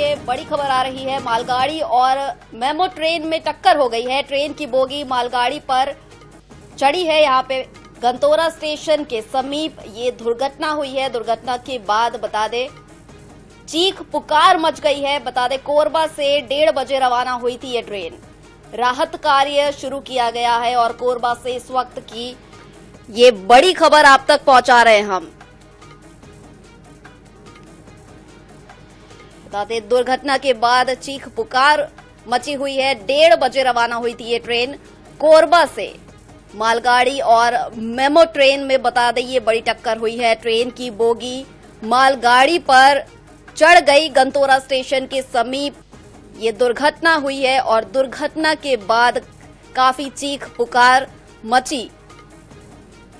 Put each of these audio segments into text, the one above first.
देखिए बड़ी खबर आ रही है। मालगाड़ी और मेमो ट्रेन में टक्कर हो गई है। ट्रेन की बोगी मालगाड़ी पर चढ़ी है। यहाँ पे गंतौरा स्टेशन के समीप ये दुर्घटना हुई है। दुर्घटना के बाद बता दें चीख पुकार मच गई है। बता दें कोरबा से 1:30 बजे रवाना हुई थी ये ट्रेन। राहत कार्य शुरू किया गया है और कोरबा से इस वक्त की ये बड़ी खबर आप तक पहुंचा रहे हैं हम। बताते दुर्घटना के बाद चीख पुकार मची हुई है। 1:30 बजे रवाना हुई थी ये ट्रेन कोरबा से। मालगाड़ी और मेमो ट्रेन में बता दें ये बड़ी टक्कर हुई है। ट्रेन की बोगी मालगाड़ी पर चढ़ गई। गंतौरा स्टेशन के समीप ये दुर्घटना हुई है और दुर्घटना के बाद काफी चीख पुकार मची।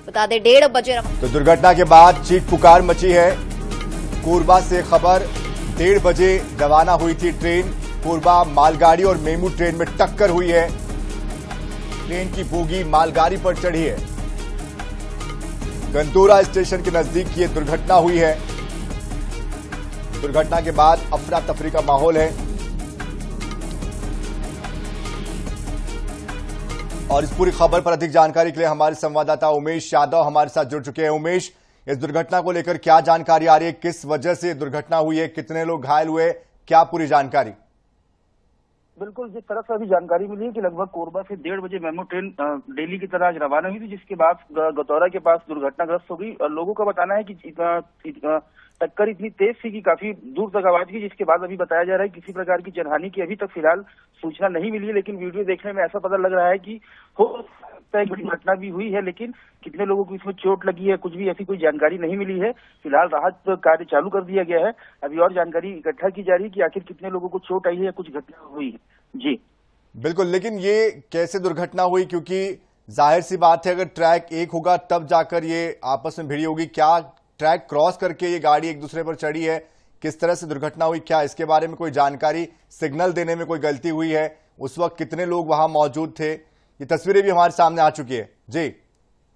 बता दें 1:30 बजे तो दुर्घटना के बाद चीख पुकार मची है। कोरबा से खबर 1:30 बजे रवाना हुई थी ट्रेन। कोरबा मालगाड़ी और मेमू ट्रेन में टक्कर हुई है। ट्रेन की बोगी मालगाड़ी पर चढ़ी है। गंतौरा स्टेशन के नजदीक ये दुर्घटना हुई है। दुर्घटना के बाद अफरा तफरी का माहौल है और इस पूरी खबर पर अधिक जानकारी के लिए हमारे संवाददाता उमेश यादव हमारे साथ जुड़ चुके हैं। उमेश, इस दुर्घटना को लेकर क्या जानकारी आ रही है? किस वजह से दुर्घटना हुई है? कितने लोग घायल हुए? क्या पूरी जानकारी? बिल्कुल, जिस तरह से अभी जानकारी मिली है कि लगभग कोरबा से 1:30 बजे मेमो ट्रेन दिल्ली की तरह आज रवाना हुई थी, जिसके बाद गतौरा के पास दुर्घटनाग्रस्त हो गई। लोगों का बताना है कि टक्कर इतनी तेज थी कि काफी दूर तक आवाज की, जिसके बाद अभी बताया जा रहा है किसी प्रकार की जनहानि की अभी तक फिलहाल सूचना नहीं मिली है। लेकिन वीडियो देखने में ऐसा पता लग रहा है कि हो सकता है बड़ी घटना भी हुई है, लेकिन कितने लोगों को इसमें चोट लगी है कुछ भी ऐसी कोई जानकारी नहीं मिली है। फिलहाल राहत कार्य चालू कर दिया गया है। अभी और जानकारी इकट्ठा की जा रही है कि आखिर कितने लोगों को चोट आई है या कुछ घटना हुई है। जी बिल्कुल, लेकिन ये कैसे दुर्घटना हुई? क्योंकि जाहिर सी बात है अगर ट्रैक एक होगा तब जाकर ये आपस में भिड़ी होगी। क्या ट्रैक क्रॉस करके ये गाड़ी एक दूसरे पर चढ़ी है? किस तरह से दुर्घटना हुई? क्या इसके बारे में कोई जानकारी? सिग्नल देने में कोई गलती हुई है? उस वक्त कितने लोग वहां मौजूद थे? ये तस्वीरें भी हमारे सामने आ चुकी है। जी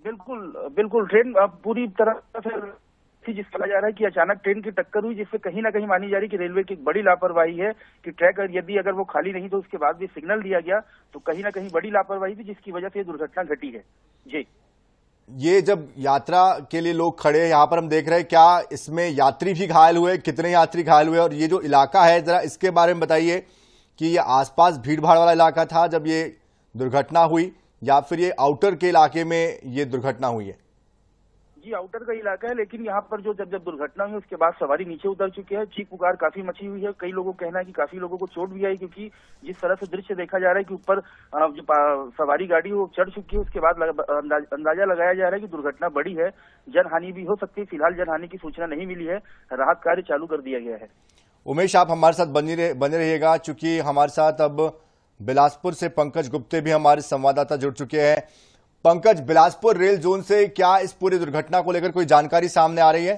बिल्कुल ट्रेन पूरी तरह से जिस कहा जा रहा है कि अचानक ट्रेन की टक्कर हुई, जिससे कहीं ना कहीं मानी जा रही है कि रेलवे की बड़ी लापरवाही है कि ट्रैक यदि अगर वो खाली नहीं तो उसके बाद भी सिग्नल दिया गया तो कहीं ना कहीं बड़ी लापरवाही थी, जिसकी वजह से ये दुर्घटना घटी है। जी ये जब यात्रा के लिए लोग खड़े हैं यहाँ पर हम देख रहे हैं, क्या इसमें यात्री भी घायल हुए? कितने यात्री घायल हुए? और ये जो इलाका है जरा इसके बारे में बताइए कि ये आसपास भीड़ भाड़ वाला इलाका था जब ये दुर्घटना हुई या फिर ये आउटर के इलाके में ये दुर्घटना हुई है? जी आउटर का इलाका है, लेकिन यहाँ पर जो जब दुर्घटना हुई उसके बाद सवारी नीचे उतर चुकी है। चीख पुकार काफी मची हुई है। कई लोगों का कहना है कि काफी लोगों को चोट भी आई, क्योंकि जिस तरह से दृश्य देखा जा रहा है कि ऊपर जो सवारी गाड़ी वो चढ़ चुकी है। उसके बाद अंदाजा लगाया जा रहा है कि दुर्घटना बड़ी है, जनहानि भी हो सकती है। फिलहाल जनहानि की सूचना नहीं मिली है। राहत कार्य चालू कर दिया गया है। उमेश, आप हमारे साथ बने रहिएगा, चूंकि हमारे साथ अब बिलासपुर से पंकज गुप्ते भी हमारे संवाददाता जुड़ चुके हैं। पंकज, बिलासपुर रेल जोन से क्या इस पूरी दुर्घटना को लेकर कोई जानकारी सामने आ रही है?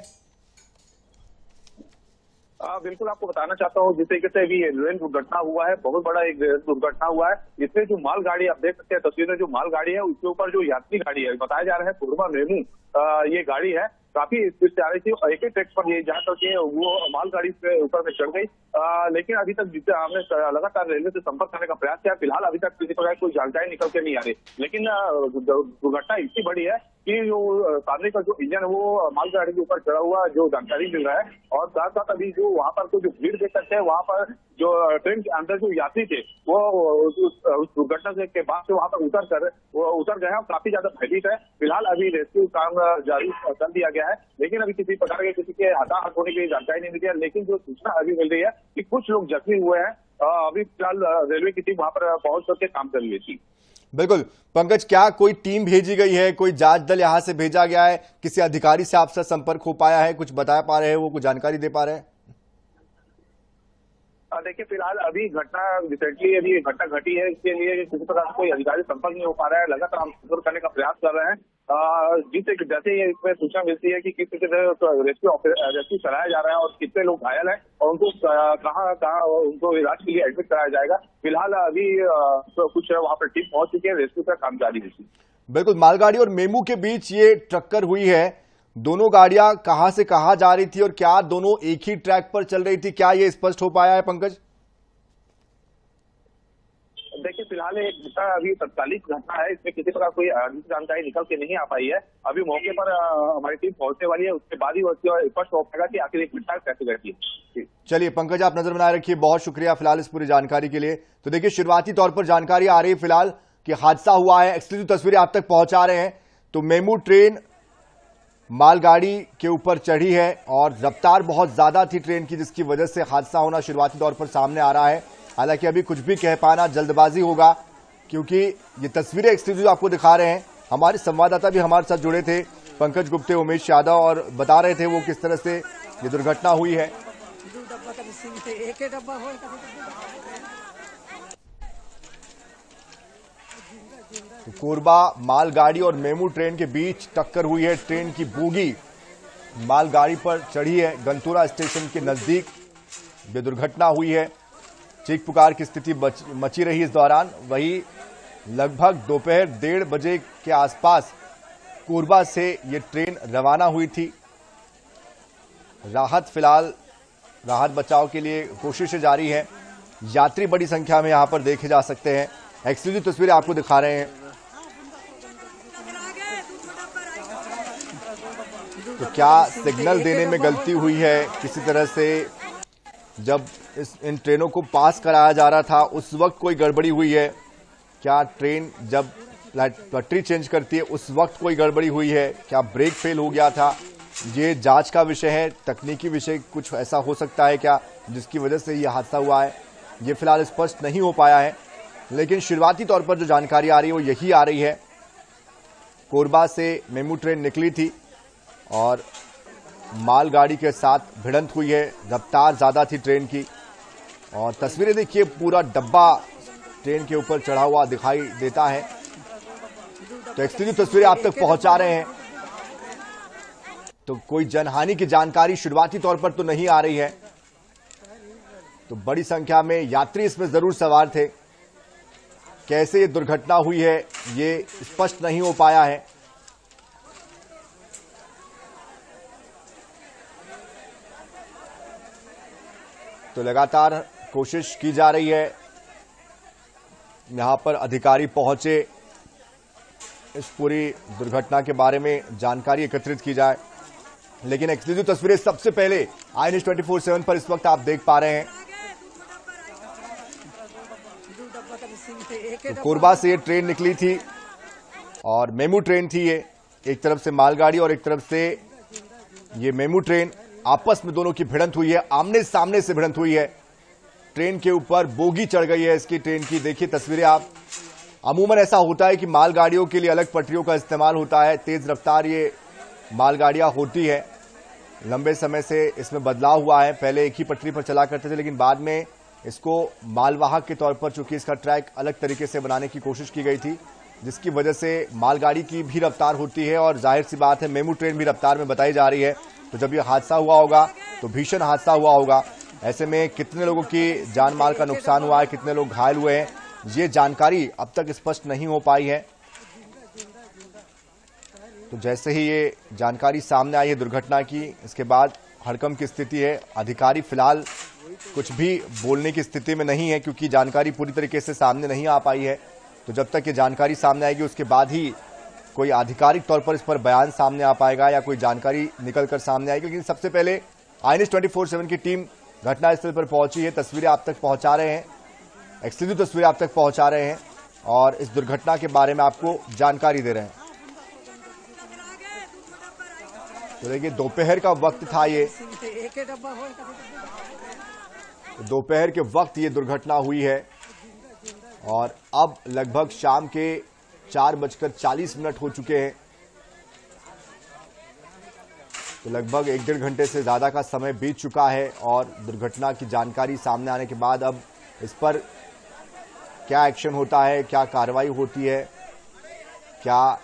बिल्कुल, आपको बताना चाहता हूँ जिस तरीके से अभी रेल दुर्घटना हुआ है, बहुत बड़ा एक दुर्घटना हुआ है। इसमें जो मालगाड़ी आप देख सकते हैं तस्वीर में, जो मालगाड़ी है उसके ऊपर जो यात्री गाड़ी है बताया जा रहा है कोरबा मेमू ये गाड़ी है, काफी स्पीड से आ रही थी और एक ही ट्रैक पर ये जा करके वो मालगाड़ी से ऊपर में चढ़ गई। लेकिन अभी तक जिससे हमने लगातार रेलवे से संपर्क करने का प्रयास किया, फिलहाल अभी तक किसी प्रकार कोई जानकारी निकल के नहीं आ रही। लेकिन दुर्घटना इतनी बड़ी है कि जो सामने का जो इंजन है वो मालगाड़ी के ऊपर चढ़ा हुआ जो जानकारी मिल रहा है। और साथ साथ अभी जो वहाँ पर जो भीड़ देख सकते हैं, वहाँ पर जो ट्रेन के अंदर जो यात्री थे वो उस दुर्घटना के बाद से वहाँ पर उतर गए हैं और काफी ज्यादा भयभीत है। फिलहाल अभी रेस्क्यू काम जारी कर दिया गया है, लेकिन अभी किसी प्रकार के किसी के हताहत होने की जानकारी नहीं मिली है। लेकिन जो सूचना अभी मिल रही है कि कुछ लोग जख्मी हुए हैं। अभी फिलहाल रेलवे की टीम वहाँ पर पहुंच करके काम कर रही थी। बिल्कुल पंकज, क्या कोई टीम भेजी गई है? कोई जांच दल यहां से भेजा गया है? किसी अधिकारी से आपसे संपर्क हो पाया है? कुछ बता पा रहे हैं वो? कुछ जानकारी दे पा रहे हैं? देखिए, फिलहाल अभी घटना रिसेंटली अभी घटना घटी है, इसके लिए किसी प्रकार से कोई अधिकारी संपर्क नहीं हो पा रहा है। लगातार हम संपर्क करने का प्रयास कर रहे हैं। जैसे ये इसमें सूचना मिलती है कि किस तरह से रेस्क्यू चलाया जा रहा है और कितने लोग घायल हैं और उनको कहाँ उनको इलाज के लिए एडमिट कराया जाएगा। फिलहाल अभी कुछ वहाँ पर टीम पहुंच चुकी है, रेस्क्यू का काम जारी है। बिल्कुल, मालगाड़ी और मेमू के बीच ये टक्कर हुई है। दोनों गाड़ियां कहां से कहां जा रही थी और क्या दोनों एक ही ट्रैक पर चल रही थी, क्या ये स्पष्ट हो पाया है पंकज? देखिए, फिलहाल एक अभी तत्कालिक घटना है, इसमें किसी प्रकार कोई जानकारी निकल के नहीं आ पाई है। अभी मौके पर हमारी टीम पहुंचने वाली है, उसके बाद ही स्पष्ट हो पाएगा कि आखिर एक घटना कैसे घटी है। चलिए पंकज, आप नजर बनाए रखिए, बहुत शुक्रिया फिलहाल इस पूरी जानकारी के लिए। तो देखिए, शुरुआती तौर पर जानकारी आ रही है फिलहाल कि हादसा हुआ है, एक्सक्लूसिव तस्वीरें आप तक पहुंचा रहे हैं। तो मेमू ट्रेन मालगाड़ी के ऊपर चढ़ी है और रफ्तार बहुत ज्यादा थी ट्रेन की, जिसकी वजह से हादसा होना शुरुआती तौर पर सामने आ रहा है। हालांकि अभी कुछ भी कह पाना जल्दबाजी होगा, क्योंकि ये तस्वीरें एक्सक्लूसिव आपको दिखा रहे हैं। हमारे संवाददाता भी हमारे साथ जुड़े थे, पंकज गुप्ते, उमेश यादव, और बता रहे थे वो किस तरह से ये दुर्घटना हुई है। तो कोरबा मालगाड़ी और मेमू ट्रेन के बीच टक्कर हुई है। ट्रेन की बोगी मालगाड़ी पर चढ़ी है। गंतोरा स्टेशन के नजदीक ये दुर्घटना हुई है। चीख पुकार की स्थिति मची रही इस दौरान। वही लगभग दोपहर 1:30 बजे के आसपास कोरबा से ये ट्रेन रवाना हुई थी। फिलहाल राहत बचाव के लिए कोशिशें जारी हैं। यात्री बड़ी संख्या में यहां पर देखे जा सकते हैं। एक्सक्लूसिव तस्वीरें आपको दिखा रहे हैं। तो क्या सिग्नल देने में गलती हुई है किसी तरह से? जब इन ट्रेनों को पास कराया जा रहा था उस वक्त कोई गड़बड़ी हुई है? क्या ट्रेन जब पटरी चेंज करती है उस वक्त कोई गड़बड़ी हुई है? क्या ब्रेक फेल हो गया था? ये जांच का विषय है, तकनीकी विषय कुछ ऐसा हो सकता है क्या जिसकी वजह से यह हादसा हुआ है? ये फिलहाल स्पष्ट नहीं हो पाया है, लेकिन शुरुआती तौर पर जो जानकारी आ रही है वो यही आ रही है। कोरबा से मेमू ट्रेन निकली थी और मालगाड़ी के साथ भिड़ंत हुई है। रफ्तार ज्यादा थी ट्रेन की और तस्वीरें देखिए, पूरा डब्बा ट्रेन के ऊपर चढ़ा हुआ दिखाई देता है। तो एक्सक्लूसिव तस्वीरें आप तक पहुंचा रहे हैं। तो कोई जनहानि की जानकारी शुरुआती तौर पर तो नहीं आ रही है। तो बड़ी संख्या में यात्री इसमें जरूर सवार थे। कैसे ये दुर्घटना हुई है ये स्पष्ट नहीं हो पाया है। तो लगातार कोशिश की जा रही है, यहां पर अधिकारी पहुंचे, इस पूरी दुर्घटना के बारे में जानकारी एकत्रित की जाए। लेकिन एक्सक्लूसिव तस्वीरें सबसे पहले आई न्यूज़ 24/7 पर इस वक्त आप देख पा रहे हैं। तो कोरबा से ये ट्रेन निकली थी और मेमू ट्रेन थी ये। एक तरफ से मालगाड़ी और एक तरफ से ये मेमू ट्रेन, आपस में दोनों की भिड़ंत हुई है। आमने सामने से भिड़ंत हुई है। ट्रेन के ऊपर बोगी चढ़ गई है इसकी ट्रेन की। देखिए तस्वीरें आप। अमूमन ऐसा होता है कि मालगाड़ियों के लिए अलग पटरियों का इस्तेमाल होता है। तेज रफ्तार ये मालगाड़ियां होती है। लंबे समय से इसमें बदलाव हुआ है। पहले एक ही पटरी पर चला करते थे, लेकिन बाद में इसको मालवाहक के तौर पर, चूंकि इसका ट्रैक अलग तरीके से बनाने की कोशिश की गई थी, जिसकी वजह से मालगाड़ी की भी रफ्तार होती है और जाहिर सी बात है मेमू ट्रेन भी रफ्तार में बताई जा रही है। तो जब यह हादसा हुआ होगा तो भीषण हादसा हुआ होगा। ऐसे में कितने लोगों की जान माल का नुकसान हुआ है, कितने लोग घायल हुए हैं, ये जानकारी अब तक स्पष्ट नहीं हो पाई है। तो जैसे ही ये जानकारी सामने आई है दुर्घटना की, इसके बाद हड़कंप की स्थिति है। अधिकारी फिलहाल कुछ भी बोलने की स्थिति में नहीं है, क्योंकि जानकारी पूरी तरीके से सामने नहीं आ पाई है। तो जब तक ये जानकारी सामने आएगी उसके बाद ही कोई आधिकारिक तौर पर इस पर बयान सामने आ पाएगा या कोई जानकारी निकलकर सामने आएगी। लेकिन सबसे पहले आई न्यूज़ 24/7 की टीम घटनास्थल पर पहुंची है। तस्वीरें आप तक पहुंचा रहे हैं, एक्सक्लूसिव तस्वीरें आप तक पहुंचा रहे हैं और इस दुर्घटना के बारे में आपको जानकारी दे रहे हैं। तो देखिए दोपहर का वक्त था, ये दोपहर के वक्त ये दुर्घटना हुई है और अब लगभग शाम के 4:40 हो चुके हैं। तो लगभग 1-1.5 घंटे से ज्यादा का समय बीत चुका है और दुर्घटना की जानकारी सामने आने के बाद अब इस पर क्या एक्शन होता है, क्या कार्रवाई होती है, क्या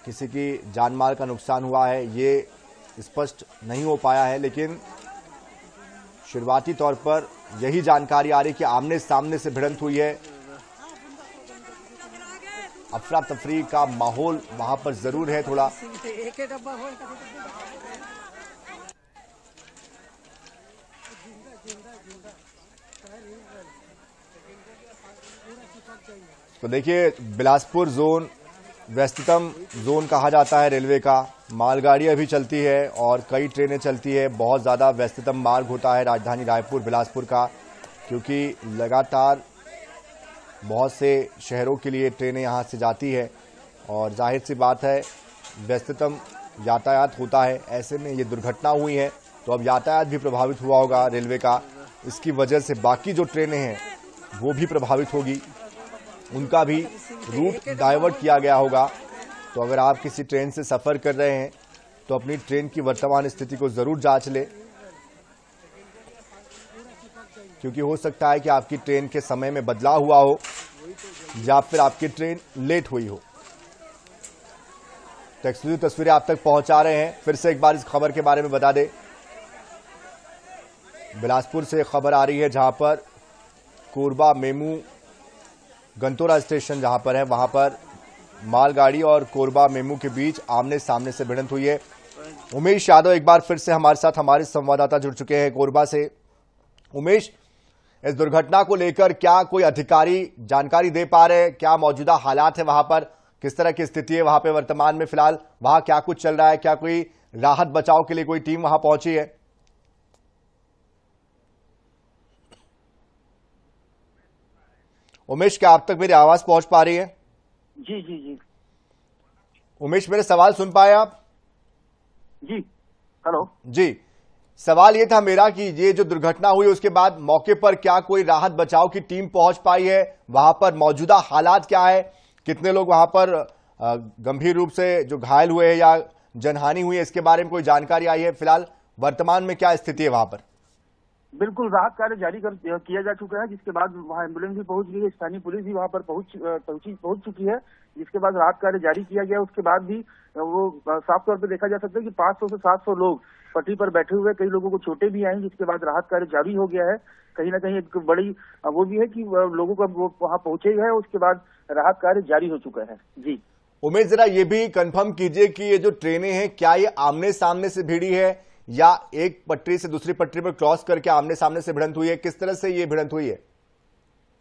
किसी की जान माल का नुकसान हुआ है, ये स्पष्ट नहीं हो पाया है। लेकिन शुरुआती तौर पर यही जानकारी आ रही कि आमने सामने से भिड़ंत हुई है। अफरा तफरी का माहौल वहां पर जरूर है थोड़ा। तो देखिए, बिलासपुर जोन व्यस्ततम जोन कहा जाता है रेलवे का। मालगाड़ियां भी चलती है और कई ट्रेनें चलती है। बहुत ज़्यादा व्यस्ततम मार्ग होता है राजधानी रायपुर बिलासपुर का, क्योंकि लगातार बहुत से शहरों के लिए ट्रेनें यहां से जाती है और जाहिर सी बात है व्यस्ततम यातायात होता है। ऐसे में ये दुर्घटना हुई है तो अब यातायात भी प्रभावित हुआ होगा रेलवे का। इसकी वजह से बाकी जो ट्रेनें हैं वो भी प्रभावित होगी, उनका भी रूट डाइवर्ट किया गया होगा। तो अगर आप किसी ट्रेन से सफ़र कर रहे हैं तो अपनी ट्रेन की वर्तमान स्थिति को ज़रूर जांच लें, क्योंकि हो सकता है कि आपकी ट्रेन के समय में बदलाव हुआ हो या फिर आपकी ट्रेन लेट हुई हो। तो एक्सक्लूसिव तस्वीरें आप तक पहुंचा रहे हैं। फिर से एक बार इस खबर के बारे में बता दें, बिलासपुर से खबर आ रही है जहां पर कोरबा मेमू गंतोरा स्टेशन जहां पर है, वहां पर मालगाड़ी और कोरबा मेमू के बीच आमने सामने से भिड़ंत हुई है। उमेश यादव एक बार फिर से हमारे साथ हमारे संवाददाता जुड़ चुके हैं कोरबा से। उमेश, इस दुर्घटना को लेकर क्या कोई अधिकारी जानकारी दे पा रहे हैं? क्या मौजूदा हालात है वहां पर? किस तरह की स्थिति है वहां पे वर्तमान में? फिलहाल वहां क्या कुछ चल रहा है? क्या कोई राहत बचाव के लिए कोई टीम वहां पहुंची है? उमेश, क्या आप तक मेरी आवाज पहुंच पा रही है? जी जी जी उमेश, मेरे सवाल सुन पाए आप? जी, हेलो जी, सवाल ये था मेरा कि ये जो दुर्घटना हुई उसके बाद मौके पर क्या कोई राहत बचाव की टीम पहुंच पाई है? वहां पर मौजूदा हालात क्या है? कितने लोग वहां पर गंभीर रूप से जो घायल हुए हैं या जनहानि हुई है, इसके बारे में कोई जानकारी आई है? फिलहाल वर्तमान में क्या स्थिति है वहां पर? बिल्कुल, राहत कार्य जारी किया जा चुका है, जिसके बाद वहाँ एम्बुलेंस भी पहुंच गई है, स्थानीय पुलिस भी वहां पर पहुंच चुकी है, जिसके बाद राहत कार्य जारी किया गया। उसके बाद भी वो साफ तौर पे देखा जा सकता है कि 500 से 700 लोग पटरी पर बैठे हुए, कई लोगों को चोटें भी आई, जिसके बाद राहत कार्य जारी हो गया है। कहीं ना कहीं एक बड़ी वो भी है कि लोगों को वो वहां पहुंचे है, उसके बाद राहत कार्य जारी हो चुका है। जी उमेश, जरा ये भी कंफर्म कीजिए कि ये जो ट्रेनें हैं क्या ये आमने सामने से भिड़ी है या एक पटरी से दूसरी पटरी पर क्रॉस करके आमने सामने से भिड़ंत हुई है? किस तरह से ये भिड़ंत हुई है?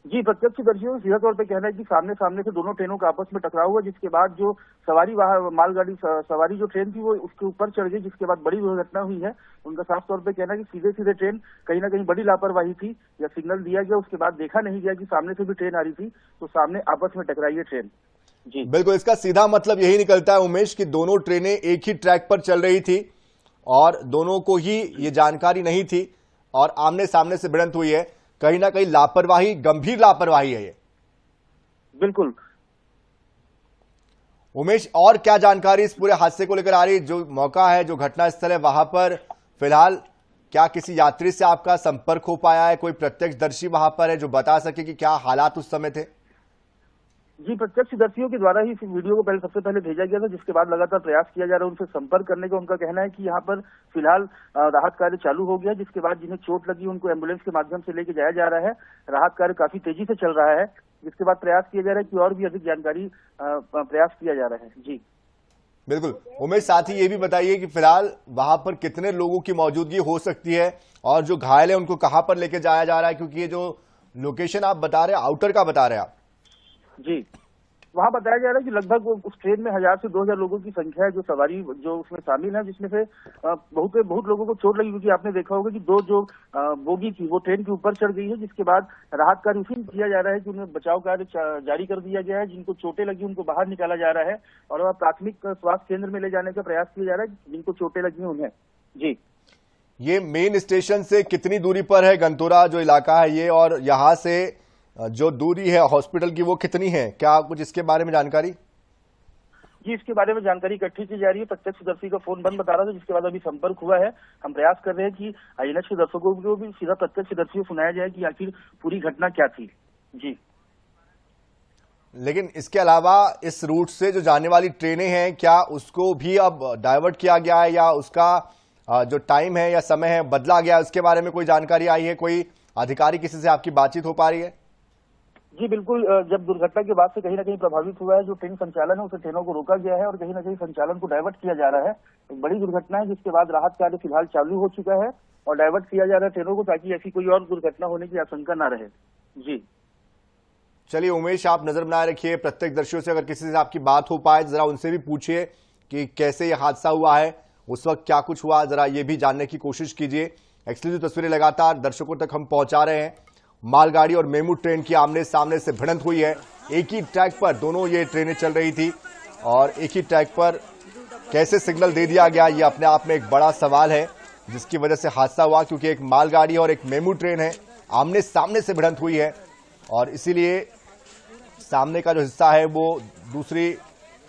जी, प्रत्यक्षदर्शियों सीधा तौर पे कहना है कि सामने सामने से दोनों ट्रेनों का आपस में टकराव हुआ, जिसके बाद जो सवारी मालगाड़ी सवारी जो ट्रेन थी वो उसके ऊपर चढ़ गई, जिसके बाद बड़ी दुर्घटना हुई है। उनका साफ तौर पे कहना है कि सीधे सीधे ट्रेन कहीं ना कहीं बड़ी लापरवाही थी या सिग्नल दिया गया, उसके बाद देखा नहीं गया कि सामने से भी ट्रेन आ रही थी, तो सामने आपस में टकराई है ट्रेन। जी बिल्कुल, इसका सीधा मतलब यही निकलता है उमेश कि दोनों ट्रेनें एक ही ट्रैक पर चल रही थी और दोनों को ही ये जानकारी नहीं थी और आमने सामने से भिड़ंत हुई है। कहीं ना कहीं लापरवाही, गंभीर लापरवाही है ये। बिल्कुल उमेश, और क्या जानकारी इस पूरे हादसे को लेकर आ रही? जो मौका है, जो घटना स्थल है, वहां पर फिलहाल क्या किसी यात्री से आपका संपर्क हो पाया है? कोई प्रत्यक्षदर्शी वहां पर है जो बता सके कि क्या हालात उस समय थे? जी, प्रत्यक्षदर्शियों के द्वारा ही इस वीडियो को सबसे पहले भेजा गया था, जिसके बाद लगातार प्रयास किया जा रहा है उनसे संपर्क करने का। उनका कहना है कि यहाँ पर फिलहाल राहत कार्य चालू हो गया, जिसके बाद जिन्हें चोट लगी उनको एम्बुलेंस के माध्यम से लेके जाया जा रहा है। राहत कार्य काफी तेजी से चल रहा है, जिसके बाद प्रयास किया जा रहा है कि और भी अधिक जानकारी प्रयास किया जा रहा है। जी बिल्कुल उमेश, साथ ही ये भी बताइए कि फिलहाल वहां पर कितने लोगों की मौजूदगी हो सकती है और जो घायल है उनको कहां पर लेके जाया जा रहा है? क्योंकि ये जो लोकेशन आप बता रहे हैं, आउटर का बता रहे हैं आप। जी, वहाँ बताया जा रहा है कि लगभग उस ट्रेन में 1000 से 2000 लोगों की संख्या है जो सवारी जो उसमें शामिल है, जिसमें से बहुत लोगों को चोट लगी, क्योंकि आपने देखा होगा कि दो जो बोगी थी वो ट्रेन के ऊपर चढ़ गई है, जिसके बाद राहत कार्य उसी में किया जा रहा है कि उन्हें बचाव कार्य जारी कर दिया गया है। जिनको चोटें लगी उनको बाहर निकाला जा रहा है और वह प्राथमिक स्वास्थ्य केंद्र में ले जाने का प्रयास किया जा रहा है जिनको चोटें लगी हैं उन्हें। जी, ये मेन स्टेशन से कितनी दूरी पर है गंतोरा जो इलाका है ये, और यहाँ से जो दूरी है हॉस्पिटल की वो कितनी है? क्या कुछ इसके बारे में जानकारी? जी, इसके बारे में जानकारी इकट्ठी की जा रही है। प्रत्यक्षदर्शी का फोन बंद बता रहा था, जिसके बाद अभी संपर्क हुआ है। हम प्रयास कर रहे हैं कि आईएनएच के दर्शकों को भी सीधा प्रत्यक्षदर्शी को सुनाया जाए कि आखिर पूरी घटना क्या थी। जी, लेकिन इसके अलावा इस रूट से जो जाने वाली ट्रेनें हैं क्या उसको भी अब डाइवर्ट किया गया है या उसका जो टाइम है या समय है बदला गया? उसके बारे में कोई जानकारी आई है? कोई अधिकारी किसी से आपकी बातचीत हो पा रही है? जी बिल्कुल, जब दुर्घटना के बाद से कहीं ना कहीं प्रभावित हुआ है जो ट्रेन संचालन है, उसे ट्रेनों को रोका गया है और कहीं ना कहीं संचालन को डाइवर्ट किया जा रहा है। एक बड़ी दुर्घटना है जिसके बाद राहत कार्य फिलहाल चालू हो चुका है और डाइवर्ट किया जा रहा है ट्रेनों को, ताकि ऐसी कोई और दुर्घटना होने की आशंका न रहे। जी चलिए उमेश, आप नजर बनाए रखिए प्रत्यक्षदर्शियों से, अगर किसी से आपकी बात हो पाए जरा उनसे भी पूछिए कि कैसे ये हादसा हुआ है, उस वक्त क्या कुछ हुआ, जरा ये भी जानने की कोशिश कीजिए। एक्सक्लूसिव तस्वीरें लगातार दर्शकों तक हम पहुंचा रहे हैं। मालगाड़ी और मेमू ट्रेन की आमने सामने से भिड़ंत हुई है। एक ही ट्रैक पर दोनों ये ट्रेनें चल रही थी और एक ही ट्रैक पर कैसे सिग्नल दे दिया गया, ये अपने आप में एक बड़ा सवाल है, जिसकी वजह से हादसा हुआ। क्योंकि एक मालगाड़ी और एक मेमू ट्रेन है, आमने सामने से भिड़ंत हुई है और इसीलिए सामने का जो हिस्सा है वो दूसरी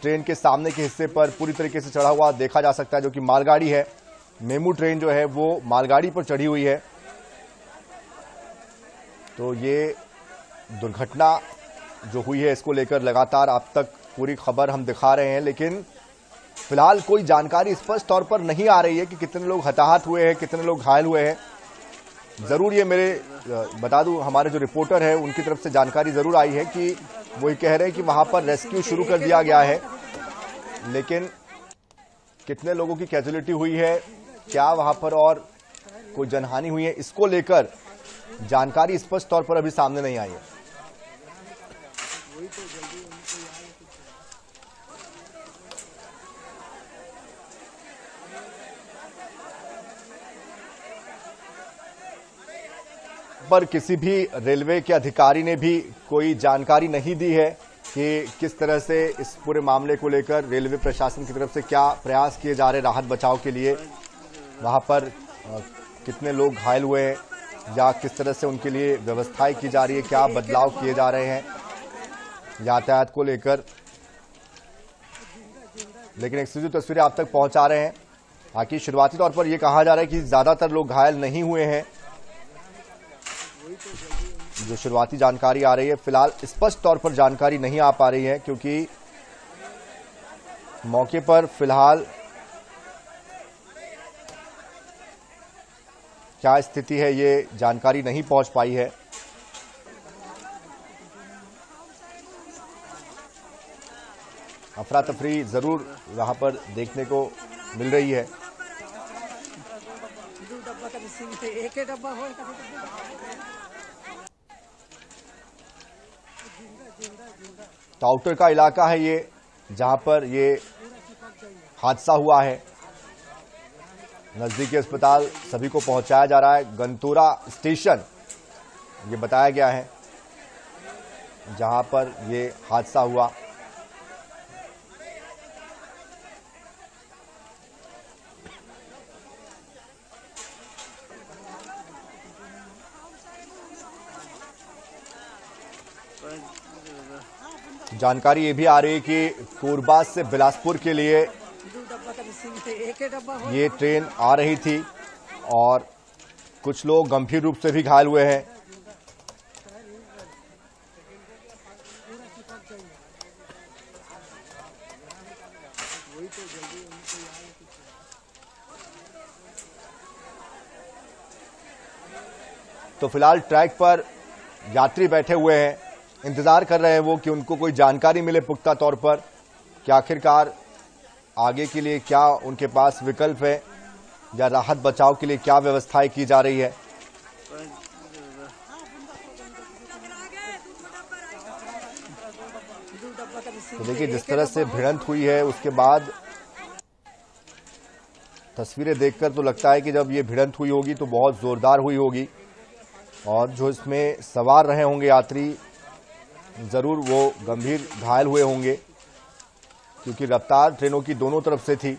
ट्रेन के सामने के हिस्से पर पूरी तरीके से चढ़ा हुआ देखा जा सकता है, जो कि मालगाड़ी है। मेमू ट्रेन जो है वो मालगाड़ी पर चढ़ी हुई है। तो ये दुर्घटना जो हुई है इसको लेकर लगातार आप तक पूरी खबर हम दिखा रहे हैं, लेकिन फिलहाल कोई जानकारी स्पष्ट तौर पर नहीं आ रही है कि कितने लोग हताहत हुए हैं, कितने लोग घायल हुए हैं। जरूर ये मेरे बता दूं, हमारे जो रिपोर्टर है उनकी तरफ से जानकारी जरूर आई है कि वो ये कह रहे हैं कि वहां पर रेस्क्यू शुरू कर दिया गया है, लेकिन कितने लोगों की कैजुअलिटी हुई है, क्या वहां पर और कोई जनहानि हुई है, इसको लेकर जानकारी स्पष्ट तौर पर अभी सामने नहीं आई है। पर किसी भी रेलवे के अधिकारी ने भी कोई जानकारी नहीं दी है कि किस तरह से इस पूरे मामले को लेकर रेलवे प्रशासन की तरफ से क्या प्रयास किए जा रहे राहत बचाव के लिए, वहां पर कितने लोग घायल हुए हैं या किस तरह से उनके लिए व्यवस्थाएं की जा रही है, क्या बदलाव किए जा रहे हैं यातायात को लेकर। लेकिन एक्सक्लूसिव तस्वीरें आप तक पहुंचा रहे हैं। बाकी शुरुआती तौर पर यह कहा जा रहा है कि ज्यादातर लोग घायल नहीं हुए हैं, जो शुरुआती जानकारी आ रही है। फिलहाल स्पष्ट तौर पर जानकारी नहीं आ पा रही है क्योंकि मौके पर फिलहाल क्या स्थिति है ये जानकारी नहीं पहुंच पाई है। अफरा तफरी जरूर वहां पर देखने को मिल रही है। टाउटर का इलाका है ये, जहां पर ये हादसा हुआ है। नजदीकी अस्पताल सभी को पहुंचाया जा रहा है। गंतोरा स्टेशन ये बताया गया है जहां पर ये हादसा हुआ। जानकारी ये भी आ रही है कि कोरबा से बिलासपुर के लिए ये ट्रेन आ रही थी और कुछ लोग गंभीर रूप से भी घायल हुए हैं। तो फिलहाल ट्रैक पर यात्री बैठे हुए हैं, इंतजार कर रहे हैं वो कि उनको कोई जानकारी मिले पुख्ता तौर पर कि आखिरकार आगे के लिए क्या उनके पास विकल्प है या राहत बचाव के लिए क्या व्यवस्थाएं की जा रही है। तो देखिए जिस तरह से भिड़ंत हुई है उसके बाद तस्वीरें देखकर तो लगता है कि जब ये भिड़ंत हुई होगी तो बहुत जोरदार हुई होगी और जो इसमें सवार रहे होंगे यात्री जरूर वो गंभीर घायल हुए होंगे, क्योंकि रफ्तार ट्रेनों की दोनों तरफ से थी,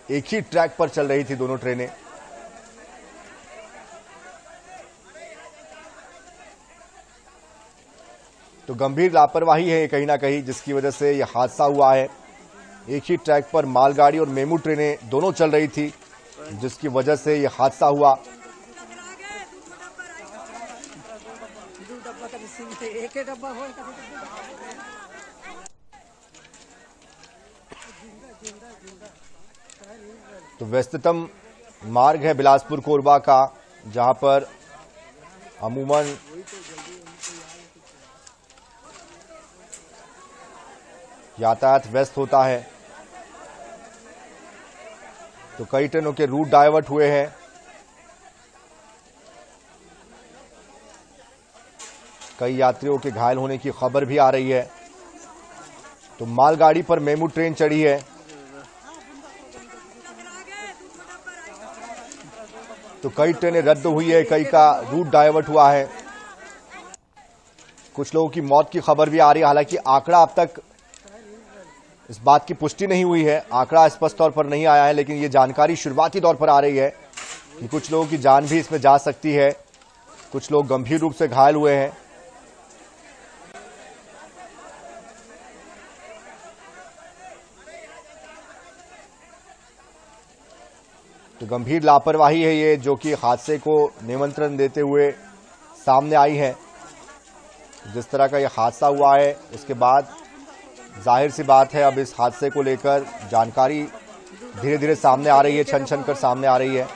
एक ही ट्रैक पर चल रही थी दोनों ट्रेनें। तो गंभीर लापरवाही है कहीं ना कहीं जिसकी वजह से यह हादसा हुआ है। एक ही ट्रैक पर मालगाड़ी और मेमू ट्रेनें दोनों चल रही थी जिसकी वजह से यह हादसा हुआ। तो व्यस्ततम मार्ग है बिलासपुर कोरबा का, जहां पर अमूमन यातायात व्यस्त होता है। तो कई ट्रेनों के रूट डाइवर्ट हुए हैं। कई यात्रियों के घायल होने की खबर भी आ रही है। तो मालगाड़ी पर मेमू ट्रेन चढ़ी है। तो कई ट्रेनें रद्द हुई है, कई का रूट डाइवर्ट हुआ है। कुछ लोगों की मौत की खबर भी आ रही है। हालांकि आंकड़ा अब तक इस बात की पुष्टि नहीं हुई है, आंकड़ा स्पष्ट तौर पर नहीं आया है, लेकिन ये जानकारी शुरुआती तौर पर आ रही है कि कुछ लोगों की जान भी इसमें जा सकती है। कुछ लोग गंभीर रूप से घायल हुए हैं। तो गंभीर लापरवाही है ये, जो कि हादसे को निमंत्रण देते हुए सामने आई है। जिस तरह का ये हादसा हुआ है, उसके बाद जाहिर सी बात है अब इस हादसे को लेकर जानकारी धीरे धीरे सामने आ रही है, छन छन कर सामने आ रही है।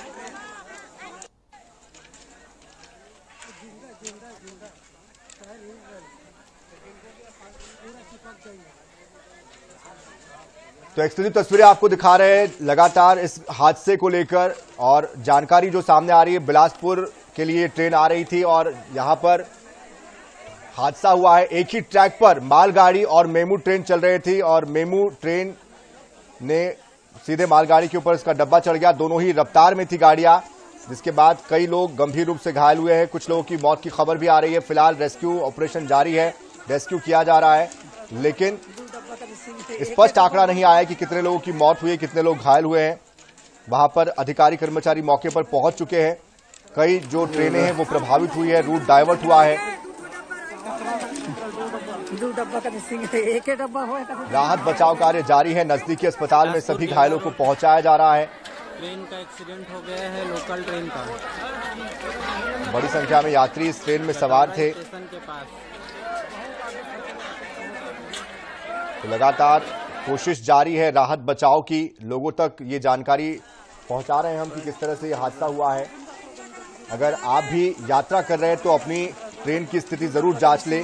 तो एक्सक्लूसिव तस्वीरें आपको दिखा रहे हैं लगातार इस हादसे को लेकर, और जानकारी जो सामने आ रही है, बिलासपुर के लिए ट्रेन आ रही थी और यहां पर हादसा हुआ है। एक ही ट्रैक पर मालगाड़ी और मेमू ट्रेन चल रही थी और मेमू ट्रेन ने सीधे मालगाड़ी के ऊपर इसका डब्बा चढ़ गया। दोनों ही रफ्तार में थी गाड़ियां, जिसके बाद कई लोग गंभीर रूप से घायल हुए हैं। कुछ लोगों की मौत की खबर भी आ रही है। फिलहाल रेस्क्यू ऑपरेशन जारी है, रेस्क्यू किया जा रहा है, लेकिन स्पष्ट आंकड़ा नहीं आया कि कितने लोगों की मौत हुई है, कितने लोग घायल हुए हैं। वहां पर अधिकारी कर्मचारी मौके पर पहुंच चुके हैं। कई जो ट्रेनें हैं वो प्रभावित हुई है, रूट डाइवर्ट हुआ है। राहत बचाव कार्य जारी है। नजदीकी अस्पताल में सभी घायलों को पहुंचाया जा रहा है। ट्रेन का एक्सीडेंट हो गया है, लोकल ट्रेन का। बड़ी संख्या में यात्री इस ट्रेन में सवार थे। स्टेशन के पास तो लगातार कोशिश जारी है राहत बचाव की। लोगों तक ये जानकारी पहुंचा रहे हैं हम कि किस तरह से ये हादसा हुआ है। अगर आप भी यात्रा कर रहे हैं तो अपनी ट्रेन की स्थिति जरूर जांच लें।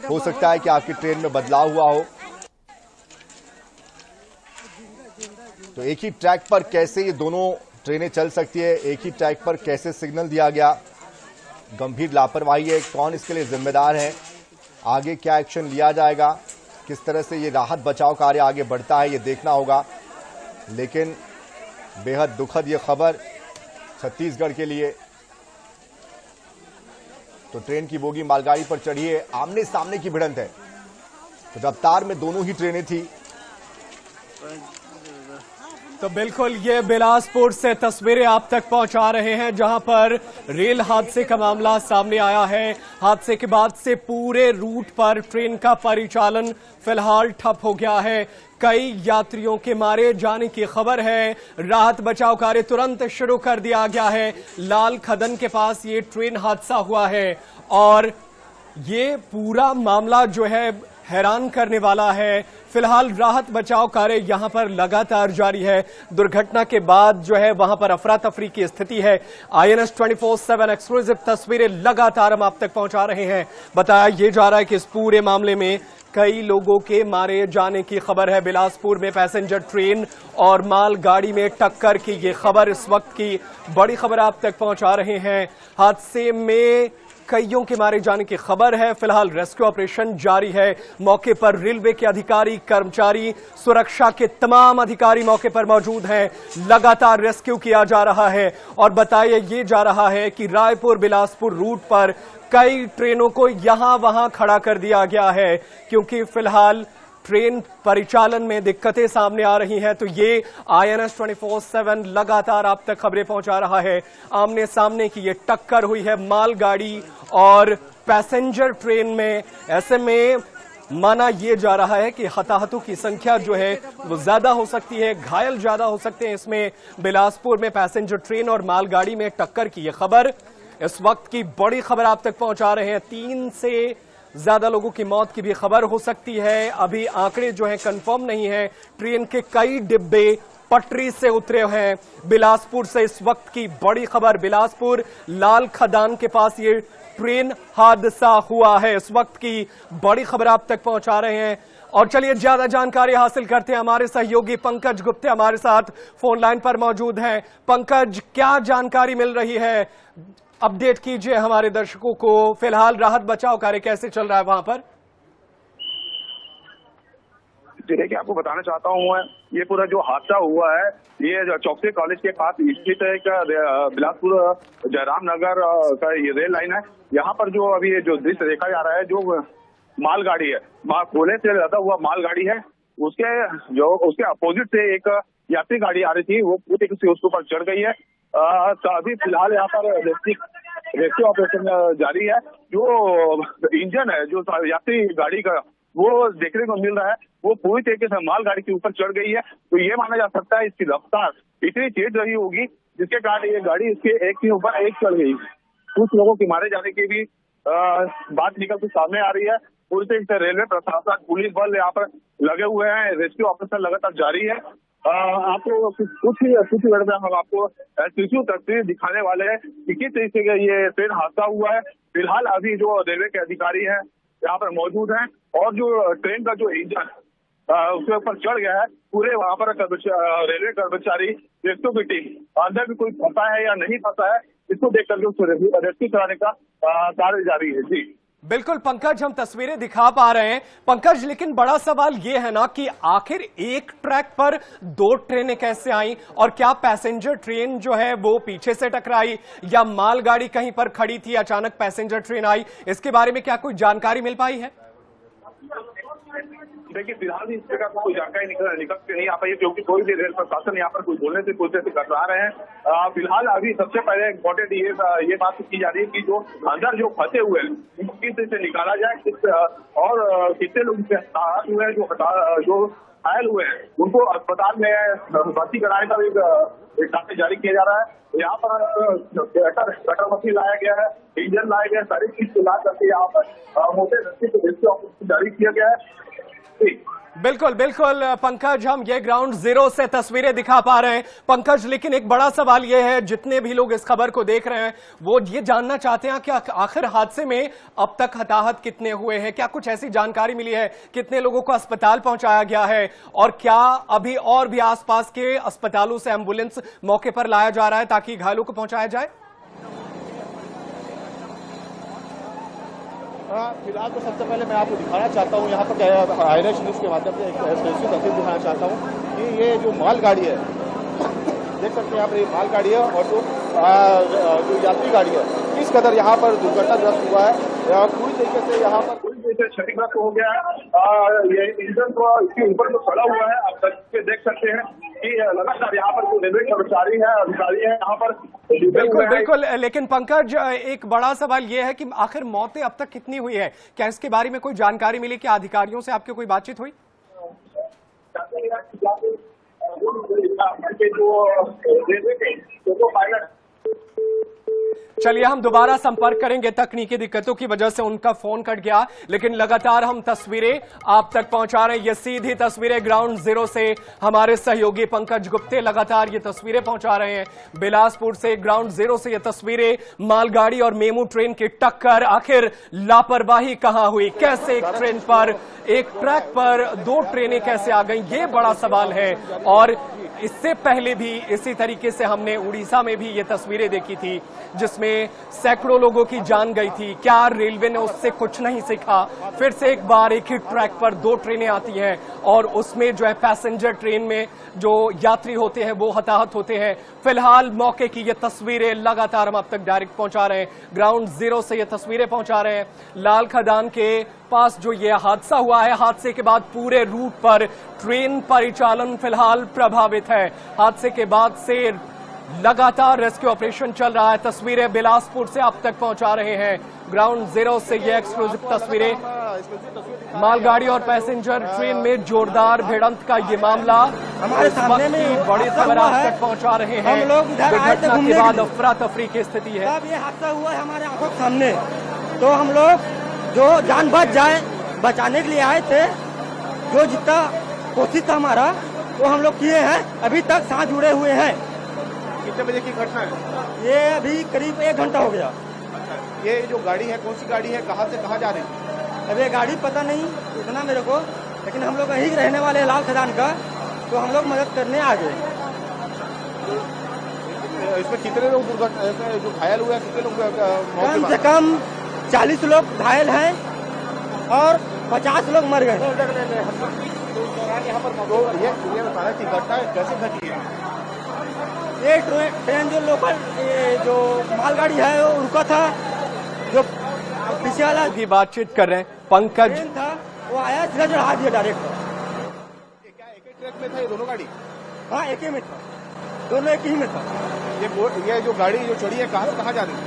हो सकता है कि आपकी ट्रेन में बदलाव हुआ हो। तो एक ही ट्रैक पर कैसे ये दोनों ट्रेनें चल सकती है, एक ही ट्रैक पर कैसे सिग्नल दिया गया, गंभीर लापरवाही है। कौन इसके लिए जिम्मेदार है, आगे क्या एक्शन लिया जाएगा, किस तरह से ये राहत बचाव कार्य आगे बढ़ता है, ये देखना होगा। लेकिन बेहद दुखद ये खबर छत्तीसगढ़ के लिए। तो ट्रेन की बोगी मालगाड़ी पर चढ़ी है, आमने सामने की भिड़ंत है। तो रफ्तार में दोनों ही ट्रेनें थी। तो बिल्कुल ये बिलासपुर से तस्वीरें आप तक पहुंचा रहे हैं, जहां पर रेल हादसे का मामला सामने आया है। हादसे के बाद से पूरे रूट पर ट्रेन का परिचालन फिलहाल ठप हो गया है। कई यात्रियों के मारे जाने की खबर है। राहत बचाव कार्य तुरंत शुरू कर दिया गया है। लाल खदन के पास ये ट्रेन हादसा हुआ है और ये पूरा मामला जो है हैरान करने वाला है। फिलहाल राहत बचाव कार्य यहां पर लगातार जारी है। दुर्घटना के बाद जो है वहां पर अफरा तफरी की स्थिति है। INS 24/7 एक्सक्लूसिव तस्वीरें लगातार हम आप तक पहुंचा रहे हैं। बताया ये जा रहा है कि इस पूरे मामले में कई लोगों के मारे जाने की खबर है। बिलासपुर में पैसेंजर ट्रेन और माल गाड़ी में टक्कर की ये खबर इस वक्त की बड़ी खबर आप तक पहुंचा रहे हैं। हादसे में कईयों के मारे जाने की खबर है। फिलहाल रेस्क्यू ऑपरेशन जारी है। मौके पर रेलवे के अधिकारी, कर्मचारी, सुरक्षा के तमाम अधिकारी मौके पर मौजूद हैं। लगातार रेस्क्यू किया जा रहा है और बताया ये जा रहा है कि रायपुर बिलासपुर रूट पर कई ट्रेनों को यहां वहां खड़ा कर दिया गया है, क्योंकि फिलहाल ट्रेन परिचालन में दिक्कतें सामने आ रही हैं। तो ये INS 24/7 लगातार आप तक खबरें पहुंचा रहा है। आमने सामने की ये टक्कर हुई है मालगाड़ी और पैसेंजर ट्रेन में। ऐसे में माना यह जा रहा है कि हताहतों की संख्या जो है वो ज्यादा हो सकती है, घायल ज्यादा हो सकते हैं। इसमें बिलासपुर में पैसेंजर ट्रेन और मालगाड़ी में टक्कर की यह खबर इस वक्त की बड़ी खबर आप तक पहुंचा रहे हैं। 3 से ज्यादा लोगों की मौत की भी खबर हो सकती है। अभी आंकड़े जो हैं कंफर्म नहीं है। ट्रेन के कई डिब्बे पटरी से उतरे हैं। बिलासपुर से इस वक्त की बड़ी खबर, बिलासपुर लाल खदान के पास ये ट्रेन हादसा हुआ है। इस वक्त की बड़ी खबर आप तक पहुंचा रहे हैं। और चलिए ज्यादा जानकारी हासिल करते हैं। हमारे सहयोगी पंकज गुप्ते हमारे साथ फोन लाइन पर मौजूद हैं। पंकज, क्या जानकारी मिल रही है? अपडेट कीजिए हमारे दर्शकों को। फिलहाल राहत बचाव कार्य कैसे चल रहा है वहां पर? देखिए, आपको बताना चाहता हूँ मैं, ये पूरा जो हादसा हुआ है ये चौकसी कॉलेज के पास स्थित एक बिलासपुर जयराम नगर का ये रेल लाइन है। यहाँ पर जो अभी जो दृश्य देखा जा रहा है, जो मालगाड़ी है, कोयले से लदा हुआ मालगाड़ी है, उसके अपोजिट से एक यात्री गाड़ी आ रही थी, वो पूरी तरीके से उसके ऊपर चढ़ गई है। अभी फिलहाल यहाँ पर रेस्क्यू ऑपरेशन जारी है। जो इंजन है, जो यात्री गाड़ी का, वो देखने को मिल रहा है, वो पूरी तरीके से मालगाड़ी के ऊपर चढ़ गई है। तो ये माना जा सकता है इसकी रफ्तार इतनी तेज रही होगी जिसके कारण ये गाड़ी इसके एक के ऊपर एक चढ़ गई। कुछ लोगों के मारे जाने की भी बात निकल के सामने आ रही है। पूरी तरीके से रेलवे प्रशासन, पुलिस बल यहाँ पर लगे हुए हैं। रेस्क्यू ऑपरेशन लगातार जारी है। आपको कुछ ही मिनट में हम आपको तस्वीर दिखाने वाले हैं कि किस तरीके से ये ट्रेन हादसा हुआ है। फिलहाल अभी जो रेलवे के अधिकारी हैं यहाँ पर मौजूद हैं, और जो ट्रेन का जो इंजन उसके ऊपर चढ़ गया है, पूरे वहाँ पर रेलवे कर्मचारी, रेस्क्यू की टीम अंदर भी कोई फंसा है या नहीं फंसा है, इसको देख करके उसको रेस्क्यू कराने का कार्य जारी है। जी बिल्कुल पंकज, हम तस्वीरें दिखा पा रहे हैं। पंकज, लेकिन बड़ा सवाल यह है ना कि आखिर एक ट्रैक पर दो ट्रेनें कैसे आई, और क्या पैसेंजर ट्रेन जो है वो पीछे से टकराई या मालगाड़ी कहीं पर खड़ी थी, अचानक पैसेंजर ट्रेन आई? इसके बारे में क्या कोई जानकारी मिल पाई है? देखिए, फिलहाल इस जगह कोई जानकारी निकल के नहीं आ पाई है, क्योंकि कोई भी रेल प्रशासन यहाँ पर कोई बोलने से कुछ से कतरा रहे हैं। फिलहाल अभी सबसे पहले इम्पोर्टेंट ये बात की जा रही है कि जो अंदर जो फंसे हुए हैं उनको किस तरह से निकाला जाए, और कितने लोग आहत हुए हैं, जो घायल हुए हैं, उनको अस्पताल में भर्ती कराने का एक कार्य जारी किया जा रहा है। यहाँ पर कटर मशीन लाया गया है, इंजन लाया गया है, सारी चीज को ला करके यहाँ पर मोटे रस्ते से रेस्क्यू ऑपरेशन जारी किया गया है। बिल्कुल बिल्कुल पंकज, हम ये ग्राउंड जीरो से तस्वीरें दिखा पा रहे हैं। पंकज, लेकिन एक बड़ा सवाल ये है, जितने भी लोग इस खबर को देख रहे हैं वो ये जानना चाहते हैं कि आखिर हादसे में अब तक हताहत कितने हुए हैं? क्या कुछ ऐसी जानकारी मिली है? कितने लोगों को अस्पताल पहुंचाया गया है, और क्या अभी और भी आसपास के अस्पतालों से एम्बुलेंस मौके पर लाया जा रहा है ताकि घायलों को पहुंचाया जाए? फिलहाल तो सबसे पहले मैं आपको दिखाना चाहता हूँ, यहाँ पर आईएनएच न्यूज़ के माध्यम से एक स्पेशल तस्वीर दिखाना चाहता हूँ कि ये जो मालगाड़ी है, देख सकते हैं यहाँ पर ये मालगाड़ी है, और जो यात्री गाड़ी है, किस कदर यहाँ पर दुर्घटनाग्रस्त हुआ है। पूरी तरीके से यहाँ पर क्षतिग्रस्त हो गया है। ये इंजन तो इसके ऊपर तो खड़ा हुआ है, आप देख सकते हैं कि लगातार यहाँ पर जो रेलवे कर्मचारी है, अधिकारी है, यहाँ पर बिल्कुल। लेकिन पंकज, एक बड़ा सवाल यह है कि आखिर मौतें अब तक कितनी हुई है? क्या इसके बारे में कोई जानकारी मिली? क्या अधिकारियों से आपकी कोई बातचीत हुई? चलिए हम दोबारा संपर्क करेंगे, तकनीकी दिक्कतों की वजह से उनका फोन कट गया, लेकिन लगातार हम तस्वीरें आप तक पहुंचा रहे हैं। ये सीधी तस्वीरें ग्राउंड जीरो से हमारे सहयोगी पंकज गुप्ते लगातार ये तस्वीरें पहुंचा रहे हैं बिलासपुर से। ग्राउंड जीरो से ये तस्वीरें, मालगाड़ी और मेमू ट्रेन की टक्कर, आखिर लापरवाही कहां हुई? कैसे एक ट्रेन पर, एक ट्रैक पर दो ट्रेनें कैसे आ गई, ये बड़ा सवाल है। और इससे पहले भी इसी तरीके से हमने उड़ीसा में भी ये तस्वीरें देखी थी जिसमें सैकड़ों लोगों की जान गई थी। क्या रेलवे ने उससे कुछ नहीं सीखा? फिर से एक बार एक ही ट्रैक पर दो ट्रेनें आती हैं और उसमें जो है पैसेंजर ट्रेन में जो यात्री होते हैं वो हताहत होते हैं। फिलहाल मौके की ये तस्वीरें लगातार हम अब तक डायरेक्ट पहुंचा रहे हैं, ग्राउंड जीरो से ये तस्वीरें पहुंचा रहे हैं। लाल खदान के पास जो ये हादसा हुआ है, हादसे के बाद पूरे रूट पर ट्रेन परिचालन फिलहाल प्रभावित है। हादसे के बाद से लगातार रेस्क्यू ऑपरेशन चल रहा है। तस्वीरें बिलासपुर से आप तक पहुंचा रहे हैं ग्राउंड जीरो से ये एक्सक्लूसिव तस्वीरें। मालगाड़ी और पैसेंजर ट्रेन में जोरदार भिड़ंत का ये मामला हमारे सामने में बड़ी खबर आप तक पहुंचा रहे हैं। हम लोग इधर आए थे दुर्घटना घूमने के बाद के लिए। अफरा तफरी की स्थिति है। तब ये हादसा हुआ है हमारे आंखों के सामने, तो हम लोग जो जान बच जाए बचाने के लिए आए थे, जो जितना कोशिश था हमारा वो हम लोग किए हैं। अभी तक सांस जुड़े हुए हैं। कितने बजे की घटना है? ये अभी करीब 1 घंटा हो गया। ये जो गाड़ी है, कौन सी गाड़ी है, कहाँ से कहाँ जा रही है? अब ये गाड़ी पता नहीं, इतना मेरे को लेकिन हम लोग यहीं रहने वाले हैं लाल खदान का, तो हम लोग मदद करने आ गए। इसमें कितने लोग दुर्घटना जो घायल हुए हैं, कितने लोग कम से कम 40 लोग घायल हैं और 50 लोग मर गए। तो ये बताना कि घटना कैसे घटी है? ये ट्रेन जो लोकल जो मालगाड़ी है वो रुका था, जो पीछे वाला की बातचीत कर रहे हैं पंकज ट्रेन था वो आया सीधा चढ़ा दिया डायरेक्ट। क्या एक ही ट्रैक में था ये दोनों गाड़ी? हाँ एक ही में था, दोनों एक ही में था। ये जो गाड़ी जो चढ़ी है कहाँ जा रही है?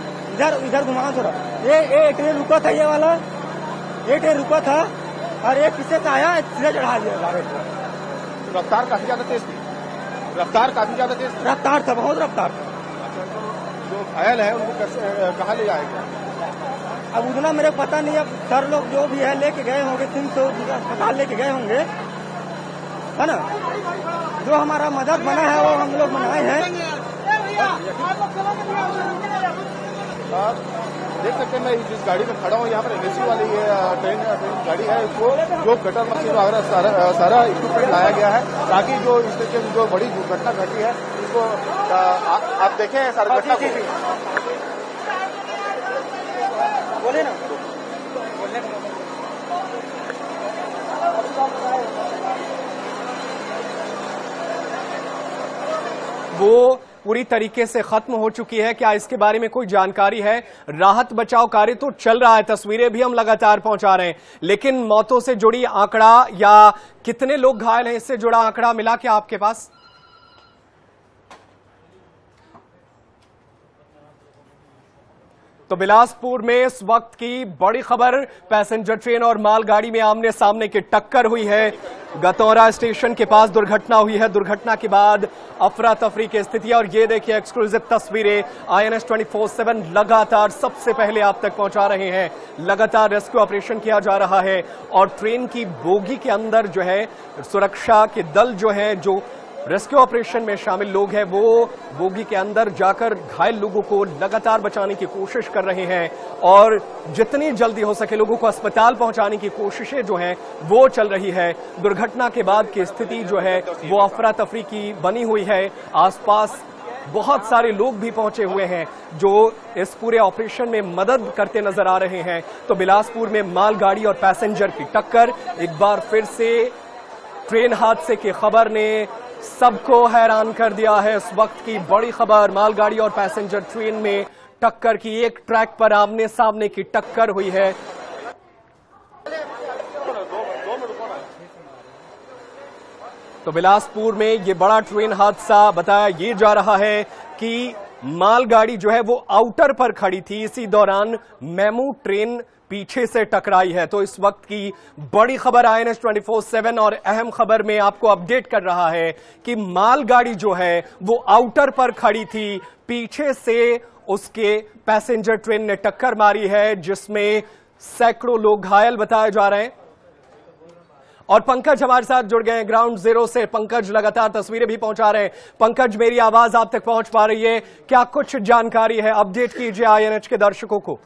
इधर घुमा थोड़ा। ये ट्रेन रुका था, ये वाला ये ट्रेन रुका था और एक पीछे से आया सीधा चढ़ा दिया डायरेक्ट। रफ्तार काफी ज्यादा तेज थी। रफ्तार काफी ज्यादा तेज थी। रफ्तार था, बहुत रफ्तार था। जो घायल है उनको कहाँ ले जाएगा? अब उतना मेरे पता नहीं, अब सर लोग जो भी है लेके गए होंगे, 300 अस्पताल लेके गए होंगे, है ना। जो हमारा मदद बना है वो हम लोग बनाए हैं। देख सकते हैं, मैं जिस गाड़ी में खड़ा हूँ यहाँ पर एनएससी वाली ये ट्रेन गाड़ी है, इसको जो गटर मशीन वगैरह सारा इक्विपमेंट लाया गया है ताकि जो इस तरीके की जो बड़ी दुर्घटना घटी है इसको आप देखें सारी घटना को। बोले ना, वो पूरी तरीके से खत्म हो चुकी है। क्या इसके बारे में कोई जानकारी है? राहत बचाव कार्य तो चल रहा है, तस्वीरें भी हम लगातार पहुंचा रहे हैं, लेकिन मौतों से जुड़ी आंकड़ा या कितने लोग घायल हैं इससे जुड़ा आंकड़ा मिला क्या आपके पास? तो बिलासपुर में इस वक्त की बड़ी खबर, पैसेंजर ट्रेन और मालगाड़ी में आमने सामने की टक्कर हुई है। गतौरा स्टेशन के पास दुर्घटना हुई है। दुर्घटना के बाद अफरा तफरी की स्थिति, और ये देखिए एक्सक्लूसिव तस्वीरें INS 24/7 लगातार सबसे पहले आप तक पहुंचा रहे हैं। लगातार रेस्क्यू ऑपरेशन किया जा रहा है और ट्रेन की बोगी के अंदर जो है सुरक्षा के दल जो है, जो रेस्क्यू ऑपरेशन में शामिल लोग हैं, वो बोगी के अंदर जाकर घायल लोगों को लगातार बचाने की कोशिश कर रहे हैं और जितनी जल्दी हो सके लोगों को अस्पताल पहुंचाने की कोशिशें जो हैं वो चल रही है। दुर्घटना के बाद की स्थिति जो है वो अफरा तफरी की बनी हुई है। आसपास बहुत सारे लोग भी पहुंचे हुए हैं जो इस पूरे ऑपरेशन में मदद करते नजर आ रहे हैं। तो बिलासपुर में मालगाड़ी और पैसेंजर की टक्कर, एक बार फिर से ट्रेन हादसे की खबर ने सबको हैरान कर दिया है। इस वक्त की बड़ी खबर, मालगाड़ी और पैसेंजर ट्रेन में टक्कर की, एक ट्रैक पर आमने सामने की टक्कर हुई है। तो बिलासपुर में ये बड़ा ट्रेन हादसा बताया ये जा रहा है कि मालगाड़ी जो है वो आउटर पर खड़ी थी, इसी दौरान मेमू ट्रेन पीछे से टकराई है। तो इस वक्त की बड़ी खबर INS 24/7 और अहम खबर में आपको अपडेट कर रहा है कि मालगाड़ी जो है वो आउटर पर खड़ी थी, पीछे से उसके पैसेंजर ट्रेन ने टक्कर मारी है, जिसमें सैकड़ों लोग घायल बताए जा रहे हैं। और पंकज हमारे साथ जुड़ गए हैं ग्राउंड जीरो से। पंकज लगातार तस्वीरें भी पहुंचा रहे हैं। पंकज, मेरी आवाज आप तक पहुंच पा रही है? क्या कुछ जानकारी है? अपडेट कीजिए INH के दर्शकों को।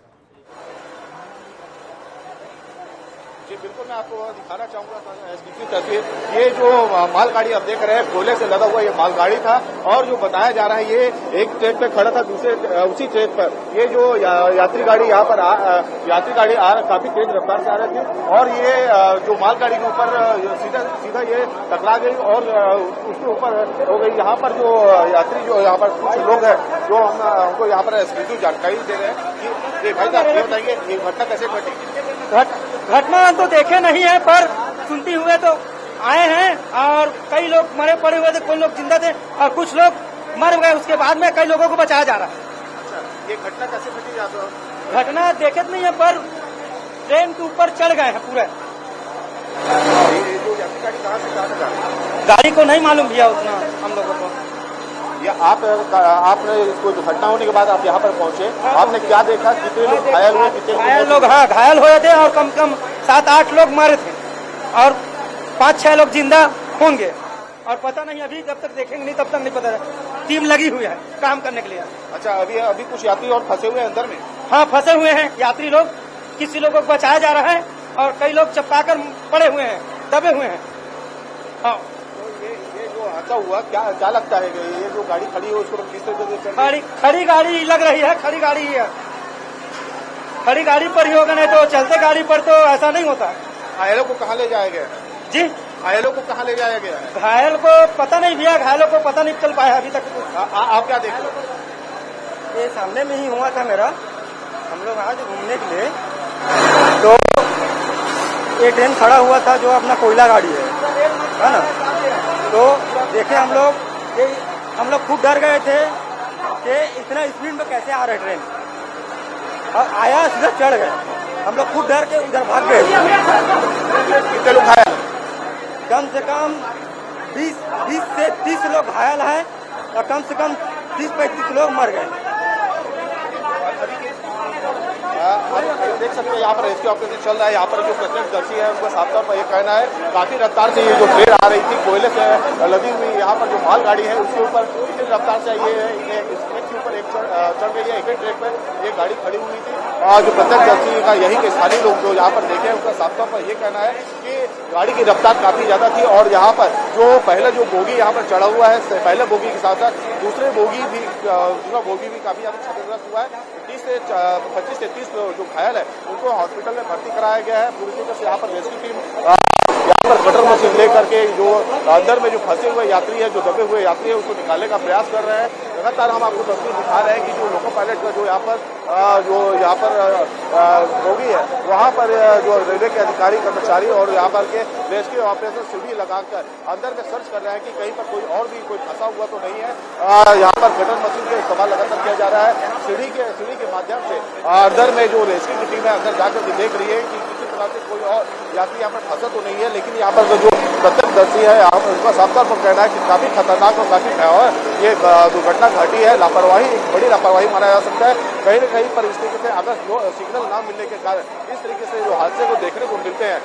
जी बिल्कुल, मैं आपको दिखाना चाहूंगा तस्वीर। ये जो मालगाड़ी आप देख रहे हैं, कोयले से लदा हुआ ये मालगाड़ी था और जो बताया जा रहा है ये एक ट्रैक पे खड़ा था, उसी ट्रैक पर ये जो यात्री गाड़ी यहाँ पर काफी तेज रफ्तार से आ रही थी और ये जो मालगाड़ी के ऊपर सीधा ये टकरा गई और उसके ऊपर हो गई। यहाँ पर जो यात्री जो यहाँ पर कुछ लोग हैं जो हमको यहाँ पर एक्सक्लूसिव जानकारी दे रहे हैं कि भाई साहब ये बताइए ये घटना कैसे घटी? घटना तो देखे नहीं है पर सुनते हुए तो आए हैं और कई लोग मरे पड़े हुए थे, कोई लोग जिंदा थे और कुछ लोग मर गए। उसके बाद में कई लोगों को बचाया जा रहा है। अच्छा, ये घटना कैसे घटी? आप घटना देखे नहीं है पर ट्रेन के ऊपर चढ़ गए हैं पूरे। ये जो यात्री गाड़ी कहाँ से कहाँ तक? गाड़ी को नहीं मालूम भैया उतना हम लोगों को। या आपने इसको घटना होने के बाद आप यहाँ पर पहुंचे, आपने क्या देखा? कितने लोग घायल हुए? घायल लोग, हाँ घायल हुए थे और कम से कम 7-8 लोग मरे थे और 5-6 लोग जिंदा होंगे और पता नहीं, अभी जब तक देखेंगे नहीं तब तक नहीं पता। टीम लगी हुई है काम करने के लिए। अच्छा, अभी कुछ यात्री और फंसे हुए हैं अंदर में? हाँ फंसे हुए हैं यात्री लोग, किसी लोगों को बचाया जा रहा है और कई लोग चपका कर पड़े हुए हैं। दबे हुए हैं। हाँ, ये जो हादसा हुआ, क्या लगता है कि ये जो गाड़ी खड़ी है उसको किस तरीके से खड़ी गाड़ी लग रही है, खड़ी गाड़ी ही है। खड़ी गाड़ी पर ही होगा, नहीं तो चलते गाड़ी पर तो ऐसा नहीं होता। घायलों को कहाँ ले जाया गया है? जी, घायलों को कहाँ ले जाया गया है? घायल को पता नहीं भैया, घायलों को पता नहीं चल पाया अभी तक। आप क्या देख रहे हो? ये सामने में ही हुआ था मेरा, हम लोग आज घूमने के लिए, तो ये ट्रेन खड़ा हुआ था जो अपना कोयला गाड़ी है ना, तो देखे हम लोग खुद डर गए थे कि इतना स्पीड में कैसे आ रहा है ट्रेन, और आया सीधा चढ़ गए, हम लोग खुद डर के उधर भाग गए। कितने लोग घायल? कम से कम 20 से 30 लोग घायल हैं और कम से कम 30-35 लोग मर गए। आप देख सकते हैं यहाँ पर रेस्क्यू ऑपरेशन चल रहा है। यहाँ पर जो प्रत्यक्षदर्शी है उनका साफ तौर पर यह कहना है काफी रफ्तार से ये जो ट्रेन आ रही थी कोयले से लदी हुई, यहाँ पर जो मालगाड़ी है उसके ऊपर इतनी रफ्तार से ये एक के ऊपर एक चढ़ गई है। एक ही ट्रैक पर ये गाड़ी खड़ी हुई थी और जो प्रत्यक्षदर्शी का यही के स्थानीय लोग जो यहाँ पर देखे उनका साफ तौर पर यह कहना है कि गाड़ी की रफ्तार काफी ज्यादा थी और यहाँ पर जो पहले जो बोगी यहाँ पर चढ़ा हुआ है, पहले बोगी के साथ साथ दूसरा बोगी भी काफी ज्यादा क्षतिग्रस्त हुआ है। 25 से 30 जो घायल है उनको हॉस्पिटल में भर्ती कराया गया है। पूरी तरीके से यहाँ पर रेस्क्यू टीम यहाँ पर कटर मशीन लेकर के जो अंदर में जो फंसे हुए यात्री है, जो दबे हुए यात्री है, उसको निकालने का प्रयास कर रहे हैं। लगातार हम आपको तस्वीर दिखा रहे हैं कि जो लोको पायलट का जो यहाँ पर रोगी है, वहाँ पर जो रेलवे के अधिकारी कर्मचारी और यहाँ पर के रेस्क्यू ऑपरेशन सीढ़ी लगाकर अंदर में सर्च कर रहे हैं कि कहीं पर कोई और भी कोई फंसा हुआ तो नहीं है। यहाँ पर कटर मशीन का इस्तेमाल लगातार किया जा रहा है। सीढ़ी के माध्यम से अंदर में जो रेस्क्यू की टीम है अंदर जाकर देख रही है कि किसी तरह से कोई और यात्री यहाँ पर फंसा तो नहीं है। लेकिन यहाँ पर जो प्रत्यक्षदर्शी है उनका साफ तौर पर कहना है कि काफी खतरनाक और काफी भयावह ये दुर्घटना घटी है। लापरवाही, बड़ी लापरवाही माना जा सकता है। कहीं न कहीं पर इस तरीके से अगर सिग्नल ना मिलने के कारण इस तरीके से जो हादसे को देखने को मिलते हैं,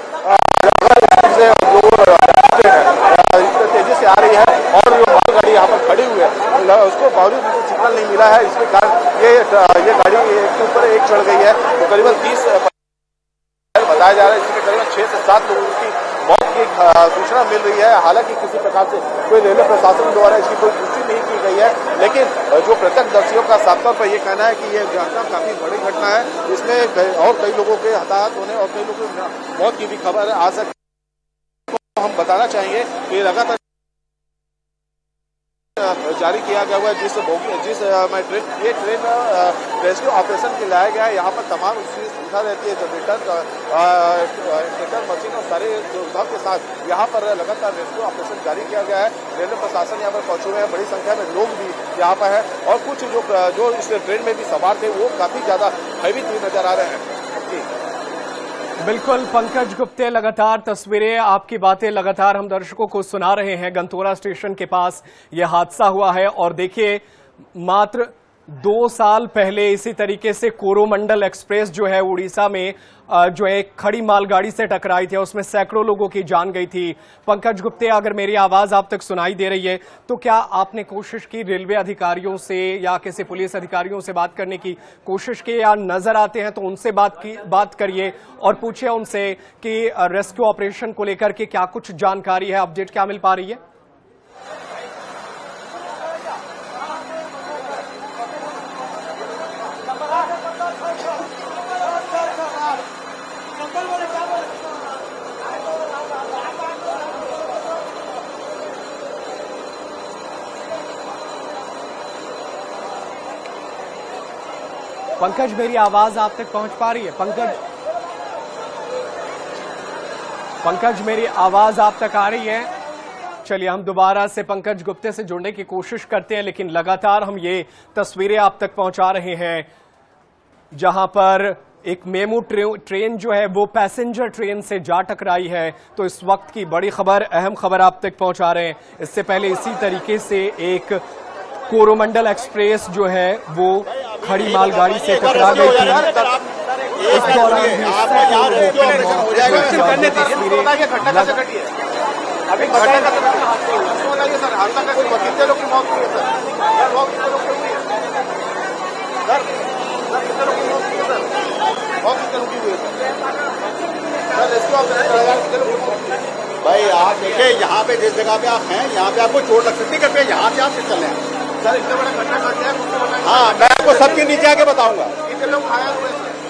तेजी से आ रही है और जो मालगाड़ी यहाँ पर खड़ी हुई है उसको बावजूद सिग्नल नहीं मिला है, इसके कारण ये गाड़ी एक के ऊपर एक चढ़ गई है। तो करीबन 30 बताया जा रहा है, इसमें करीबन 6 से 7 लोगों की मौत की सूचना मिल रही है। हालांकि किसी प्रकार से कोई रेलवे प्रशासन द्वारा इसकी कोई पुष्टि नहीं की गई है, लेकिन जो प्रत्यक्षदर्शियों का साफ तौर पर यह कहना है कि यह घटना काफी बड़ी घटना है। इसमें और कई लोगों के हताहत होने और कई लोगों की मौत की भी खबर आ सकती है। हम बताना चाहेंगे कि लगातार जारी किया गया हुआ है ये ट्रेन रेस्क्यू ऑपरेशन के लाया गया है। यहाँ पर तमाम सुविधा रहती है, जनरेटर मशीन और सारे सुविधाओं के साथ यहाँ पर लगातार रेस्क्यू ऑपरेशन जारी किया गया है। रेलवे प्रशासन यहाँ पर पहुंचे हुए हैं, बड़ी संख्या में लोग भी यहाँ पर है और कुछ जो इस ट्रेन में भी सवार थे वो काफी ज्यादा भयभीत हुए नजर आ रहे हैं। बिल्कुल पंकज गुप्ते, लगातार तस्वीरें, आपकी बातें लगातार हम दर्शकों को सुना रहे हैं। गंतोरा स्टेशन के पास यह हादसा हुआ है और देखिए मात्र 2 साल पहले इसी तरीके से कोरोमंडल एक्सप्रेस जो है उड़ीसा में जो एक खड़ी मालगाड़ी से टकराई थी, उसमें सैकड़ों लोगों की जान गई थी। पंकज गुप्ते, अगर मेरी आवाज आप तक सुनाई दे रही है तो क्या आपने कोशिश की रेलवे अधिकारियों से या किसी पुलिस अधिकारियों से बात करने की कोशिश की, या नजर आते हैं तो उनसे बात करिए और पूछिए उनसे कि रेस्क्यू ऑपरेशन को लेकर के क्या कुछ जानकारी है, अपडेट क्या मिल पा रही है? पंकज, मेरी आवाज आप तक पहुंच पा रही है? पंकज मेरी आवाज आप तक आ रही है? चलिए हम दोबारा से पंकज गुप्ते से जुड़ने की कोशिश करते हैं, लेकिन लगातार हम ये तस्वीरें आप तक पहुंचा रहे हैं जहां पर एक मेमू ट्रेन जो है वो पैसेंजर ट्रेन से जा टकराई है। तो इस वक्त की बड़ी खबर, अहम खबर आप तक पहुंचा रहे हैं। इससे पहले इसी तरीके से एक कोरोमंडल एक्सप्रेस जो है वो खड़ी मालगाड़ी से टकरा गई थी। इस दौरान भी अभी कितने लोग की मौत हुई है सर? रेस्क्यू ऑपरेशन भाई आप देखिए, यहाँ पे जिस जगह पे आप हैं, यहाँ पे आपको चोट लग सकती है, कृपया यहाँ से आप चल रहे हैं सर। इतना बड़ा घटना घट गया, हाँ मैं आपको सबके नीचे आके बताऊंगा,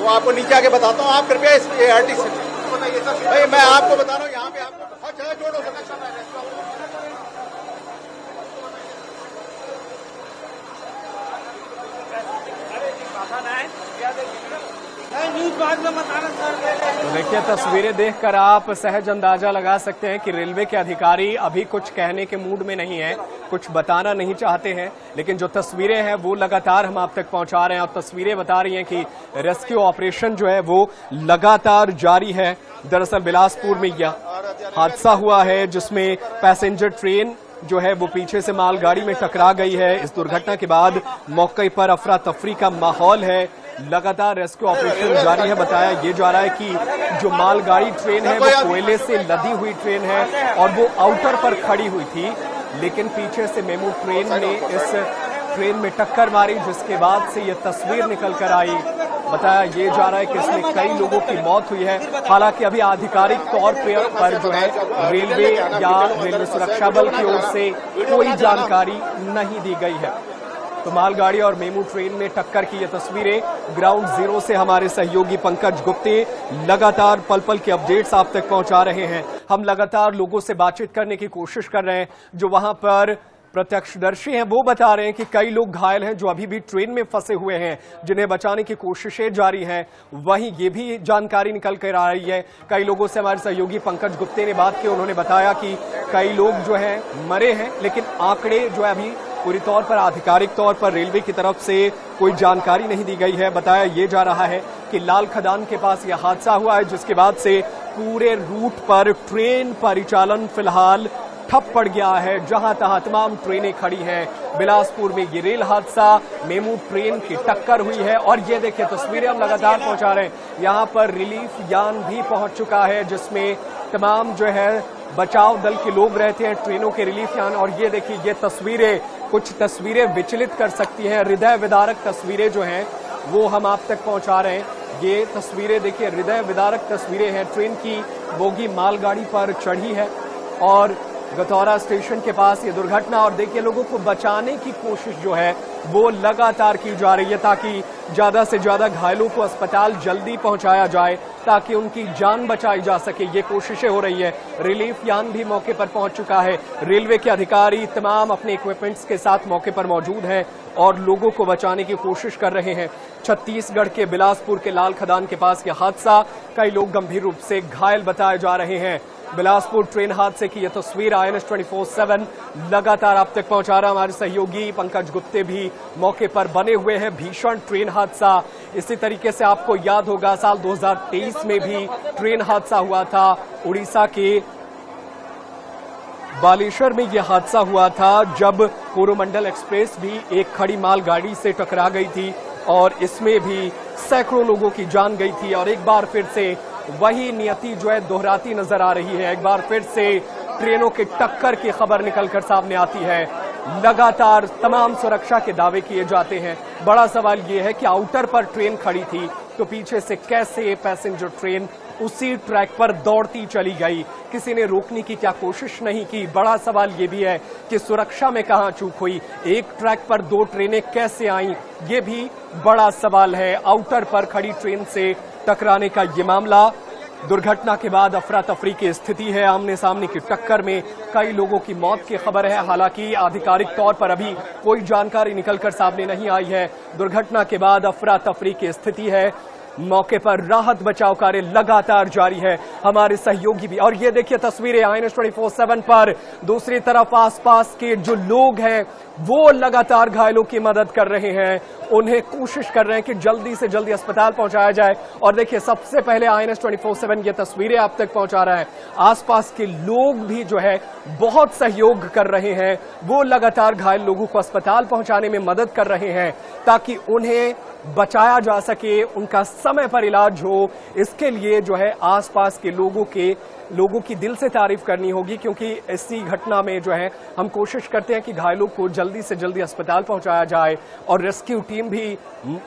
वो आपको नीचे आके बताता हूँ। आप कृपया इस ART से बताइए सर। भाई मैं आपको बता रहा हूँ, यहाँ पे आपको बहुत ज्यादा चोट हो सकता है। तो देखिए, तस्वीरें देखकर आप सहज अंदाजा लगा सकते हैं कि रेलवे के अधिकारी अभी कुछ कहने के मूड में नहीं है, कुछ बताना नहीं चाहते हैं, लेकिन जो तस्वीरें हैं वो लगातार हम आप तक पहुंचा रहे हैं और तस्वीरें बता रही हैं कि रेस्क्यू ऑपरेशन जो है वो लगातार जारी है। दरअसल बिलासपुर में यह हादसा हुआ है जिसमें पैसेंजर ट्रेन जो है वो पीछे से मालगाड़ी में टकरा गई है। इस दुर्घटना के बाद मौके पर अफरा तफरी का माहौल है। लगातार रेस्क्यू ऑपरेशन जारी है। बताया ये जा रहा है कि जो मालगाड़ी ट्रेन है वो कोयले से लदी हुई ट्रेन है और वो आउटर पर खड़ी हुई थी, लेकिन पीछे से मेमू ट्रेन ने इस ट्रेन में टक्कर मारी, जिसके बाद से ये तस्वीर निकल कर आई। बताया ये जा रहा है कि इसमें कई लोगों की मौत हुई है। हालांकि अभी आधिकारिक तौर पर जो है रेलवे या रेलवे सुरक्षा बल की ओर से कोई जानकारी नहीं दी गई है। तो मालगाड़ी और मेमू ट्रेन में टक्कर की ये तस्वीरें ग्राउंड जीरो से हमारे सहयोगी पंकज गुप्ते लगातार पल पल के अपडेट्स आप तक पहुंचा रहे हैं। हम लगातार लोगों से बातचीत करने की कोशिश कर रहे हैं। जो वहां पर प्रत्यक्षदर्शी हैं वो बता रहे हैं कि कई लोग घायल हैं जो अभी भी ट्रेन में फंसे हुए हैं, जिन्हें बचाने की कोशिशें जारी हैं। वहीं ये भी जानकारी निकल कर आ रही है, कई लोगों से हमारे सहयोगी पंकज गुप्ते ने बात की। उन्होंने बताया कि कई लोग जो हैं मरे हैं, लेकिन आंकड़े जो है अभी पूरी तौर पर आधिकारिक तौर पर रेलवे की तरफ से कोई जानकारी नहीं दी गई है। बताया ये जा रहा है कि लाल खदान के पास यह हादसा हुआ है, जिसके बाद से पूरे रूट पर ट्रेन परिचालन फिलहाल ठप पड़ गया है। जहां तहां तमाम ट्रेनें खड़ी हैं। बिलासपुर में ये रेल हादसा, मेमू ट्रेन की टक्कर हुई है और ये देखिए तस्वीरें हम लगातार पहुंचा रहे हैं। यहां पर रिलीफ यान भी पहुंच चुका है, जिसमें तमाम जो है बचाव दल के लोग रहते हैं, ट्रेनों के रिलीफ यान। और ये देखिए ये तस्वीरें, कुछ तस्वीरें विचलित कर सकती हैं। हृदय विदारक तस्वीरें जो हैं वो हम आप तक पहुंचा रहे हैं। ये तस्वीरें देखिए, हृदय विदारक तस्वीरें हैं। ट्रेन की बोगी मालगाड़ी पर चढ़ी है और गतौरा स्टेशन के पास ये दुर्घटना। और देखिए लोगों को बचाने की कोशिश जो है वो लगातार की जा रही है, ताकि ज्यादा से ज्यादा घायलों को अस्पताल जल्दी पहुंचाया जाए, ताकि उनकी जान बचाई जा सके। ये कोशिशें हो रही है। रिलीफ यान भी मौके पर पहुंच चुका है। रेलवे के अधिकारी तमाम अपने इक्विपमेंट्स के साथ मौके पर मौजूद हैं और लोगों को बचाने की कोशिश कर रहे हैं। छत्तीसगढ़ के बिलासपुर के लाल खदान के पास यह हादसा, कई लोग गंभीर रूप से घायल बताए जा रहे हैं। बिलासपुर ट्रेन हादसे की यह तस्वीर INS 24/7 लगातार आप तक पहुंचा रहा। हमारे सहयोगी पंकज गुप्ते भी मौके पर बने हुए हैं। भीषण ट्रेन हादसा, इसी तरीके से आपको याद होगा साल 2023 में भी ट्रेन हादसा हुआ था। उड़ीसा के बालेश्वर में यह हादसा हुआ था, जब कोरोमंडल एक्सप्रेस भी एक खड़ी मालगाड़ी से टकरा गई थी और इसमें भी सैकड़ों लोगों की जान गई थी। और एक बार फिर से वही नियति जो है दोहराती नजर आ रही है। एक बार फिर से ट्रेनों के टक्कर की खबर निकलकर सामने आती है। लगातार तमाम सुरक्षा के दावे किए जाते हैं। बड़ा सवाल यह है कि आउटर पर ट्रेन खड़ी थी तो पीछे से कैसे पैसेंजर ट्रेन उसी ट्रैक पर दौड़ती चली गई? किसी ने रोकने की क्या कोशिश नहीं की? बड़ा सवाल यह भी है कि सुरक्षा में कहां चूक हुई? एक ट्रैक पर दो ट्रेनें कैसे आईं? ये भी बड़ा सवाल है। आउटर पर खड़ी ट्रेन से टकराने का ये मामला, दुर्घटना के बाद अफरा तफरी की स्थिति है। आमने सामने की टक्कर में कई लोगों की मौत की खबर है। हालांकि आधिकारिक तौर पर अभी कोई जानकारी निकलकर सामने नहीं आई है। दुर्घटना के बाद अफरा तफरी की स्थिति है। मौके पर राहत बचाव कार्य लगातार जारी है। हमारे सहयोगी भी, और ये देखिए तस्वीरें INS 24/7 पर। दूसरी तरफ आसपास के जो लोग हैं वो लगातार घायलों की मदद कर रहे हैं, उन्हें कोशिश कर रहे हैं कि जल्दी से जल्दी अस्पताल पहुंचाया जाए। और देखिए सबसे पहले INS 24/7 ये तस्वीरें आप तक पहुंचा रहा है। आसपास के लोग भी जो है बहुत सहयोग कर रहे हैं। वो लगातार घायल लोगों को अस्पताल पहुंचाने में मदद कर रहे हैं, ताकि उन्हें बचाया जा सके, उनका समय पर इलाज हो। इसके लिए जो है आसपास के लोगों के लोगों की दिल से तारीफ करनी होगी, क्योंकि इसी घटना में जो है हम कोशिश करते हैं कि घायलों को जल्दी से जल्दी अस्पताल पहुंचाया जाए और रेस्क्यू टीम भी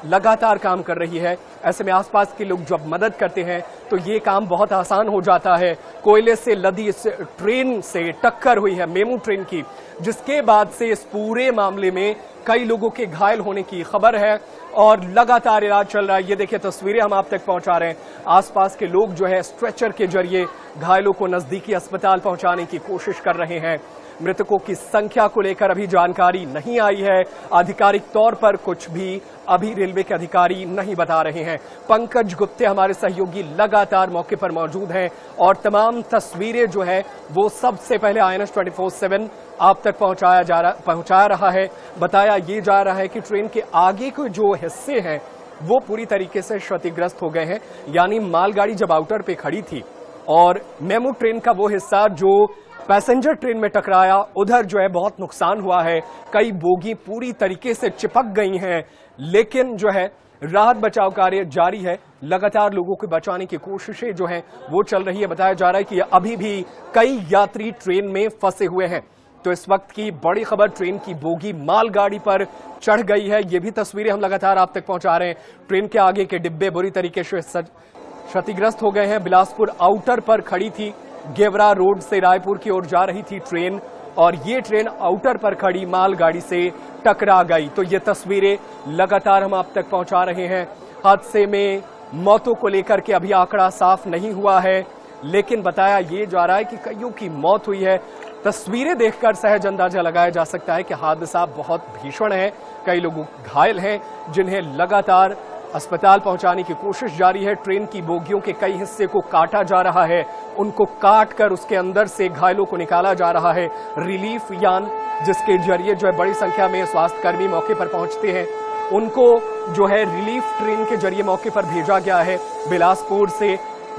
लगातार काम कर रही है। ऐसे में आसपास के लोग जब मदद करते हैं तो ये काम बहुत आसान हो जाता है। कोयले से लदी इस ट्रेन से टक्कर हुई है, मेमू ट्रेन की, जिसके बाद से इस पूरे मामले में कई लोगों के घायल होने की खबर है और लगातार इलाज चल रहा है। ये देखिए तस्वीरें हम आप तक पहुंचा रहे हैं। आसपास के लोग जो है स्ट्रेचर के जरिए घायलों को नजदीकी अस्पताल पहुंचाने की कोशिश कर रहे हैं। मृतकों की संख्या को लेकर अभी जानकारी नहीं आई है। आधिकारिक तौर पर कुछ भी अभी रेलवे के अधिकारी नहीं बता रहे हैं। पंकज गुप्ते हमारे सहयोगी लगातार मौके पर मौजूद हैं और तमाम तस्वीरें जो है वो सबसे पहले INS 24/7 आप तक पहुंचाया रहा है। बताया ये जा रहा है कि ट्रेन के आगे के जो हिस्से हैं वो पूरी तरीके से क्षतिग्रस्त हो गए हैं। यानी मालगाड़ी जब आउटर पे खड़ी थी और मेमू ट्रेन का वो हिस्सा जो पैसेंजर ट्रेन में टकराया, उधर जो है बहुत नुकसान हुआ है। कई बोगी पूरी तरीके से चिपक गई हैं, लेकिन जो है राहत बचाव कार्य जारी है। लगातार लोगों को बचाने की कोशिशें जो हैं वो चल रही है। बताया जा रहा है कि अभी भी कई यात्री ट्रेन में फंसे हुए हैं। तो इस वक्त की बड़ी खबर, ट्रेन की बोगी मालगाड़ी पर चढ़ गई है। ये भी तस्वीरें हम लगातार आप तक पहुंचा रहे हैं। ट्रेन के आगे के डिब्बे बुरी तरीके से क्षतिग्रस्त हो गए हैं। बिलासपुर आउटर पर खड़ी थी, गेवरा रोड से रायपुर की ओर जा रही थी ट्रेन और ये ट्रेन आउटर पर खड़ी मालगाड़ी से टकरा गई। तो ये तस्वीरें लगातार हम आप तक पहुंचा रहे हैं। हादसे में मौतों को लेकर के अभी आंकड़ा साफ नहीं हुआ है, लेकिन बताया ये जा रहा है कि कईयों की मौत हुई है। तस्वीरें देखकर सहज अंदाजा लगाया जा सकता है कि हादसा बहुत भीषण है। कई लोग घायल हैं जिन्हें लगातार अस्पताल पहुंचाने की कोशिश जारी है। ट्रेन की बोगियों के कई हिस्से को काटा जा रहा है, उनको काट कर उसके अंदर से घायलों को निकाला जा रहा है। रिलीफ यान जिसके जरिए जो है बड़ी संख्या में स्वास्थ्यकर्मी मौके पर पहुंचते हैं, उनको जो है रिलीफ ट्रेन के जरिए मौके पर भेजा गया है।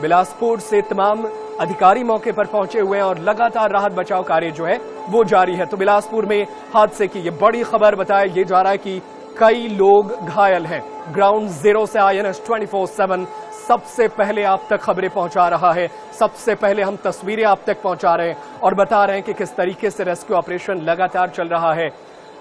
बिलासपुर से तमाम अधिकारी मौके पर पहुंचे हुए हैं और लगातार राहत बचाव कार्य जो है वो जारी है। तो बिलासपुर में हादसे की ये बड़ी खबर बताया ये जा रहा है कि कई लोग घायल हैं। ग्राउंड जीरो से INS 24/7 सबसे पहले आप तक खबरें पहुंचा रहा है। सबसे पहले हम तस्वीरें आप तक पहुंचा रहे हैं और बता रहे हैं कि किस तरीके से रेस्क्यू ऑपरेशन लगातार चल रहा है।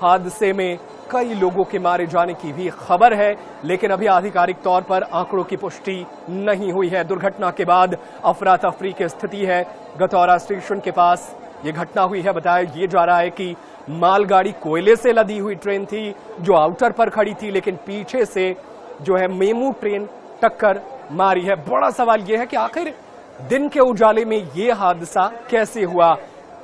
हादसे में कई लोगों के मारे जाने की भी खबर है, लेकिन अभी आधिकारिक तौर पर आंकड़ों की पुष्टि नहीं हुई है। दुर्घटना के बाद अफरा तफरी की स्थिति है। गतौरा स्टेशन के पास ये घटना हुई है। बताया ये जा रहा है कि मालगाड़ी कोयले से लदी हुई ट्रेन थी जो आउटर पर खड़ी थी, लेकिन पीछे से जो है मेमू ट्रेन टक्कर मारी है। बड़ा सवाल यह है कि आखिर दिन के उजाले में यह हादसा कैसे हुआ?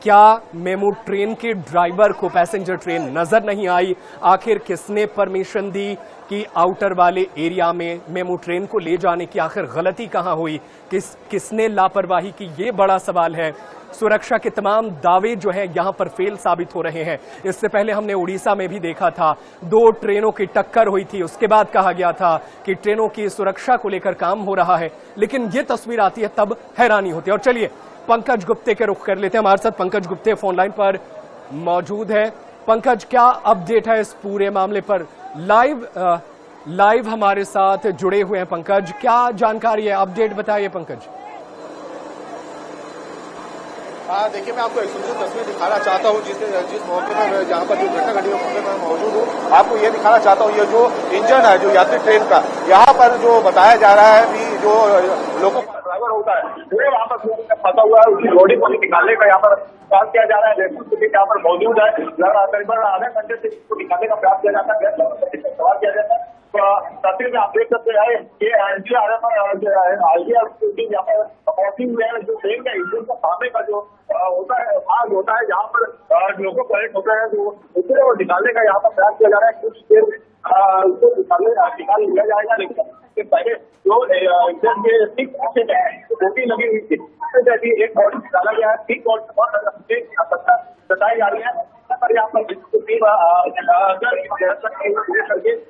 क्या मेमू ट्रेन के ड्राइवर को पैसेंजर ट्रेन नजर नहीं आई? आखिर किसने परमिशन दी कि आउटर वाले एरिया में मेमू ट्रेन को ले जाने की? आखिर गलती कहां हुई? किसने लापरवाही की? ये बड़ा सवाल है। सुरक्षा के तमाम दावे जो हैं यहां पर फेल साबित हो रहे हैं। इससे पहले हमने उड़ीसा में भी देखा था, 2 ट्रेनों की टक्कर हुई थी, उसके बाद कहा गया था कि ट्रेनों की सुरक्षा को लेकर काम हो रहा है, लेकिन ये तस्वीर आती है तब हैरानी होती है। और चलिए पंकज गुप्ते के रुख कर लेते हैं। हमारे साथ पंकज गुप्ते फोन लाइन पर मौजूद है। पंकज, क्या अपडेट है इस पूरे मामले पर? लाइव हमारे साथ जुड़े हुए हैं पंकज, क्या जानकारी है? अपडेट बताइए पंकज। देखिए, मैं आपको एक्सक्लूसिव तस्वीर दिखाना चाहता हूँ जिस मौके पर जहाँ पर जो घटना घटी है मौके पर मौजूद हूँ। आपको ये दिखाना चाहता हूँ, ये जो इंजन है जो यात्री ट्रेन का, यहाँ पर जो बताया जा रहा है कि जो लोगों का ड्राइवर होता है वो वहाँ पर फंसा हुआ है, उसकी बॉडी को निकालने का यहाँ पर प्रयास किया जा रहा है। यहाँ पर मौजूद है, करीबन आधे घंटे से इसको निकालने का प्रयास किया जाता है, सवाल किया जाता है। तस्वीर में आप देख सकते हैं ये NDRF यहाँ पर पहुंची हुए हैं। जो ट्रेन का इंजन का सामने का जो होता है भाग होता है जहाँ पर लोगों कलेक्ट होते हैं, जो उसे वो निकालने का यहाँ पर प्रयास किया जा रहा है। कुछ देर में उसको निकाल लिया जाएगा, लेकिन इसके पहले जो इंजन के ठीक पीछे बोगी लगी हुई थी एक बॉडी निकाला गया है। ठीक बॉडी बताई जा रही है पर यहाँ पर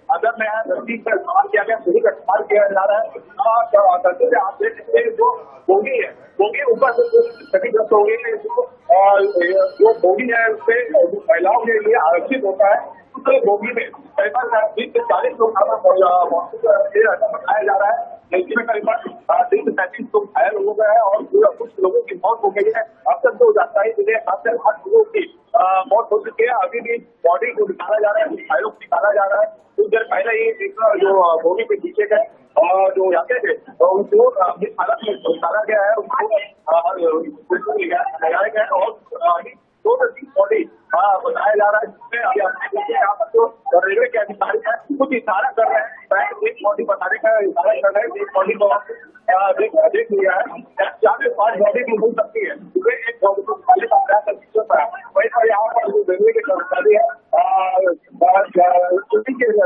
अगर में नजदीक का इस्तेमाल किया गया, सही का इस्तेमाल किया जा रहा है। आप देख सकते हैं जो बोगी है, बोगी ऊपर से क्षतिग्रस्त हो गई है। जो बोगी है उससे महिलाओं के लिए आरक्षित होता है। उस बोगी में करीबन 20 से 40 लोग बताया जा रहा है। में करीबन 30-35 लोग घायल हो गए हैं और कुछ लोगों की मौत हो गई है। अब तक जो जानकारी मिली है 7 से 8 लोगों की मौत हो चुकी है। अभी भी बॉडी को निकाला जा रहा है, घायलों को निकाला जा रहा है। कुछ देर पहले ही जो बोगी के पीछे गए और जो यात्री थे उनको इस हालत में उतारा गया है, उनको लगाया गया है और 2 से 3 बॉडी बताया जा रहा है। जिसमें अभी यहाँ पर जो रेलवे के अधिकारी है कुछ इशारा कर रहे हैं, एक बॉडी बताने का इशारा कर रहे हैं। एक बॉडी को देख लिया है, 4 से 5 बॉडी भी हो सकती है। एक बॉडी को निकालने का प्रयास है। वहीं पर यहाँ पर जो रेलवे के कर्मचारी है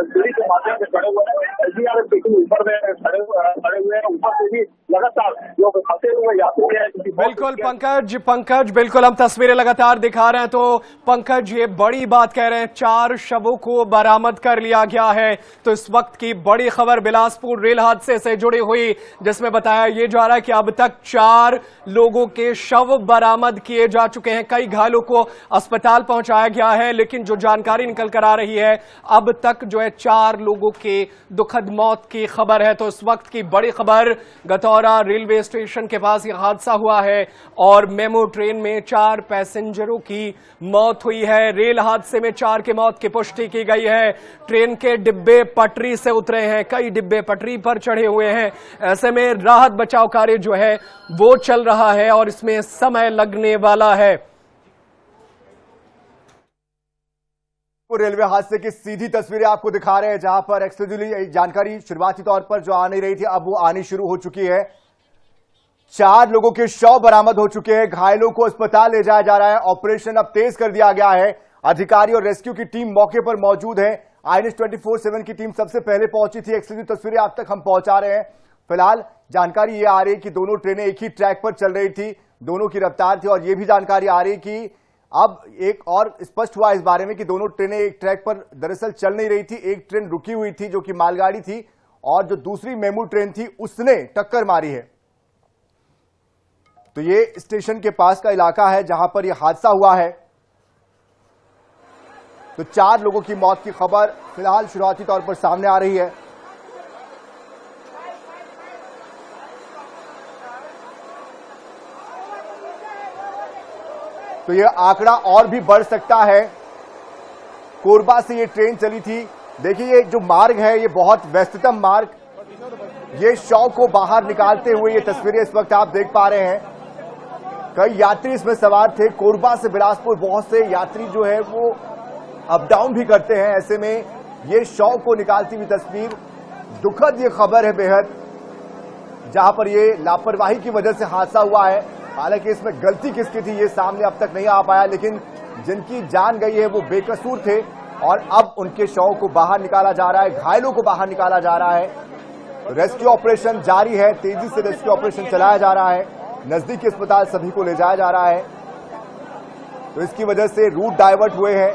दूरी के माध्यम से खड़े हुए हैं। एसडीआरएफ टीम ऊपर में खड़े हुए हैं। ऊपर से भी लगातार जो फंसे हुए यात्री है। बिल्कुल पंकज बिल्कुल हम तस्वीरें लगातार दिखा रहे हैं। तो पंकज ये बड़ी बात कह रहे हैं, 4 शवों को बरामद कर लिया गया है। तो इस वक्त की बड़ी खबर बिलासपुर रेल हादसे से जुड़ी हुई, जिसमें बताया ये जा रहा है कि अब तक 4 लोगों के शव बरामद किए जा चुके हैं। कई घायलों को अस्पताल पहुंचाया गया है, लेकिन जो जानकारी निकल कर आ रही है अब तक जो है 4 लोगों के दुखद मौत की खबर है। तो इस वक्त की बड़ी खबर, गतौरा रेलवे स्टेशन के पास यह हादसा हुआ है और मेमो ट्रेन में 4 पैसेंजरों की मौत हुई है। रेल हादसे में 4 की मौत की पुष्टि की गई है। ट्रेन के डिब्बे पटरी से उतरे हैं, कई डिब्बे पटरी पर चढ़े हुए हैं। ऐसे में राहत बचाव कार्य जो है वो चल रहा है और इसमें समय लगने वाला है। रेलवे हादसे की सीधी तस्वीरें आपको दिखा रहे हैं, जहां पर एक्सक्लूसिवली जानकारी शुरुआती तौर पर जो आ नहीं रही थी अब वो आनी शुरू हो चुकी है। 4 लोगों के शव बरामद हो चुके हैं। घायलों को अस्पताल ले जाया जा रहा है। ऑपरेशन अब तेज कर दिया गया है। अधिकारी और रेस्क्यू की टीम मौके पर मौजूद है। INS 24/7 की टीम सबसे पहले पहुंची थी। एक्सक्लूसिव तस्वीरें आप तक हम पहुंचा रहे हैं। फिलहाल जानकारी ये आ रही कि दोनों ट्रेनें एक ही ट्रैक पर चल रही थी, दोनों की रफ्तार थी। और ये भी जानकारी आ रही कि अब एक और स्पष्ट हुआ इस बारे में कि दोनों ट्रेनें एक ट्रैक पर दरअसल चल नहीं रही थी। एक ट्रेन रुकी हुई थी जो कि मालगाड़ी थी और जो दूसरी मेमू ट्रेन थी उसने टक्कर मारी है। तो ये स्टेशन के पास का इलाका है जहां पर यह हादसा हुआ है। तो 4 लोगों की मौत की खबर फिलहाल शुरुआती तौर पर सामने आ रही है। तो यह आंकड़ा और भी बढ़ सकता है। कोरबा से ये ट्रेन चली थी। देखिए ये जो मार्ग है ये बहुत व्यस्ततम मार्ग, ये शव को बाहर निकालते हुए ये तस्वीरें इस वक्त आप देख पा रहे हैं। कई यात्री इसमें सवार थे। कोरबा से बिलासपुर बहुत से यात्री जो है वो अप डाउन भी करते हैं। ऐसे में ये शव को निकालती हुई तस्वीर, दुखद ये खबर है बेहद, जहां पर ये लापरवाही की वजह से हादसा हुआ है। हालांकि इसमें गलती किसकी थी ये सामने अब तक नहीं आ पाया, लेकिन जिनकी जान गई है वो बेकसूर थे और अब उनके शव को बाहर निकाला जा रहा है, घायलों को बाहर निकाला जा रहा है। रेस्क्यू ऑपरेशन जारी है, तेजी से रेस्क्यू ऑपरेशन चलाया जा रहा है। नजदीकी अस्पताल सभी को ले जाया जा रहा है। तो इसकी वजह से रूट डाइवर्ट हुए हैं।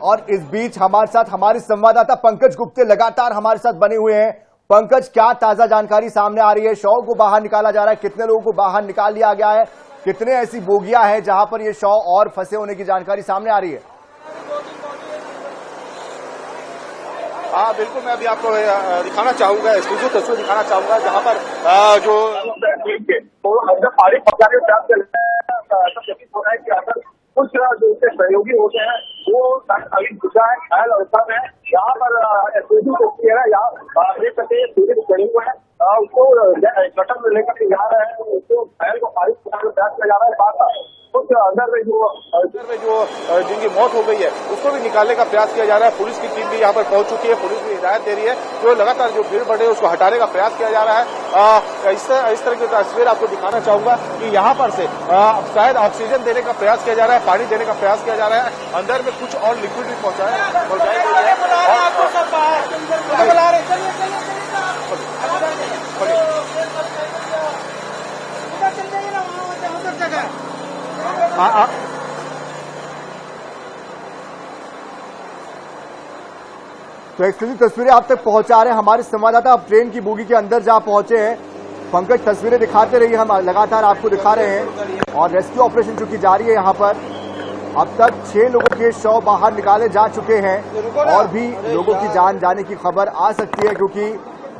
और इस बीच हमारे साथ हमारे संवाददाता पंकज गुप्ते लगातार हमारे साथ बने हुए हैं। पंकज, क्या ताजा जानकारी सामने आ रही है? शव को बाहर निकाला जा रहा है, कितने लोगों को बाहर निकाल लिया गया है, कितने ऐसी बोगियां हैं जहां पर ये शव और फंसे होने की जानकारी सामने आ रही है? हाँ बिल्कुल, मैं अभी आपको दिखाना चाहूंगा, एक्सक्लूसिव तस्वीर दिखाना चाहूंगा जहां पर जो पानी पकड़ने हो रहा है कि अगर कुछ जो उसके सहयोगी होते हैं वो अभी घुसा है घायल अवस्था में। यहाँ पर यहाँ खड़े हुए हैं, उसको कटन में लेकर जा रहे हैं, उसको घायल को पानी पकड़ने प्रयास किया जा रहा है। साथ कुछ अंदर में जो जिनकी मौत हो गई है उसको भी निकालने का प्रयास किया जा रहा है। पुलिस की टीम भी यहाँ पर पहुंच चुकी है, पुलिस भी हिदायत दे रही है, जो लगातार जो भीड़ बढ़े उसको हटाने का प्रयास किया जा रहा है। इस तरह की तस्वीर आपको दिखाना चाहूंगा कि यहाँ पर से शायद ऑक्सीजन देने का प्रयास किया जा रहा है, पानी देने का प्रयास किया जा रहा है। अंदर में कुछ और लिक्विड भी पहुंचाई गई है। तो एक्सक्लूसिव तस्वीरें आप तक पहुंचा रहे हैं हमारे संवाददाता। अब ट्रेन की बोगी के अंदर जा पहुंचे हैं। पंकज, तस्वीरें दिखाते रहिए, हम लगातार आपको दिखा रहे हैं। और रेस्क्यू ऑपरेशन चूंकि जारी है यहाँ पर, अब तक 6 लोगों के शव बाहर निकाले जा चुके हैं और भी लोगों की जान जाने की खबर आ सकती है, क्योंकि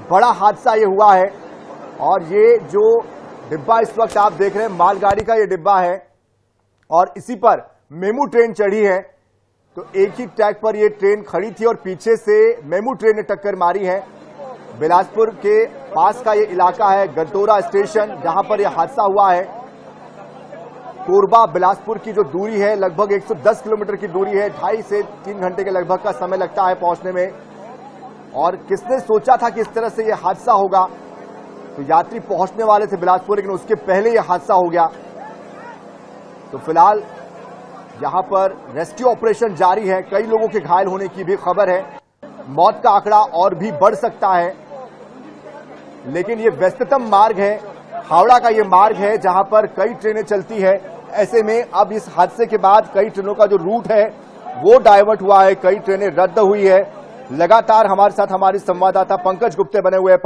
बड़ा हादसा ये हुआ है। और ये जो डिब्बा इस वक्त आप देख रहे हैं, मालगाड़ी का ये डिब्बा है और इसी पर मेमू ट्रेन चढ़ी है। तो एक ही ट्रैक पर ये ट्रेन खड़ी थी और पीछे से मेमू ट्रेन ने टक्कर मारी है। बिलासपुर के पास का ये इलाका है गंतौरा स्टेशन, जहां पर यह हादसा हुआ है। कोरबा बिलासपुर की जो दूरी है लगभग 110 किलोमीटर की दूरी है। 2.5 से 3 घंटे के लगभग का समय लगता है पहुंचने में। और किसने सोचा था कि इस तरह से यह हादसा होगा। तो यात्री पहुंचने वाले थे बिलासपुर, लेकिन उसके पहले यह हादसा हो गया। तो फिलहाल यहां पर रेस्क्यू ऑपरेशन जारी है। कई लोगों के घायल होने की भी खबर है। मौत का आंकड़ा और भी बढ़ सकता है, लेकिन यह व्यस्ततम मार्ग है, हावड़ा का यह मार्ग है जहां पर कई ट्रेनें चलती है। ऐसे में अब इस हादसे के बाद कई ट्रेनों का जो रूट है वो डाइवर्ट हुआ है, कई ट्रेनें रद्द हुई है। लगातार हमारे साथ हमारी संवाददाता पंकज गुप्ते बने हुए हैं।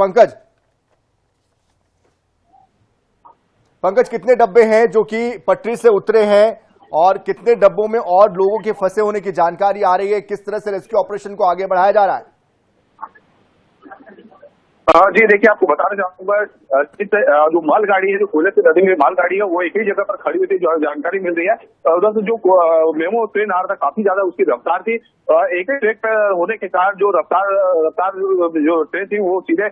पंकज, कितने डब्बे हैं जो कि पटरी से उतरे हैं और कितने डब्बों में और लोगों के फंसे होने की जानकारी आ रही है? किस तरह से रेस्क्यू ऑपरेशन को आगे बढ़ाया जा रहा है? जी देखिए, आपको बताना चाहूंगा, जो मालगाड़ी है, जो कोयले से लदी हुई मालगाड़ी है, वो एक ही जगह पर खड़ी हुई थी, जो जानकारी मिल रही है। उधर से जो मेमो ट्रेन आ रहा था, काफी ज्यादा उसकी रफ्तार थी। एक ही ट्रैक पर होने के कारण जो रफ्तार जो ट्रेन थी वो सीधे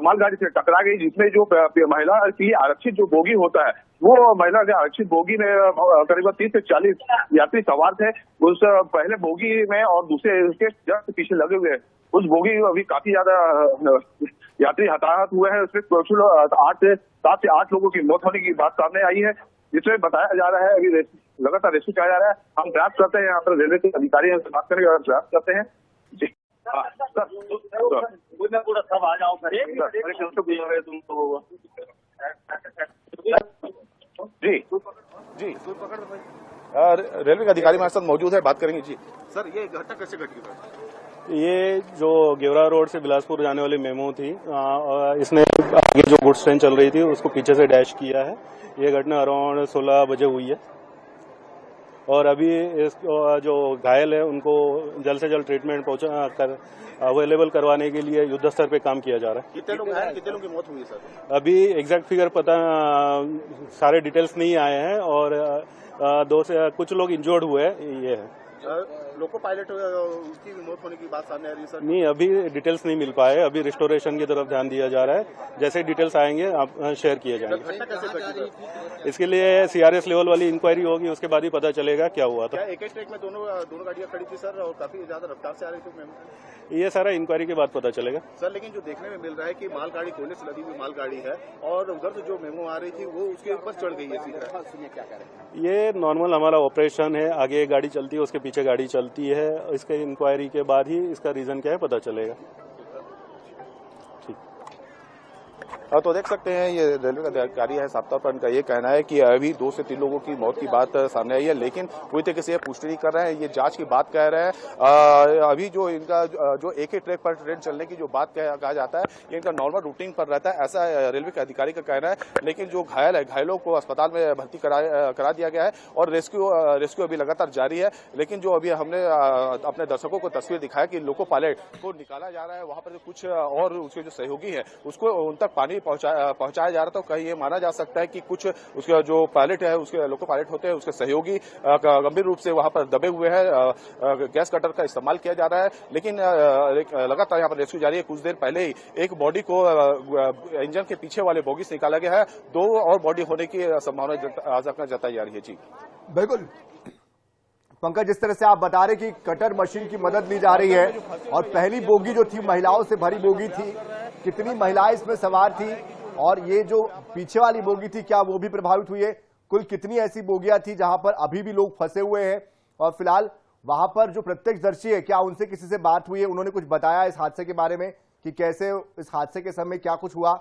मालगाड़ी से टकरा गई, जिसमें जो महिला की आरक्षित जो बोगी होता है, वो महिला के आरक्षित बोगी में करीब 30 से 40 यात्री सवार थे। उस पहले बोगी में और दूसरे उसके जस्ट पीछे लगे हुए उस बोगी में अभी काफी ज्यादा यात्री हताहत हुए हैं। उसमें 7 से 8 लोगों की मौत होने की बात सामने आई है, जिसमें बताया जा रहा है अभी लगातार रेस्क्यू किया जा रहा है। हम प्रयास करते हैं, यहाँ पर रेलवे के अधिकारियों से बात करने का प्रयास करते हैं। जी पूरा सब आ जाओ जी रेलवे के अधिकारी हमारे साथ मौजूद है, बात करेंगे। जी सर, ये घटना कैसे घटी? ये जो गेवरा रोड से बिलासपुर जाने वाली मेमो थी, इसने आगे जो गुड्स ट्रेन चल रही थी उसको पीछे से डैश किया है। ये घटना अराउंड 16 बजे हुई है और अभी जो घायल है उनको जल्द से जल्द ट्रीटमेंट अवेलेबल करवाने के लिए युद्ध स्तर पे काम किया जा रहा है। कितने लोगों की मौत हुई है सर? अभी एग्जैक्ट फिगर पता, सारे डिटेल्स नहीं आए हैं और 2 से कुछ लोग इंजर्ड हुए हैं। ये है लोको पायलट उसकी भी मौत होने की बात सामने आ रही है सर? नहीं, अभी डिटेल्स नहीं मिल पाए। अभी रिस्टोरेशन की तरफ ध्यान दिया जा रहा है। जैसे डिटेल्स आएंगे आप शेयर किए जाएंगे। घटना कैसे घटी? इसके लिए सीआरएस लेवल वाली इंक्वायरी होगी, उसके बाद ही पता चलेगा क्या हुआ था। एक ही ट्रैक में दोनों गाड़ियां खड़ी थी सर, और काफी ज्यादा रफ्तार से आ रही थी? ये सारा इंक्वायरी के बाद पता चलेगा सर। लेकिन जो देखने में मिल रहा है कि मालगाड़ी कोयले से लदी हुई मालगाड़ी है और उधर से जो मेमो आ रही थी वो उसके ऊपर चढ़ गई है सीधा। सुनिए क्या करें। ये नॉर्मल हमारा ऑपरेशन है, आगे एक गाड़ी चलती है, उसके पीछे गाड़ी चलती है। इसके इंक्वायरी के बाद ही इसका रीजन क्या है पता चलेगा। तो देख सकते हैं, ये रेलवे का अधिकारी है, साफ तौर पर उनका ये कहना है कि अभी 2 से 3 लोगों की मौत की बात सामने आई है, लेकिन पूरी तरीके से ये पुष्टि नहीं कर रहे हैं। ये जांच की बात कह रहे हैं। अभी जो इनका जो एक ही ट्रैक पर ट्रेन चलने की जो बात कहा जाता है, ये इनका नॉर्मल रूटीन पर रहता है, ऐसा रेलवे के अधिकारी का कहना है। लेकिन जो घायल है, घायलों को अस्पताल में भर्ती करा दिया गया है और रेस्क्यू अभी लगातार जारी है। लेकिन जो अभी हमने अपने दर्शकों को तस्वीर दिखाया कि लोको पायलट को निकाला जा रहा है, वहां पर कुछ और उसके जो सहयोगी है उसको उन तक पानी पहुंचाया जा रहा था। कहीं ये माना जा सकता है कि कुछ उसके जो पायलट है, उसके लोको पायलट होते हैं, उसके सहयोगी गंभीर रूप से वहां पर दबे हुए हैं। गैस कटर का इस्तेमाल किया जा रहा है, लेकिन लगातार यहाँ पर रेस्क्यू जारी है। कुछ देर पहले ही एक बॉडी को इंजन के पीछे वाले बोगी से निकाला गया है। 2 और बॉडी होने की संभावना जताई जा रही है। जी बिल्कुल पंकज, जिस तरह से आप बता रहे कि कटर मशीन की मदद ली जा रही है और पहली बोगी जो थी महिलाओं से भरी बोगी थी, कितनी महिलाएं इसमें सवार थी और ये जो पीछे वाली बोगी थी क्या वो भी प्रभावित हुई है? कुल कितनी ऐसी बोगियां थी जहां पर अभी भी लोग फंसे हुए हैं? और फिलहाल वहां पर जो प्रत्यक्षदर्शी है, क्या उनसे किसी से बात हुई है? उन्होंने कुछ बताया इस हादसे के बारे में कि कैसे इस हादसे के समय क्या कुछ हुआ?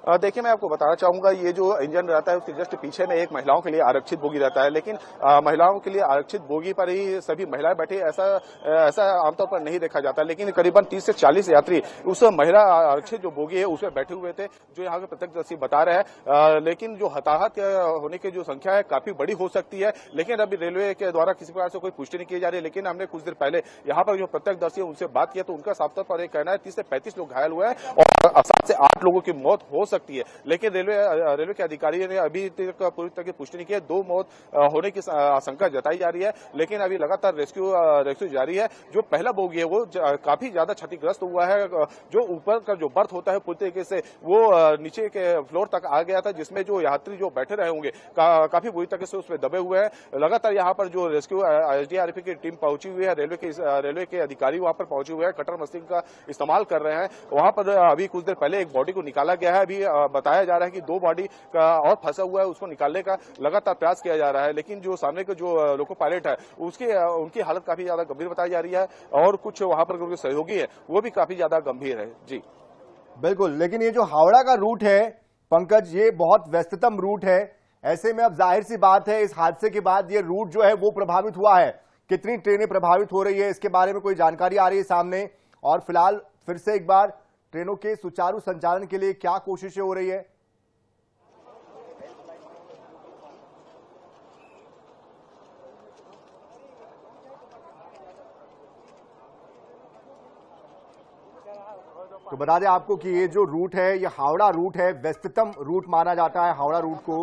देखिए, मैं आपको बताना चाहूंगा, ये जो इंजन रहता है उसके जस्ट पीछे में एक महिलाओं के लिए आरक्षित बोगी रहता है, लेकिन महिलाओं के लिए आरक्षित बोगी पर ही सभी महिलाएं बैठी, ऐसा आमतौर पर नहीं देखा जाता। लेकिन करीबन 30 से 40 यात्री उस महिला आरक्षित जो बोगी है उसमें बैठे हुए थे, जो यहाँ के प्रत्यक्षदर्शी बता रहे हैं। लेकिन जो हताहत होने की जो संख्या है काफी बड़ी हो सकती है, लेकिन अभी रेलवे के द्वारा किसी प्रकार से कोई पुष्टि नहीं की जा रही है। लेकिन हमने कुछ देर पहले यहाँ पर जो प्रत्यक्षदर्शी है उनसे बात किया तो उनका साफ तौर पर एक कहना है 30 से 35 लोग घायल हुए हैं और 7 से 8 लोगों की मौत हो सकती है। लेकिन रेलवे के अधिकारी ने अभी तक पूरी तरह की पुष्टि नहीं की है। 2 मौत होने की आशंका जताई जा रही है, लेकिन अभी लगातार रेस्क्यू जारी है। जो पहला बोगी है वो काफी ज्यादा क्षतिग्रस्त हुआ है। जो ऊपर का जो बर्थ होता है पूरी तरीके से वो नीचे के फ्लोर तक आ गया था, जिसमें जो यात्री जो बैठे रहे होंगे काफी बुरी तरीके से उसमें दबे हुए हैं। लगातार यहाँ पर जो रेस्क्यू एसडीआरएफ की टीम पहुंची हुई है, रेलवे के अधिकारी वहां पर पहुंचे हुए हैं, कटर मशीन का इस्तेमाल कर रहे हैं। वहां पर अभी कुछ देर पहले एक बॉडी को निकाला गया है। अभी बताया जा रहा है कि 2 बॉडी का और फंसा हुआ है, उसको निकालने का लगातार प्रयास किया जा रहा है। लेकिन जो सामने के जो लोको पायलट है उनकी हालत काफी ज्यादा गंभीर बताई जा रही है और कुछ वहां पर जो सहयोगी है वो भी काफी ज्यादा गंभीर है। जी बिल्कुल, लेकिन ये जो हावड़ा का रूट है पंकज, ये बहुत व्यस्ततम रूट है। ऐसे में अब जाहिर सी बात है इस हादसे के बाद ये रूट जो है वो प्रभावित हुआ है। कितनी ट्रेनें प्रभावित हो रही है इसके बारे में कोई जानकारी आ रही है सामने? और फिलहाल फिर से एक बार ट्रेनों के सुचारू संचालन के लिए क्या कोशिशें हो रही है? तो बता दें आपको कि ये जो रूट है ये हावड़ा रूट है, व्यस्ततम रूट माना जाता है हावड़ा रूट को,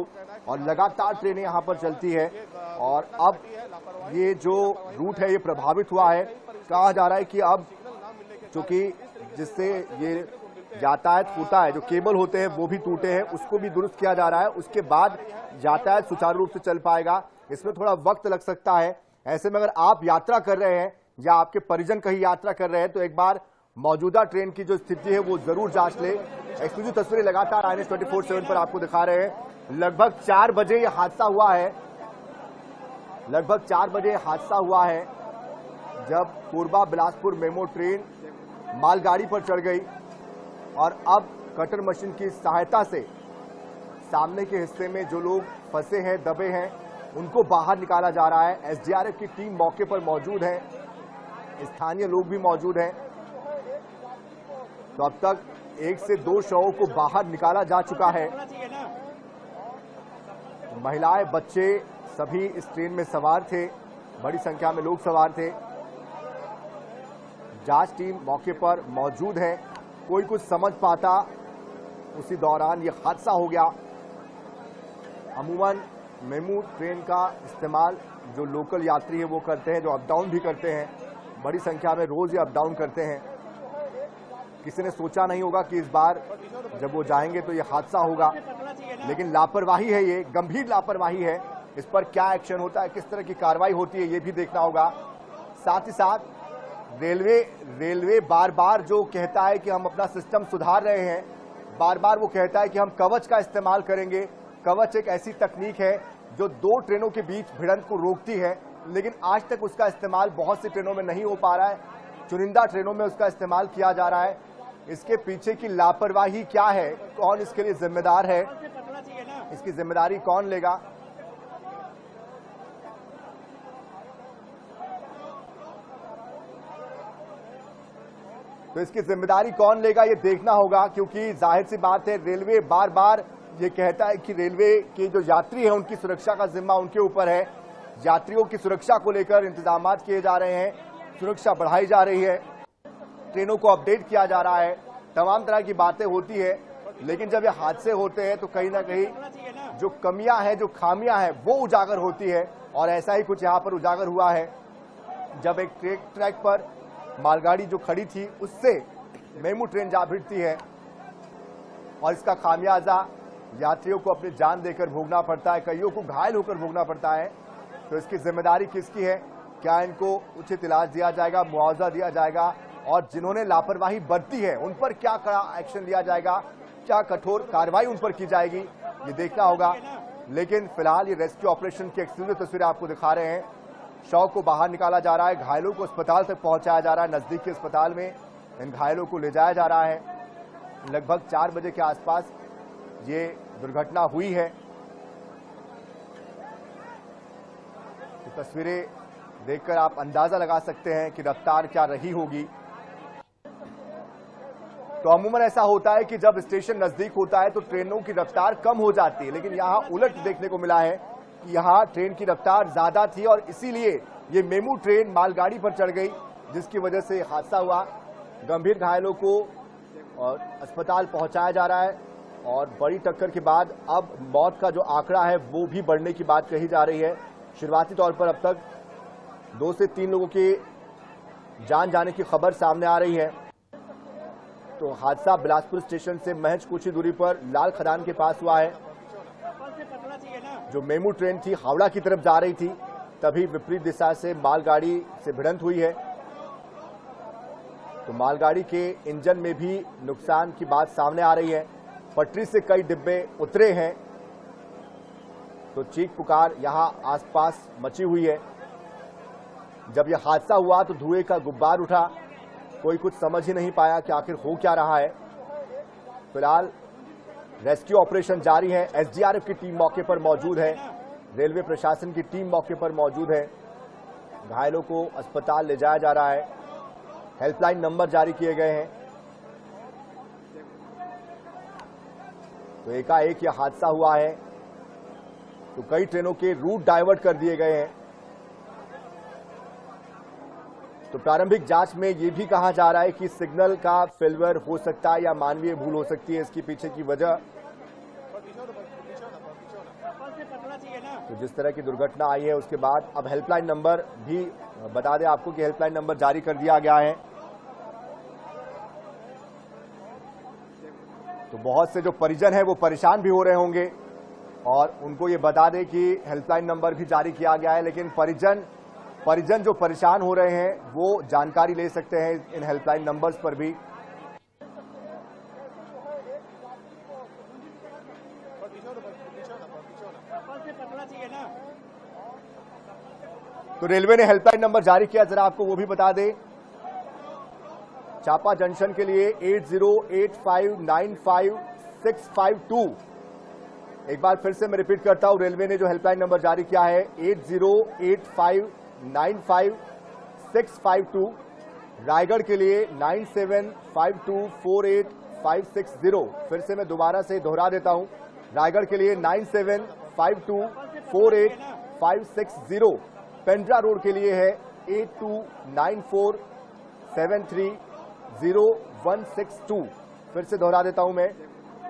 और लगातार ट्रेनें यहां पर चलती है। और अब ये जो रूट है ये प्रभावित हुआ है। कहा जा रहा है कि अब चूंकि जिससे ये यातायात होता है, जो केबल होते हैं वो भी टूटे हैं, उसको भी दुरुस्त किया जा रहा है। उसके बाद यातायात सुचारू रूप से चल पाएगा। इसमें थोड़ा वक्त लग सकता है। ऐसे में अगर आप यात्रा कर रहे हैं या आपके परिजन कहीं यात्रा कर रहे हैं तो एक बार मौजूदा ट्रेन की जो स्थिति है वो जरूर जांच ले। एक्सक्लूसिव तस्वीरें लगातार INS 24/7 पर आपको दिखा रहे हैं। लगभग 4 बजे ये हादसा हुआ है। लगभग 4 बजे हादसा हुआ है जब कोरबा बिलासपुर मेमो ट्रेन मालगाड़ी पर चढ़ गई और अब कटर मशीन की सहायता से सामने के हिस्से में जो लोग फंसे हैं, दबे हैं, उनको बाहर निकाला जा रहा है। एसडीआरएफ की टीम मौके पर मौजूद है, स्थानीय लोग भी मौजूद हैं। तो अब तक 1 से 2 शवों को बाहर निकाला जा चुका है। महिलाएं, बच्चे सभी इस ट्रेन में सवार थे, बड़ी संख्या में लोग सवार थे। जांच टीम मौके पर मौजूद है। कोई कुछ समझ पाता उसी दौरान ये हादसा हो गया। अमूमन मेमू ट्रेन का इस्तेमाल जो लोकल यात्री है वो करते हैं, जो अप डाउन भी करते हैं, बड़ी संख्या में रोज ये अप डाउन करते हैं। किसी ने सोचा नहीं होगा कि इस बार जब वो जाएंगे तो ये हादसा होगा, लेकिन लापरवाही है, ये गंभीर लापरवाही है। इस पर क्या एक्शन होता है, किस तरह की कार्रवाई होती है, ये भी देखना होगा। साथ ही साथ रेलवे बार बार जो कहता है कि हम अपना सिस्टम सुधार रहे हैं, बार बार वो कहता है कि हम कवच का इस्तेमाल करेंगे। कवच एक ऐसी तकनीक है जो 2 ट्रेनों के बीच भिड़ंत को रोकती है, लेकिन आज तक उसका इस्तेमाल बहुत सी ट्रेनों में नहीं हो पा रहा है। चुनिंदा ट्रेनों में उसका इस्तेमाल किया जा रहा है। इसके पीछे की लापरवाही क्या है, कौन इसके लिए जिम्मेदार है, इसकी जिम्मेदारी कौन लेगा? तो इसकी जिम्मेदारी कौन लेगा ये देखना होगा, क्योंकि जाहिर सी बात है रेलवे बार बार ये कहता है कि रेलवे के जो यात्री हैं उनकी सुरक्षा का जिम्मा उनके ऊपर है। यात्रियों की सुरक्षा को लेकर इंतजाम किए जा रहे हैं, सुरक्षा बढ़ाई जा रही है, ट्रेनों को अपडेट किया जा रहा है, तमाम तरह की बातें होती है। लेकिन जब ये हादसे होते हैं तो कहीं ना कहीं जो कमियां हैं, जो खामियां हैं वो उजागर होती है। और ऐसा ही कुछ यहाँ पर उजागर हुआ है जब एक ट्रैक पर मालगाड़ी जो खड़ी थी उससे मेमू ट्रेन जा भिड़ती है और इसका खामियाजा यात्रियों को अपनी जान देकर भोगना पड़ता है, कईयों को घायल होकर भोगना पड़ता है। तो इसकी जिम्मेदारी किसकी है? क्या इनको उचित इलाज दिया जाएगा, मुआवजा दिया जाएगा, और जिन्होंने लापरवाही बरती है उन पर क्या कड़ा एक्शन लिया जाएगा, क्या कठोर कार्रवाई उन पर की जाएगी, ये देखना होगा। लेकिन फिलहाल ये रेस्क्यू ऑपरेशन की एक्सक्लूसिव तस्वीरें आपको दिखा रहे हैं। शव को बाहर निकाला जा रहा है, घायलों को अस्पताल तक पहुंचाया जा रहा है। नजदीक के अस्पताल में इन घायलों को ले जाया जा रहा है। लगभग 4 बजे के आसपास ये दुर्घटना हुई है। तो तस्वीरें देखकर आप अंदाजा लगा सकते हैं कि रफ्तार क्या रही होगी। तो अमूमन ऐसा होता है कि जब स्टेशन नजदीक होता है तो ट्रेनों की रफ्तार कम हो जाती है, लेकिन यहां उलट देखने को मिला है कि यहां ट्रेन की रफ्तार ज्यादा थी और इसीलिए ये मेमू ट्रेन मालगाड़ी पर चढ़ गई, जिसकी वजह से हादसा हुआ। गंभीर घायलों को और अस्पताल पहुंचाया जा रहा है और बड़ी टक्कर के बाद अब मौत का जो आंकड़ा है वो भी बढ़ने की बात कही जा रही है। शुरुआती तौर पर अब तक 2 से 3 लोगों की जान जाने की खबर सामने आ रही है। तो हादसा बिलासपुर स्टेशन से महज कुछ ही दूरी पर लाल खदान के पास हुआ है। जो मेमू ट्रेन थी हावड़ा की तरफ जा रही थी, तभी विपरीत दिशा से मालगाड़ी से भिड़ंत हुई है। तो मालगाड़ी के इंजन में भी नुकसान की बात सामने आ रही है। पटरी से कई डिब्बे उतरे हैं, तो चीख पुकार यहां आसपास मची हुई है। जब यह हादसा हुआ तो धुएं का गुब्बार उठा, कोई कुछ समझ ही नहीं पाया कि आखिर हो क्या रहा है। फिलहाल रेस्क्यू ऑपरेशन जारी है। एसडीआरएफ की टीम मौके पर मौजूद है, रेलवे प्रशासन की टीम मौके पर मौजूद है। घायलों को अस्पताल ले जाया जा रहा है। हेल्पलाइन नंबर जारी किए गए हैं। तो एकाएक यह हादसा हुआ है, तो कई ट्रेनों के रूट डाइवर्ट कर दिए गए हैं। तो प्रारंभिक जांच में यह भी कहा जा रहा है कि सिग्नल का फेलियर हो सकता है या मानवीय भूल हो सकती है इसके पीछे की वजह। तो जिस तरह की दुर्घटना आई है उसके बाद अब हेल्पलाइन नंबर भी बता दें आपको कि हेल्पलाइन नंबर जारी कर दिया गया है। तो बहुत से जो परिजन हैं वो परेशान भी हो रहे होंगे और उनको ये बता दें कि हेल्पलाइन नंबर भी जारी किया गया है, लेकिन परिजन जो परेशान हो रहे हैं वो जानकारी ले सकते हैं इन हेल्पलाइन नंबर्स पर भी। तो रेलवे ने हेल्पलाइन नंबर जारी किया, जरा आपको वो भी बता दें। चापा जंक्शन के लिए 8085955652। एक बार फिर से मैं रिपीट करता हूं, रेलवे ने जो हेल्पलाइन नंबर जारी किया है 8085955652। रायगढ़ के लिए 9752485560। फिर से मैं दोबारा से दोहरा देता हूं, रायगढ़ के लिए 9752485560। पेंड्रा रोड के लिए है 8294730162। फिर से दोहरा देता हूं मैं,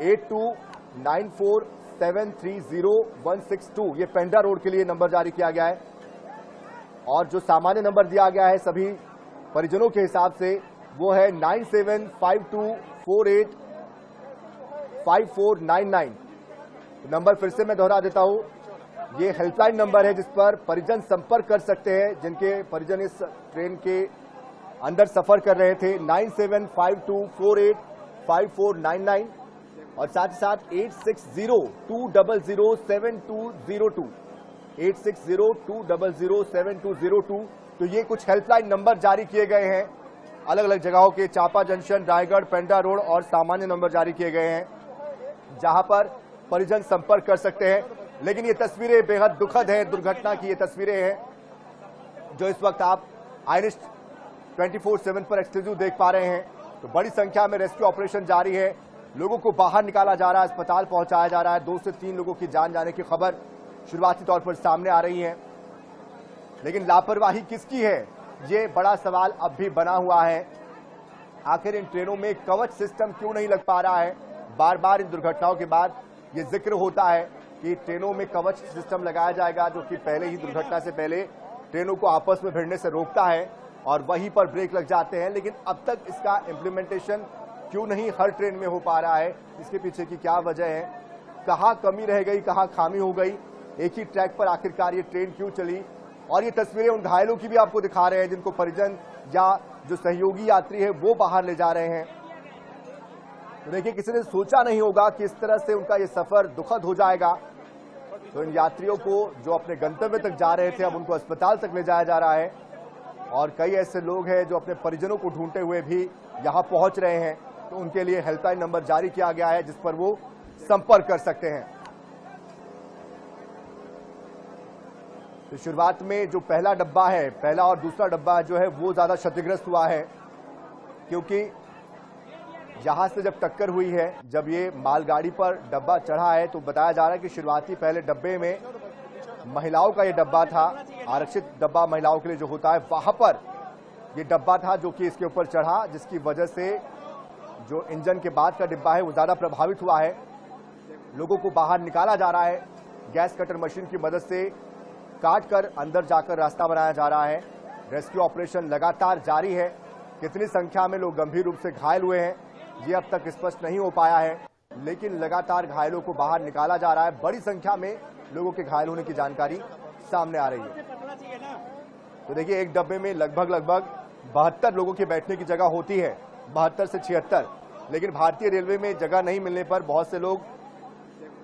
8294730162। ये पेंड्रा रोड के लिए नंबर जारी किया गया है। और जो सामान्य नंबर दिया गया है सभी परिजनों के हिसाब से वो है 9752485499। नंबर फिर से मैं दोहरा देता हूं, ये हेल्पलाइन नंबर है जिस पर परिजन संपर्क कर सकते हैं, जिनके परिजन इस ट्रेन के अंदर सफर कर रहे थे। 9752485499 और साथ ही साथ 8602007202 8602007202। तो ये कुछ हेल्पलाइन नंबर जारी किए गए हैं अलग अलग जगहों के, चापा जंक्शन, रायगढ़, पेंड्रा रोड और सामान्य नंबर जारी किए गए हैं जहां पर परिजन संपर्क कर सकते हैं। लेकिन ये तस्वीरें बेहद दुखद है, दुर्घटना की ये तस्वीरें हैं जो इस वक्त आप आईएनएच 24/7 पर एक्सक्लूसिव देख पा रहे हैं। तो बड़ी संख्या में रेस्क्यू ऑपरेशन जारी है, लोगों को बाहर निकाला जा रहा है, अस्पताल पहुंचाया जा रहा है। 2 से 3 लोगों की जान जाने की खबर शुरुआती तौर पर सामने आ रही है, लेकिन लापरवाही किसकी है ये बड़ा सवाल अब भी बना हुआ है। आखिर इन ट्रेनों में कवच सिस्टम क्यों नहीं लग पा रहा है? बार बार इन दुर्घटनाओं के बाद ये जिक्र होता है कि ट्रेनों में कवच सिस्टम लगाया जाएगा, जो कि पहले ही दुर्घटना से पहले ट्रेनों को आपस में भिड़ने से रोकता है और वहीं पर ब्रेक लग जाते हैं। लेकिन अब तक इसका इम्प्लीमेंटेशन क्यों नहीं हर ट्रेन में हो पा रहा है? इसके पीछे की क्या वजह है? कहाँ कमी रह गई, कहाँ खामी हो गई? एक ही ट्रैक पर आखिरकार ये ट्रेन क्यों चली? और ये तस्वीरें उन घायलों की भी आपको दिखा रहे हैं जिनको परिजन या जो सहयोगी यात्री है वो बाहर ले जा रहे हैं। तो देखिए, किसी ने सोचा नहीं होगा कि इस तरह से उनका ये सफर दुखद हो जाएगा। तो इन यात्रियों को जो अपने गंतव्य तक जा रहे थे, अब उनको अस्पताल तक ले जाया जा रहा है और कई ऐसे लोग हैं जो अपने परिजनों को ढूंढते हुए भी यहां पहुंच रहे हैं। तो उनके लिए हेल्पलाइन नंबर जारी किया गया है जिस पर वो संपर्क कर सकते हैं। तो शुरुआत में जो पहला डब्बा है, पहला और दूसरा डब्बा जो है वो ज्यादा क्षतिग्रस्त हुआ है, क्योंकि यहां से जब टक्कर हुई है, जब ये मालगाड़ी पर डब्बा चढ़ा है, तो बताया जा रहा है कि शुरुआती पहले डब्बे में महिलाओं का ये डब्बा था, आरक्षित डब्बा महिलाओं के लिए जो होता है, वहां पर ये डब्बा था जो कि इसके ऊपर चढ़ा, जिसकी वजह से जो इंजन के बाद का डिब्बा है वो ज्यादा प्रभावित हुआ है। लोगों को बाहर निकाला जा रहा है, गैस कटर मशीन की मदद से काट कर अंदर जाकर रास्ता बनाया जा रहा है। रेस्क्यू ऑपरेशन लगातार जारी है। कितनी संख्या में लोग गंभीर रूप से घायल हुए हैं ये अब तक स्पष्ट नहीं हो पाया है, लेकिन लगातार घायलों को बाहर निकाला जा रहा है। बड़ी संख्या में लोगों के घायल होने की जानकारी सामने आ रही है। तो देखिए, एक डब्बे में लगभग 72 लोगों के बैठने की जगह होती है, 72 से 76, लेकिन भारतीय रेलवे में जगह नहीं मिलने पर बहुत से लोग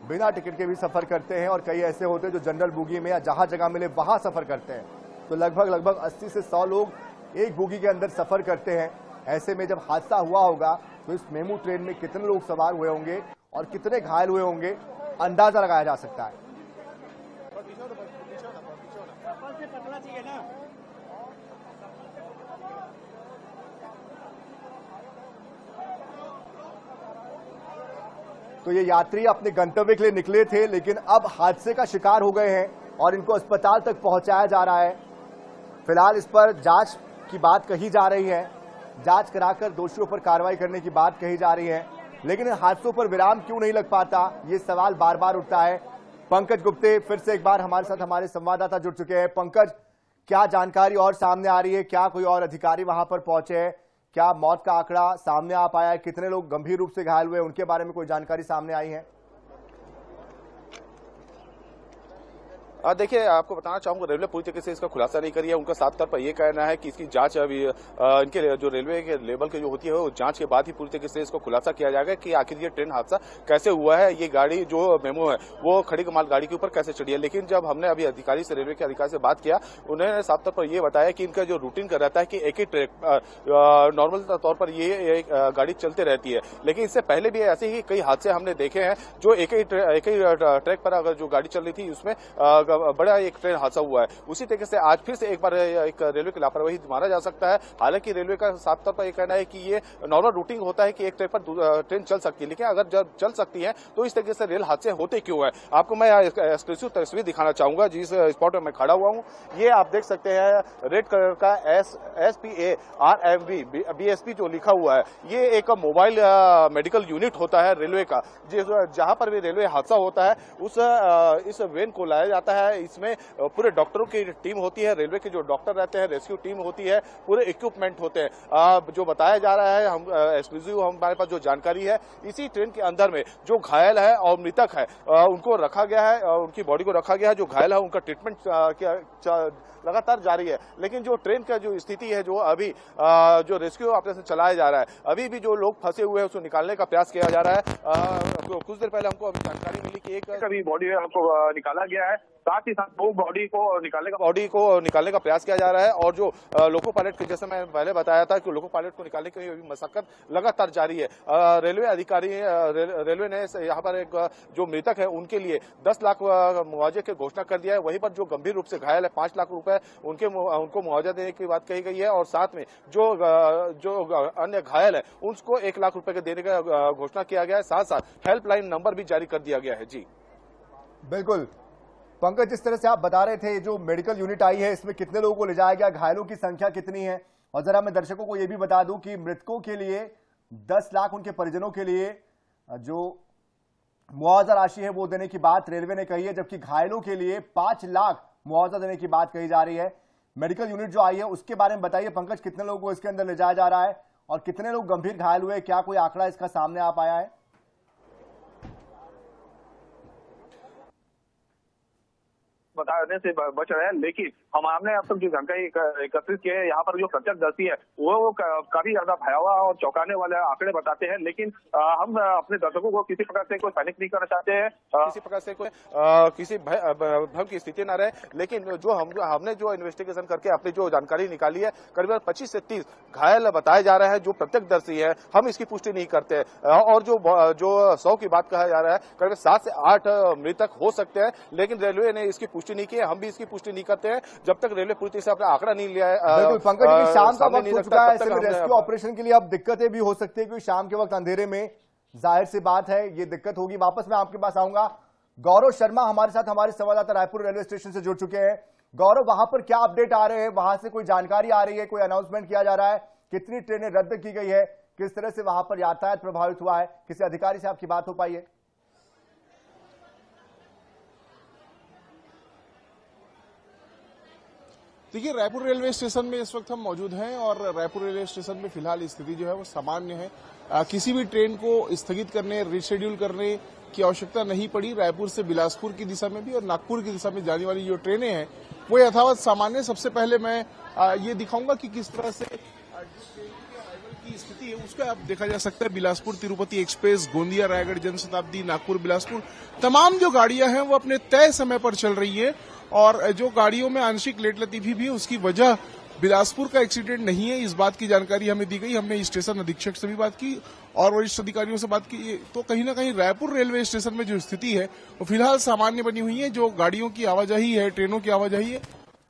बिना टिकट के भी सफर करते हैं और कई ऐसे होते हैं जो जनरल बोगी में या जहां जगह मिले वहां सफर करते हैं। तो लगभग 80 से 100 लोग एक बोगी के अंदर सफर करते हैं। ऐसे में जब हादसा हुआ होगा तो इस मेमू ट्रेन में कितने लोग सवार हुए होंगे और कितने घायल हुए होंगे, अंदाजा लगाया जा सकता है। तो ये यात्री अपने गंतव्य के लिए निकले थे, लेकिन अब हादसे का शिकार हो गए हैं और इनको अस्पताल तक पहुंचाया जा रहा है। फिलहाल इस पर जांच की बात कही जा रही है, जांच कराकर दोषियों पर कार्रवाई करने की बात कही जा रही है, लेकिन इन हादसों पर विराम क्यों नहीं लग पाता, ये सवाल बार बार उठता है। पंकज गुप्ते फिर से एक बार हमारे साथ हमारे संवाददाता जुड़ चुके हैं। पंकज, क्या जानकारी और सामने आ रही है? क्या कोई और अधिकारी वहां पर पहुंचे हैं? क्या मौत का आंकड़ा सामने आ पाया है? कितने लोग गंभीर रूप से घायल हुए, उनके बारे में कोई जानकारी सामने आई है? देखिए, आपको बताना चाहूंगा, रेलवे पूरी तरीके से इसका खुलासा नहीं करी है। उनका साफ तौर पर यह कहना है कि इसकी जांच अभी इनके जो रेलवे के लेवल के जो होती है वो जांच के बाद ही पूरी तरीके से इसको खुलासा किया जाएगा कि आखिर ये ट्रेन हादसा कैसे हुआ है, ये गाड़ी जो मेमो है वो खड़ी कमाल गाड़ी के ऊपर कैसे चढ़ी है। लेकिन जब हमने अभी अधिकारी से, रेलवे के अधिकारी से बात किया, उन्होंने साफ तौर पर यह बताया कि इनका जो रूटीन कर रहता है कि एक ही ट्रैक, नॉर्मल तौर पर ये गाड़ी चलते रहती है, लेकिन इससे पहले भी ऐसे ही कई हादसे हमने देखे हैं जो एक ही ट्रैक पर अगर जो गाड़ी चल रही थी उसमें बड़ा एक ट्रेन हादसा हुआ है। उसी तरीके से आज फिर से एक बार एक रेलवे की लापरवाही माना जा सकता है। हालांकि रेलवे का साफ तौर पर यह कहना है कि ये नॉर्मल रूटिंग होता है कि एक ट्रैक पर ट्रेन चल सकती है, लेकिन अगर जब चल सकती है तो इस तरीके से रेल हादसे होते क्यों है। आपको मैं एक्सक्लूसिव तस्वीर दिखाना चाहूंगा जिस स्पॉट में मैं खड़ा हुआ हूं। ये आप देख सकते हैं, रेड कलर का SPA-RMV BSP जो लिखा हुआ है, ये एक मोबाइल मेडिकल यूनिट होता है रेलवे का, जहां पर भी रेलवे हादसा होता है इस वैन को लाया जाता है। इसमें पूरे डॉक्टरों की टीम होती है, रेलवे के जो डॉक्टर रहते हैं, रेस्क्यू टीम होती है, पूरे इक्विपमेंट होते हैं। जो बताया जा रहा है, हम एक्सक्लूसिव हमारे पास जो जानकारी है, इसी ट्रेन के अंदर में जो घायल है और मृतक है उनको रखा गया है, उनकी बॉडी को रखा गया है। जो घायल है उनका ट्रीटमेंट लगातार जारी है, लेकिन जो ट्रेन का जो स्थिति है, जो अभी जो रेस्क्यू ऑपरेशन चलाया जा रहा है, अभी भी जो लोग फंसे हुए हैं उसको निकालने का प्रयास किया जा रहा है। कुछ देर पहले हमको अभी जानकारी मिली कि एक अभी बॉडी हमको निकाला गया है, साथ ही साथ दो बॉडी को निकालने का प्रयास किया जा रहा है। और जो लोको पायलट के, जैसे मैं पहले बताया था कि लोको पायलट को निकालने के लिए मशक्कत लगातार जारी है। रेलवे अधिकारी, रेलवे ने यहाँ पर एक जो मृतक है उनके लिए 10 लाख मुआवजे की घोषणा कर दिया है। वहीं पर जो गंभीर रूप से घायल है 5 लाख रुपए उनको मुआवजा देने की बात कही गई है, और साथ में जो अन्य घायल है उसको 1 लाख रुपए के देने का घोषणा किया गया है। साथ साथ हेल्पलाइन नंबर भी जारी कर दिया गया है। जी बिल्कुल पंकज, जिस तरह से आप बता रहे थे, जो मेडिकल यूनिट आई है इसमें कितने लोगों को ले जाया गया, घायलों की संख्या कितनी है, और जरा मैं दर्शकों को यह भी बता दूं कि मृतकों के लिए 10 लाख उनके परिजनों के लिए जो मुआवजा राशि है वो देने की बात रेलवे ने कही है, जबकि घायलों के लिए 5 लाख मुआवजा देने की बात कही जा रही है। मेडिकल यूनिट जो आई है उसके बारे में बताइए पंकज, कितने लोगों को इसके अंदर ले जाया जा रहा है और कितने लोग गंभीर घायल हुए, क्या कोई आंकड़ा इसका सामने आ पाया है? बताने से बच रहे हैं। लेकिन हमने अब तक जो जानकारी एकत्रित की है, यहाँ पर जो प्रत्यक्षदर्शी है वो काफी ज्यादा भयावह और चौंकाने वाले आंकड़े बताते हैं। लेकिन हम अपने दर्शकों को किसी प्रकार से कोई पैनिक नहीं करना चाहते हैं, किसी प्रकार से कोई किसी भय की स्थिति न रहे। लेकिन जो हमने जो इन्वेस्टिगेशन करके अपनी जो जानकारी निकाली है, करीब 25 से 30 घायल बताए जा रहे हैं जो प्रत्यक्षदर्शी है। हम इसकी पुष्टि नहीं करते और जो 100 की बात कहा जा रहा है, करीब 7 से 8 मृतक हो सकते हैं। लेकिन रेलवे ने इसकी पुष्टि नहीं की है, हम भी इसकी पुष्टि नहीं करते हैं जब तक रेलवे पूरी तरह से अपना आंकड़ा नहीं लिया है। बिल्कुल पंकज, शाम का वक्त हो चुका है, रेस्क्यू ऑपरेशन के लिए अब दिक्कतें भी हो सकती है क्योंकि शाम के वक्त अंधेरे में जाहिर सी बात है ये दिक्कत होगी। वापस मैं आपके पास आऊंगा। गौरव शर्मा हमारे साथ, हमारे संवाददाता रायपुर रेलवे स्टेशन से जुड़ चुके हैं। गौरव, वहां पर क्या अपडेट आ रहे हैं? वहां से कोई जानकारी आ रही है, कोई अनाउंसमेंट किया जा रहा है? कितनी ट्रेनें रद्द की गई है? किस तरह से वहां पर यातायात प्रभावित हुआ है? किसी अधिकारी से आपकी बात हो पाई है? देखिए, रायपुर रेलवे स्टेशन में इस वक्त हम मौजूद हैं और रायपुर रेलवे स्टेशन में फिलहाल स्थिति जो है वो सामान्य है। किसी भी ट्रेन को स्थगित करने, रिशेड्यूल करने की आवश्यकता नहीं पड़ी। रायपुर से बिलासपुर की दिशा में भी और नागपुर की दिशा में जाने वाली जो ट्रेनें हैं वो यथावत सामान्य। सबसे पहले मैं ये दिखाऊंगा कि किस तरह से की स्थिति है उसका आप देखा जा सकता है। बिलासपुर तिरुपति एक्सप्रेस, गोंदिया रायगढ़ जनशताब्दी, नागपुर बिलासपुर, तमाम जो गाड़ियां हैं वो अपने तय समय पर चल रही है। और जो गाड़ियों में आंशिक लेट लतीफी भी है उसकी वजह बिलासपुर का एक्सीडेंट नहीं है, इस बात की जानकारी हमें दी गई। हमने स्टेशन अधीक्षक से भी बात की और वरिष्ठ अधिकारियों से बात की, तो कहीं ना कहीं रायपुर रेलवे स्टेशन में जो स्थिति है वो फिलहाल सामान्य बनी हुई है। जो गाड़ियों की आवाजाही है, ट्रेनों की आवाजाही है,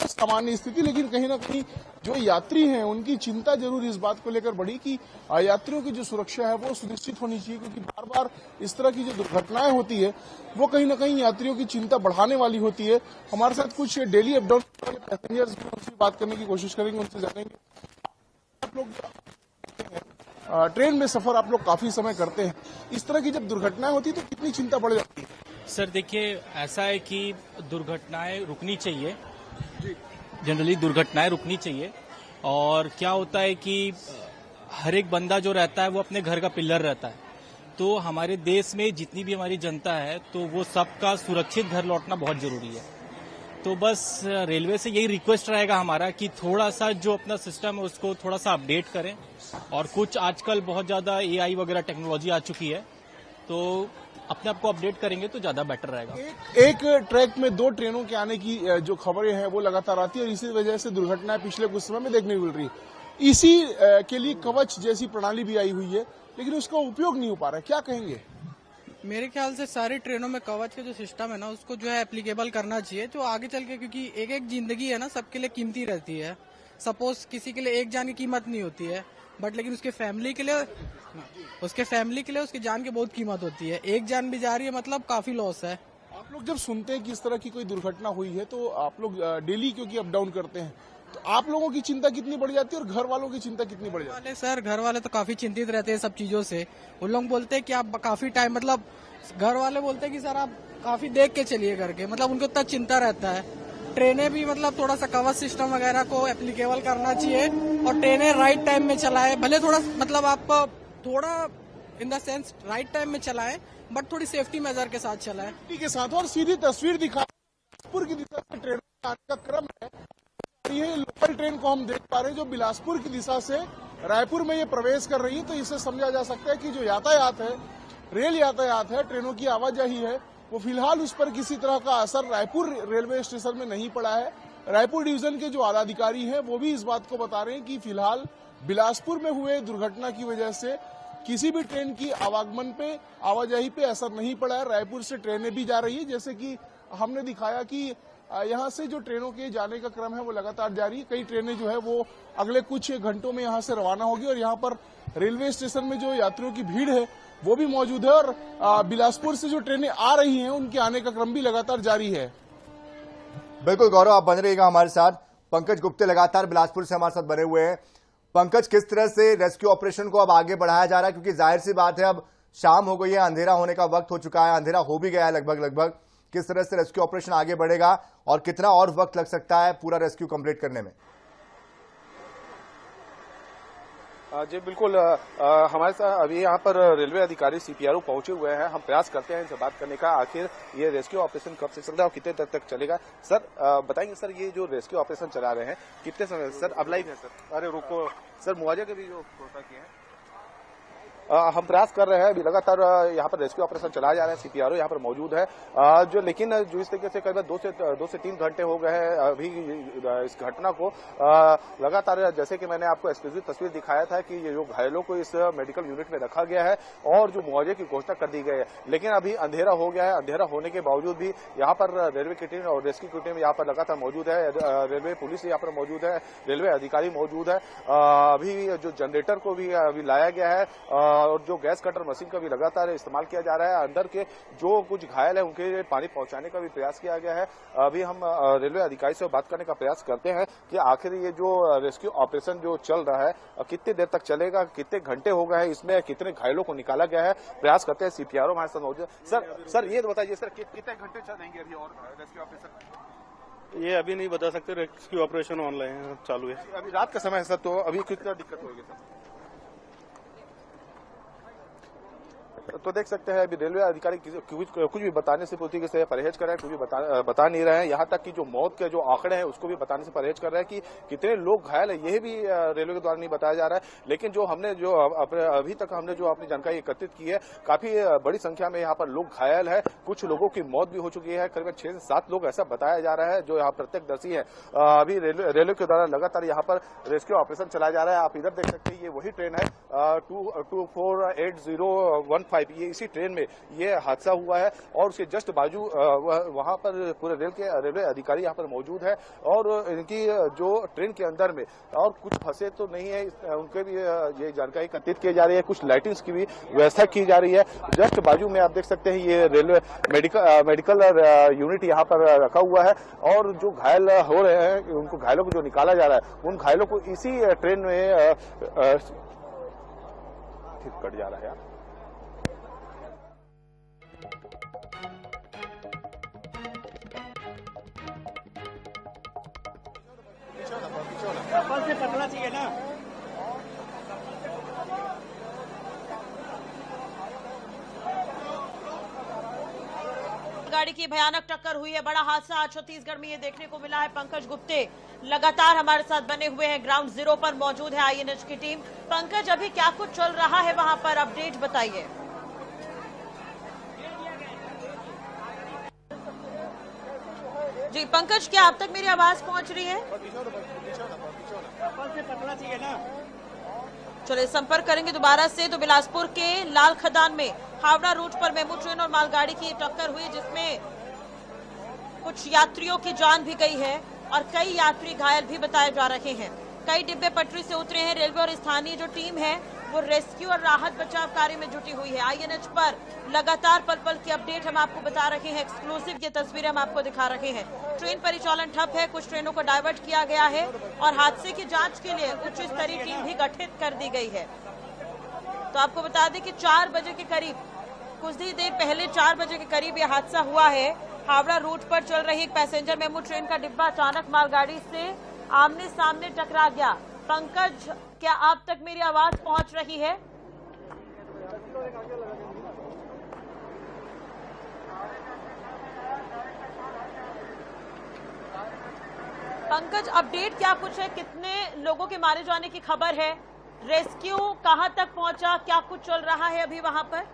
सामान्य स्थिति। लेकिन कहीं ना कहीं जो यात्री हैं उनकी चिंता जरूर इस बात को लेकर बढ़ी कि यात्रियों की जो सुरक्षा है वो सुनिश्चित होनी चाहिए, क्योंकि बार बार इस तरह की जो दुर्घटनाएं होती है वो कहीं ना कहीं यात्रियों की चिंता बढ़ाने वाली होती है। हमारे साथ कुछ डेली अप डाउन वाले पैसेंजर्स भी, उनसे बात करने की कोशिश करेंगे, उनसे जानेंगे। आप लोग ट्रेन में सफर आप लोग काफी समय करते हैं, इस तरह की जब दुर्घटनाएं होती है तो कितनी चिंता बढ़ जाती है? सर देखिए, ऐसा है कि दुर्घटनाएं रुकनी चाहिए, जनरली दुर्घटनाएं रुकनी चाहिए। और क्या होता है कि हर एक बंदा जो रहता है वो अपने घर का पिल्लर रहता है। तो हमारे देश में जितनी भी हमारी जनता है तो वो सबका सुरक्षित घर लौटना बहुत जरूरी है। तो बस रेलवे से यही रिक्वेस्ट रहेगा हमारा कि थोड़ा सा जो अपना सिस्टम है उसको थोड़ा सा अपडेट करें। और कुछ आजकल बहुत ज्यादा AI वगैरह टेक्नोलॉजी आ चुकी है, तो अपने आप को अपडेट करेंगे तो ज्यादा बेटर रहेगा। एक ट्रैक में 2 ट्रेनों के आने की जो खबरें हैं वो लगातार आती है और इसी वजह से दुर्घटनाएं पिछले कुछ समय में देखने को मिल रही है। इसी के लिए कवच जैसी प्रणाली भी आई हुई है, लेकिन उसका उपयोग नहीं हो पा रहा है, क्या कहेंगे? मेरे ख्याल से सारी ट्रेनों में कवच का जो सिस्टम है ना उसको जो है एप्लीकेबल करना चाहिए, जो आगे चल के, क्योंकि एक एक जिंदगी है ना सबके लिए कीमती रहती है। सपोज किसी के लिए एक जान की कीमत नहीं होती है, बट लेकिन उसके फैमिली के लिए उसकी जान की बहुत कीमत होती है। एक जान भी जा रही है मतलब काफी लॉस है। आप लोग जब सुनते हैं कि इस तरह की कोई दुर्घटना हुई है तो आप लोग डेली क्योंकि अप डाउन करते हैं, तो आप लोगों की चिंता कितनी बढ़ जाती है और घर वालों की चिंता कितनी बढ़ जाती है? सर घर वाले तो काफी चिंतित रहते हैं सब चीजों से। उन लोग बोलते हैं कि आप काफी टाइम, मतलब घर वाले बोलते हैं कि सर आप काफी देख के चलिए करके, मतलब उनको इतना चिंता रहता है। ट्रेनें भी मतलब थोड़ा सा कवच सिस्टम वगैरह को एप्लीकेबल करना चाहिए और ट्रेनें राइट टाइम में चलाए, भले थोड़ा मतलब आप थोड़ा in the sense right time में चलाएं, बट थोड़ी सेफ्टी मेजर के साथ चलाएं। के साथ और सीधी तस्वीर दिखा बिलासपुर की दिशा से ट्रेन आने का क्रम है। ये लोकल ट्रेन को हम देख पा रहे हैं जो बिलासपुर की दिशा से रायपुर में ये प्रवेश कर रही है, तो इससे समझा जा सकता है कि जो यातायात है, रेल यातायात है, ट्रेनों की आवाजाही है, वो फिलहाल उस पर किसी तरह का असर रायपुर रेलवे स्टेशन में नहीं पड़ा है। रायपुर डिवीजन के जो आला अधिकारी हैं वो भी इस बात को बता रहे हैं कि फिलहाल बिलासपुर में हुए दुर्घटना की वजह से किसी भी ट्रेन की आवागमन पे, आवाजाही पे असर नहीं पड़ा है। रायपुर से ट्रेनें भी जा रही है, जैसे कि हमने दिखाया कि यहाँ से जो ट्रेनों के जाने का क्रम है वो लगातार जारी है। कई ट्रेनें जो है वो अगले कुछ घंटों में यहाँ से रवाना होगी और यहाँ पर रेलवे स्टेशन में जो यात्रियों की भीड़ है वो भी मौजूद है और बिलासपुर से जो ट्रेनें आ रही हैं उनके आने का क्रम भी लगातार जारी है। बिल्कुल गौरव, आप बन रहिएगा हमारे साथ। पंकज गुप्ते लगातार बिलासपुर से हमारे साथ बने हुए हैं। पंकज, किस तरह से रेस्क्यू ऑपरेशन को अब आगे बढ़ाया जा रहा है, क्योंकि जाहिर सी बात है अब शाम हो गई है, अंधेरा होने का वक्त हो चुका है, अंधेरा हो भी गया है लगभग। किस तरह से रेस्क्यू ऑपरेशन आगे बढ़ेगा और कितना और वक्त लग सकता है पूरा रेस्क्यू कंप्लीट करने में? जी बिल्कुल, हमारे साथ अभी यहाँ पर रेलवे अधिकारी सीपीआरओ पहुंचे हुए हैं। हम प्रयास करते हैं इनसे बात करने का, आखिर ये रेस्क्यू ऑपरेशन कब से चल रहा है और कितने देर तक चलेगा। सर बताएंगे सर, ये जो रेस्क्यू ऑपरेशन चला रहे हैं कितने समय सर? अब लाइव है सर। अरे रुको सर, मुआवजे के भी जो घोषणा किए हैं हम प्रयास कर रहे हैं। अभी लगातार यहाँ पर रेस्क्यू ऑपरेशन चलाया जा रहा है, सीपीआरओ यहाँ पर मौजूद है जो, लेकिन जो इस तरीके से करीब 2 से 3 घंटे हो गए हैं अभी इस घटना को। लगातार जैसे कि मैंने आपको एक्सक्लूसिव तस्वीर दिखाया था कि ये जो घायलों को इस मेडिकल यूनिट में रखा गया है और जो मुआवजे की घोषणा कर दी गई है, लेकिन अभी अंधेरा हो गया है। अंधेरा होने के बावजूद भी यहाँ पर रेलवे की टीम और रेस्क्यू की टीम यहाँ पर लगातार मौजूद है। रेलवे पुलिस यहाँ पर मौजूद है, रेलवे अधिकारी मौजूद है। अभी जो जनरेटर को भी अभी लाया गया है और जो गैस कटर मशीन का भी लगातार इस्तेमाल किया जा रहा है। अंदर के जो कुछ घायल है उनके पानी पहुंचाने का भी प्रयास किया गया है। अभी हम रेलवे अधिकारी से बात करने का प्रयास करते हैं कि आखिर ये जो रेस्क्यू ऑपरेशन जो चल रहा है कितनी देर तक चलेगा, कितने घंटे हो गए हैं, इसमें कितने घायलों को निकाला गया है। प्रयास करते हैं। सीपीआरओ हमारे साथ मौजूद है। सर ये बताइए सर, कितने घंटे चलेंगे अभी और रेस्क्यू ऑपरेशन? ये अभी नहीं बता सकते, रेस्क्यू ऑपरेशन ऑनलाइन चालू है। अभी रात का समय है सर, तो अभी कितना दिक्कत होगी सर? तो देख सकते हैं अभी रेलवे अधिकारी कुछ भी बताने से पूरी तरीके से परहेज कर रहे हैं, कुछ भी बता नहीं रहे हैं। यहाँ तक कि जो मौत के जो आंकड़े हैं उसको भी बताने से परहेज कर रहे हैं कि कितने लोग घायल है, यह भी रेलवे के द्वारा नहीं बताया जा रहा है। लेकिन जो हमने जो अभी तक हमने जो अपनी जानकारी एकत्रित की है, काफी बड़ी संख्या में यहाँ पर लोग घायल है। कुछ लोगों की मौत भी हो चुकी है, करीब 6 से 7 लोग ऐसा बताया जा रहा है जो यहाँ प्रत्यक्षदर्शी है। अभी रेलवे के द्वारा लगातार यहाँ पर रेस्क्यू ऑपरेशन चलाया जा रहा है। आप इधर देख सकते हैं, ये वही ट्रेन है 248015, ये इसी ट्रेन में ये हादसा हुआ है और उसके जस्ट बाजू वहां पर पूरे रेलवे अधिकारी यहाँ पर मौजूद है और इनकी जो ट्रेन के अंदर में और कुछ फंसे तो नहीं है, उनके भी ये जानकारी एकत्रित की जा रही है। कुछ लाइटिंग्स की भी व्यवस्था की जा रही है। जस्ट बाजू में आप देख सकते हैं ये रेलवे मेडिकल यूनिट यहाँ पर रखा हुआ है और जो घायल हो रहे हैं उनको घायलों को जो निकाला जा रहा है, उन घायलों को इसी ट्रेन में कट जा रहा है। से पकड़ना चाहिए ना। गाड़ी की भयानक टक्कर हुई है, बड़ा हादसा आज छत्तीसगढ़ में ये देखने को मिला है। पंकज गुप्ते लगातार हमारे साथ बने हुए हैं, ग्राउंड जीरो पर मौजूद है आईएनएच की टीम। पंकज, अभी क्या कुछ चल रहा है वहां पर, अपडेट बताइए। जी पंकज, क्या अब तक मेरी आवाज पहुंच रही है? चलिए संपर्क करेंगे दोबारा से। तो बिलासपुर के लाल खदान में हावड़ा रूट पर मेमू ट्रेन और मालगाड़ी की टक्कर हुई जिसमें कुछ यात्रियों की जान भी गई है और कई यात्री घायल भी बताए जा रहे हैं। कई डिब्बे पटरी से उतरे हैं। रेलवे और स्थानीय जो टीम है वो रेस्क्यू और राहत बचाव कार्य में जुटी हुई है। आईएनएच पर लगातार पल पल की अपडेट हम आपको बता रहे हैं, एक्सक्लूसिव ये तस्वीरें हम आपको दिखा रहे हैं। ट्रेन परिचालन ठप है, कुछ ट्रेनों को डाइवर्ट किया गया है और हादसे की जांच के लिए उच्च स्तरीय टीम भी गठित कर दी गई है। तो आपको बता दें कि 4 बजे के करीब, कुछ ही देर पहले 4 बजे के करीब यह हादसा हुआ है। हावड़ा रूट पर चल रही एक पैसेंजर मेमू ट्रेन का डिब्बा अचानक मालगाड़ी से आमने सामने टकरा गया। पंकज, क्या आप तक मेरी आवाज पहुंच रही है? पंकज, अपडेट क्या कुछ है? कितने लोगों के मारे जाने की खबर है? रेस्क्यू कहां तक पहुंचा? क्या कुछ चल रहा है अभी वहां पर?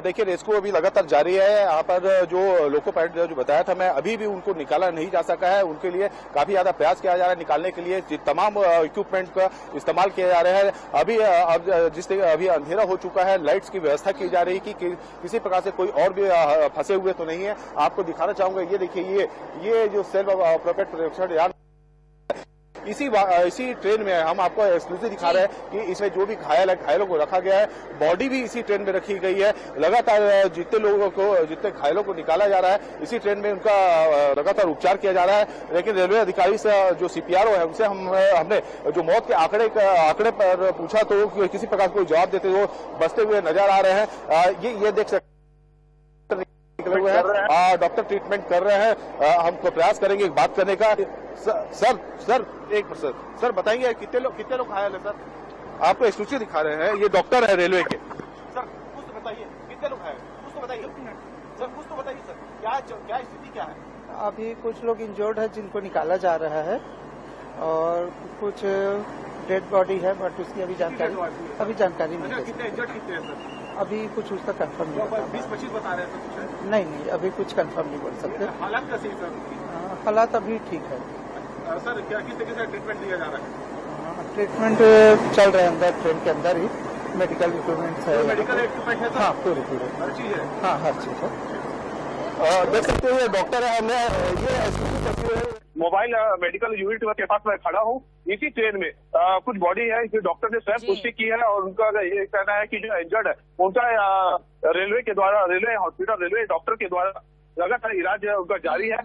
देखिए रेस्क्यू अभी लगातार जारी है। यहाँ पर जो लोको पायलट जो बताया था मैं, अभी भी उनको निकाला नहीं जा सका है। उनके लिए काफी ज्यादा प्रयास किया जा रहा है। निकालने के लिए तमाम इक्विपमेंट का इस्तेमाल किया जा रहा है। अभी जिस तरह अभी अंधेरा हो चुका है, लाइट्स की व्यवस्था की जा रही है कि किसी प्रकार से कोई और भी फंसे हुए तो नहीं है। आपको दिखाना चाहूंगा, ये देखिए ये जो सेल्फ ऑपरेटेड प्रोटेक्शन यान इसी ट्रेन में हम आपको एक्सक्लूसिव दिखा रहे हैं कि इसमें जो भी घायल है, घायलों को रखा गया है। बॉडी भी इसी ट्रेन में रखी गई है। लगातार जितने घायलों को निकाला जा रहा है, इसी ट्रेन में उनका लगातार उपचार किया जा रहा है। लेकिन रेलवे अधिकारी से जो सीपीआरओ है उनसे हमने जो मौत के आंकड़े पर पूछा तो किसी प्रकार कोई जवाब देते हुए बचते हुए नजर आ रहे हैं। ये देख सकते हुए हैं डॉक्टर ट्रीटमेंट कर रहे हैं। हम तो प्रयास करेंगे बात करने का। सर एक मिनट सर बताएंगे कितने लोग घायल है सर? आपको एक्सक्लूसिव दिखा रहे हैं, ये डॉक्टर है रेलवे के। सर कुछ तो बताइए कितने लोग घायल, कुछ तो बताइए सर, कुछ तो बताइए सर, क्या स्थिति क्या है? अभी कुछ लोग इंजर्ड है जिनको निकाला जा रहा है और कुछ डेड बॉडी है, बट उसकी अभी जानकारी नहीं है। कितने इंजर्ड कितने हैं सर? अभी कुछ उसका कंफर्म नहीं है। 20-25 बता रहे हैं सर? कुछ नहीं अभी कुछ कंफर्म नहीं बोल सकते। हालात कैसे हैं सर? हालात अभी ठीक है सर। क्या किस तरीके से ट्रीटमेंट दिया जा रहा है? ट्रीटमेंट चल रहा है अंदर, ट्रेन के अंदर ही मेडिकल इक्विपमेंट है। मेडिकल इक्विपमेंट है सर? हाँ पूरे हर चीज है? हाँ हर चीज है। देख सकते हैं डॉक्टर है, हमने ये मोबाइल मेडिकल यूनिट के पास मैं खड़ा हूँ। इसी ट्रेन में कुछ बॉडी है, इसे डॉक्टर ने स्वयं पुष्टि की है और उनका ये कहना है कि जो इंजर्ड है उनका रेलवे के द्वारा, रेलवे हॉस्पिटल, रेलवे डॉक्टर के द्वारा लगातार इलाज उनका जारी है।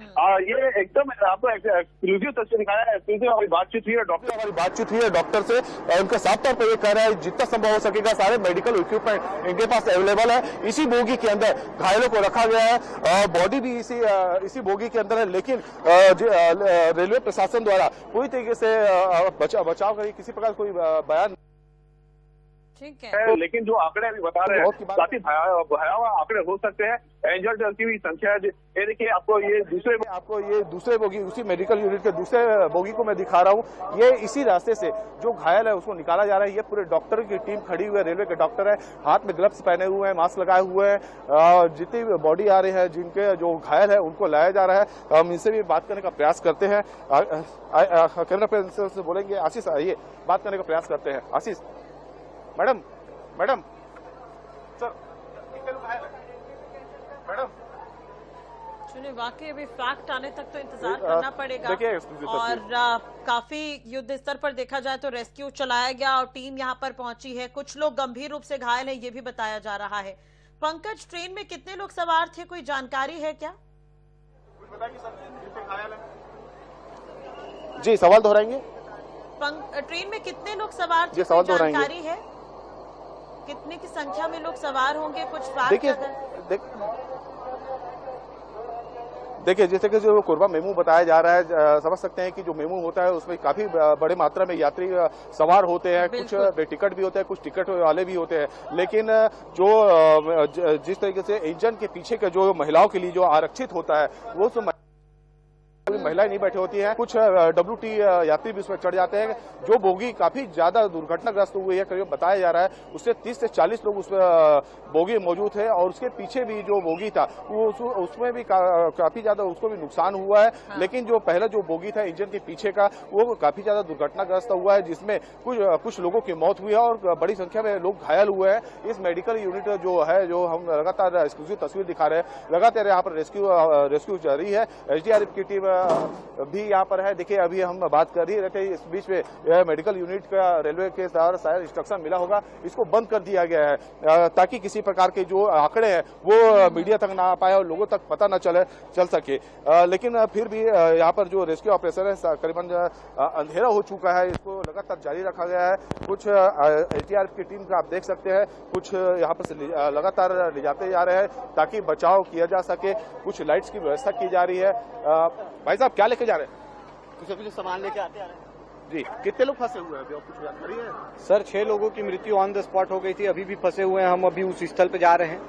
ये एकदम आपको एक्सक्लूसिव तस्वीर दिखाया है। एक्सक्लूसिव हमारी बातचीत हुई है डॉक्टर से, उनका साफ तौर पर ये कह रहा है जितना संभव हो सकेगा सारे मेडिकल इक्विपमेंट इनके पास अवेलेबल है। इसी बोगी के अंदर घायलों को रखा गया है, बॉडी भी इसी बोगी के अंदर है, लेकिन रेलवे प्रशासन द्वारा पूरी तरीके से बचाव का किसी प्रकार कोई बयान ठीक है। लेकिन जो आंकड़े अभी बता रहे हैं काफी भयावह आंकड़े हो सकते हैं। इंजर्ड की भी संख्या, ये देखिए आपको ये दूसरे बोगी, उसी मेडिकल यूनिट के दूसरे बोगी को मैं दिखा रहा हूँ। ये इसी रास्ते से जो घायल है उसको निकाला जा रहा है। ये पूरे डॉक्टर की टीम खड़ी हुई है, रेलवे के डॉक्टर है, हाथ में ग्लव्स पहने हुए हैं, मास्क लगाए हुए हैं। जितनी बॉडी आ रही है, जिनके जो घायल है उनको लाया जा रहा है। हम इनसे भी बात करने का प्रयास करते हैं। कैमरा पर्सन से बोलेंगे, आशीष आइए बात करने का प्रयास करते हैं। आशीष, मैडम सर कितने लोग घायल हैं? मैडम चुने वाकई अभी फैक्ट आने तक तो इंतजार करना पड़ेगा। और काफी युद्ध स्तर पर देखा जाए तो रेस्क्यू चलाया गया और टीम यहां पर पहुंची है। कुछ लोग गंभीर रूप से घायल हैं, ये भी बताया जा रहा है। पंकज, ट्रेन में कितने लोग सवार थे, कोई जानकारी है क्या? जी सवाल दोहराएंगे। ट्रेन में कितने लोग सवार थे, सवाल कोई जानकारी है? कितने की संख्या में लोग सवार होंगे, कुछ देखिए जैसे कि जो कोरबा मेमू बताया जा रहा है, समझ सकते हैं कि जो मेमू होता है उसमें काफी बड़े मात्रा में यात्री सवार होते हैं। कुछ बेटिकट भी होते हैं, कुछ टिकट वाले भी होते हैं। लेकिन जो जिस तरीके से इंजन के पीछे का जो महिलाओं के लिए जो आरक्षित होता है वो महिलाएं नहीं बैठी होती हैं। कुछ WT यात्री भी उसमें चढ़ जाते हैं। जो बोगी काफी ज्यादा दुर्घटनाग्रस्त हुई है, करीब बताया जा रहा है उससे 30 से 40 लोग उसमें बोगी मौजूद थे और उसके पीछे भी जो बोगी था वो उसमें भी काफी ज्यादा उसको भी नुकसान हुआ है। लेकिन जो पहला जो बोगी था इंजन के पीछे का वो काफी ज्यादा दुर्घटनाग्रस्त हुआ है, जिसमें कुछ लोगों की मौत हुई है और बड़ी संख्या में लोग घायल हुए हैं। इस मेडिकल यूनिट जो है, जो हम लगातार एक्सक्लूसिव तस्वीर दिखा रहे हैं, लगातार यहाँ पर रेस्क्यू जारी है। SDRF की टीम भी यहाँ पर है। देखिए अभी हम बात कर ही रहे थे, इस बीच में यह मेडिकल यूनिट का रेलवे के द्वारा शायद इंस्ट्रक्शन मिला होगा, इसको बंद कर दिया गया है ताकि किसी प्रकार के जो आंकड़े हैं वो मीडिया तक ना आ पाए और लोगों तक पता न चल सके। लेकिन फिर भी यहाँ पर जो रेस्क्यू ऑपरेशन है करीबन अंधेरा हो चुका है, इसको लगातार जारी रखा गया है। कुछ SDRF की टीम का आप देख सकते हैं, कुछ यहाँ पर से लगातार ले जाते जा रहे हैं ताकि बचाव किया जा सके। कुछ लाइट्स की व्यवस्था की जा रही है। भाई साहब क्या लेके जा रहे हैं? कुछ सामान लेके आते हैं जी। कितने लोग फंसे हुए हैं अभी, कुछ जानकारी है? सर 6 लोगों की मृत्यु ऑन द स्पॉट हो गई थी, अभी भी फंसे हुए हैं। हम अभी उस स्थल पे जा रहे हैं।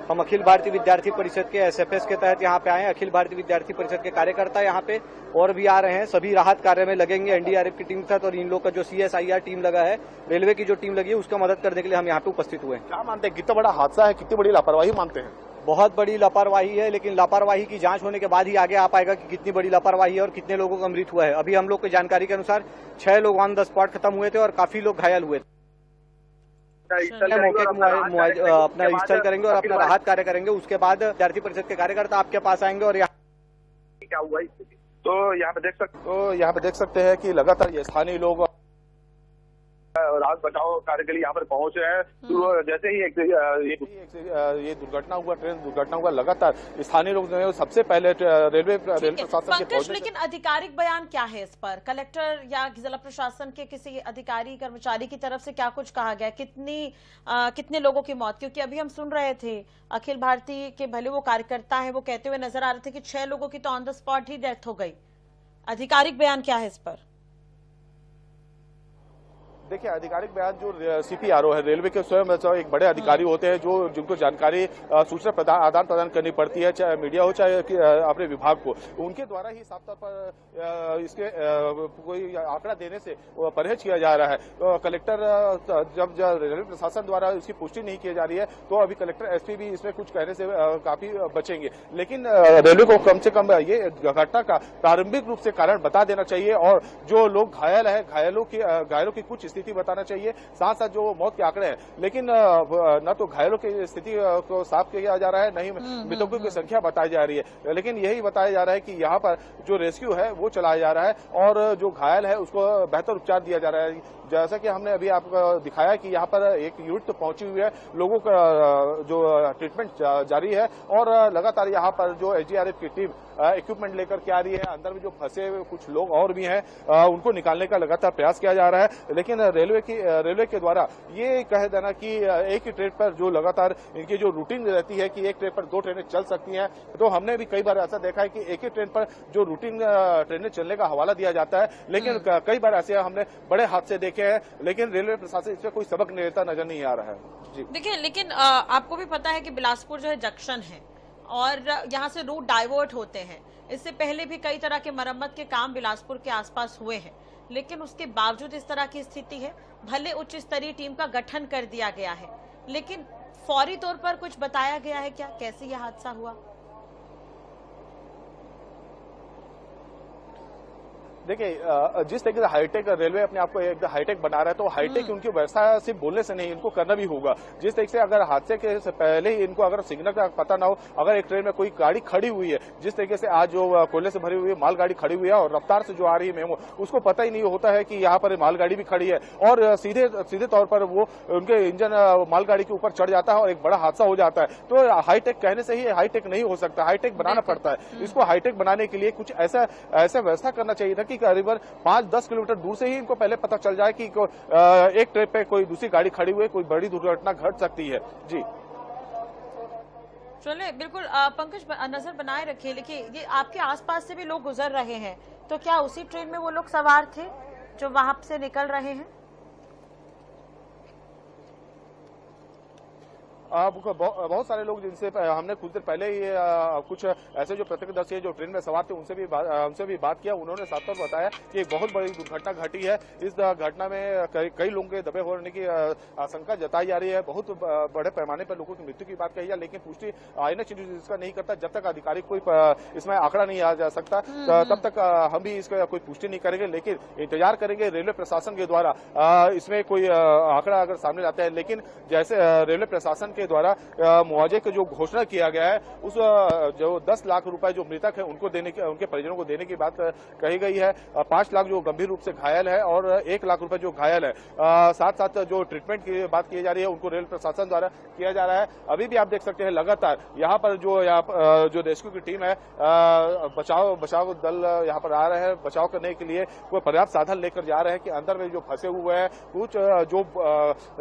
हम अखिल भारतीय विद्यार्थी परिषद के SFS के तहत यहाँ पे आए हैं। अखिल भारतीय विद्यार्थी परिषद के कार्यकर्ता यहाँ पे और भी आ रहे हैं। सभी राहत कार्य में लगेंगे। NDRF की टीम के साथ और इन लोग का जो CSIR टीम लगा है, रेलवे की जो टीम लगी है, उसका मदद करने के लिए हम यहाँ पे उपस्थित हुए हैं। क्या मानते हैं, कितना बड़ा हादसा है, कितनी बड़ी लापरवाही मानते हैं? बहुत बड़ी लापरवाही है, लेकिन लापरवाही की जांच होने के बाद ही आगे आ पाएगा कि कितनी बड़ी लापरवाही है और कितने लोगों का मृत्यु हुआ है। अभी हम लोग की जानकारी के अनुसार 6 लोग ऑन द स्पॉट खत्म हुए थे और काफी लोग घायल हुए थे। मौके अपना स्थल करेंगे और अपना राहत कार्य करेंगे। उसके बाद विद्यार्थी परिषद के कार्यकर्ता आपके पास आएंगे और यहाँ क्या हुआ स्थिति तो यहाँ पे देख सकते हैं कि लगातार ये स्थानीय लोग राहत बचाव कार्य के लिए यहाँ पर पहुंच रहे हैं। तो जैसे ही ये दुर्घटना हुआ, ट्रेन दुर्घटना हुआ, लगातार स्थानीय लोग जो है सबसे पहले रेलवे प्रशासन के पंकज, लेकिन आधिकारिक बयान क्या है इस पर? कलेक्टर या जिला प्रशासन के किसी अधिकारी कर्मचारी की तरफ से क्या कुछ कहा गया? कितने लोगों की मौत? क्योंकि अभी हम सुन रहे थे अखिल भारतीय के भले वो कार्यकर्ता है, वो कहते हुए नजर आ रहे थे कि 6 लोगों की तो on the spot he death हो गई। आधिकारिक बयान क्या है इस पर? देखिए, आधिकारिक बयान जो CPRO है, रेलवे के स्वयं एक बड़े अधिकारी होते हैं जो जिनको जानकारी सूचना आदान प्रदान करनी पड़ती है, चाहे मीडिया हो चाहे अपने विभाग को, उनके द्वारा ही साफ तौर पर इसके कोई आंकड़ा देने से परहेज किया जा रहा है। कलेक्टर जब रेलवे प्रशासन द्वारा इसकी पुष्टि नहीं की जा रही है तो अभी कलेक्टर SP भी इसमें कुछ कहने से काफी बचेंगे, लेकिन रेलवे को कम से कम ये घटना का प्रारंभिक रूप से कारण बता देना चाहिए और जो लोग घायल है घायलों की कुछ स्थिति बताना चाहिए, साथ साथ जो मौत के आंकड़े हैं, लेकिन न तो घायलों की स्थिति को साफ किया जा रहा है, न ही मृतकों की संख्या बताई जा रही है, लेकिन यही बताया जा रहा है कि यहाँ पर जो रेस्क्यू है वो चलाया जा रहा है और जो घायल है उसको बेहतर उपचार दिया जा रहा है। जैसा कि हमने अभी आपको दिखाया कि यहाँ पर एक यूनिट तो पहुंची हुई है, लोगों का जो ट्रीटमेंट जारी है और लगातार यहाँ पर जो SDRF की टीम इक्विपमेंट लेकर के आ रही है, अंदर में जो फंसे हुए कुछ लोग और भी हैं उनको निकालने का लगातार प्रयास किया जा रहा है, लेकिन रेलवे के द्वारा ये कह देना कि एक ही ट्रेन पर जो लगातार इनकी जो रूटीन रहती है कि एक ट्रेन पर 2 ट्रेनें चल सकती हैं, तो हमने भी कई बार ऐसा देखा है कि एक ही ट्रेन पर जो रूटीन ट्रेनें चलने का हवाला दिया जाता है, लेकिन कई बार ऐसे हमने बड़े हादसे देखे हैं, लेकिन रेलवे प्रशासन इसमें कोई सबक लेता नजर नहीं आ रहा है। जी देखिए, लेकिन आपको भी पता है कि बिलासपुर जो है जंक्शन है और यहाँ से रूट डाइवर्ट होते हैं। इससे पहले भी कई तरह के मरम्मत के काम बिलासपुर के आसपास हुए हैं, लेकिन उसके बावजूद इस तरह की स्थिति है। भले उच्च स्तरीय टीम का गठन कर दिया गया है, लेकिन फौरी तौर पर कुछ बताया गया है क्या, कैसे यह हादसा हुआ? देखिए, जिस तरीके से हाईटेक रेलवे अपने आप को एक हाईटेक बना रहा है, तो हाईटेक उनकी व्यवस्था सिर्फ बोलने से नहीं, इनको करना भी होगा। जिस तरीके से अगर हादसे के से पहले ही इनको अगर सिग्नल का पता ना हो, अगर एक ट्रेन में कोई गाड़ी खड़ी हुई है, जिस तरीके से आज जो कोयले से भरी हुई मालगाड़ी खड़ी हुई है और रफ्तार से जो आ रही है मेमो, उसको पता ही नहीं होता है कि यहाँ पर मालगाड़ी भी खड़ी है और सीधे तौर पर वो उनके इंजन मालगाड़ी के ऊपर चढ़ जाता है और एक बड़ा हादसा हो जाता है। तो हाईटेक कहने से ही हाईटेक नहीं हो सकता, हाईटेक बनाना पड़ता है। इसको हाईटेक बनाने के लिए कुछ ऐसा व्यवस्था करना चाहिए था कि करीबन 5-10 किलोमीटर दूर से ही इनको पहले पता चल जाए कि एक ट्रेन पे कोई दूसरी गाड़ी खड़ी हुई है, कोई बड़ी दुर्घटना घट सकती है। जी चलिए, बिल्कुल पंकज नजर बनाए रखिए। देखिए, ये आपके आसपास से भी लोग गुजर रहे हैं, तो क्या उसी ट्रेन में वो लोग सवार थे जो वहां से निकल रहे हैं? बहुत सारे लोग जिनसे हमने कुछ देर पहले ही कुछ ऐसे जो प्रत्यक्षदर्शी जो ट्रेन में सवार थे उनसे भी बात किया, उन्होंने साफ तौर बताया कि एक बहुत बड़ी दुर्घटना घटी है। इस घटना में कई लोगों के दबे होने की आशंका जताई जा रही है। बहुत बड़े पैमाने पर लोगों की मृत्यु की बात कही है, लेकिन पुष्टि INX न्यूज इसका नहीं करता। जब तक आधिकारिक कोई इसमें आंकड़ा नहीं आ जा सकता तब तक हम भी इसका कोई पुष्टि नहीं करेंगे, लेकिन इंतजार करेंगे रेलवे प्रशासन के द्वारा इसमें कोई आंकड़ा अगर सामने आता है। लेकिन जैसे रेलवे प्रशासन के द्वारा मुआवजे की जो घोषणा किया गया है, उस जो 10 लाख रुपए जो मृतक है उनको देने की, उनके परिजनों को देने की बात कही गई है। 5 लाख जो गंभीर रूप से घायल है और 1 लाख रुपए जो घायल है। साथ साथ जो ट्रीटमेंट की बात की जा रही है उनको रेल प्रशासन द्वारा किया जा रहा है। अभी भी आप देख सकते हैं लगातार यहाँ पर जो रेस्क्यू की टीम है, बचाव दल यहाँ पर आ रहे हैं बचाव करने के लिए। कोई पर्याप्त साधन लेकर जा रहे हैं कि अंदर में जो फंसे हुए हैं, कुछ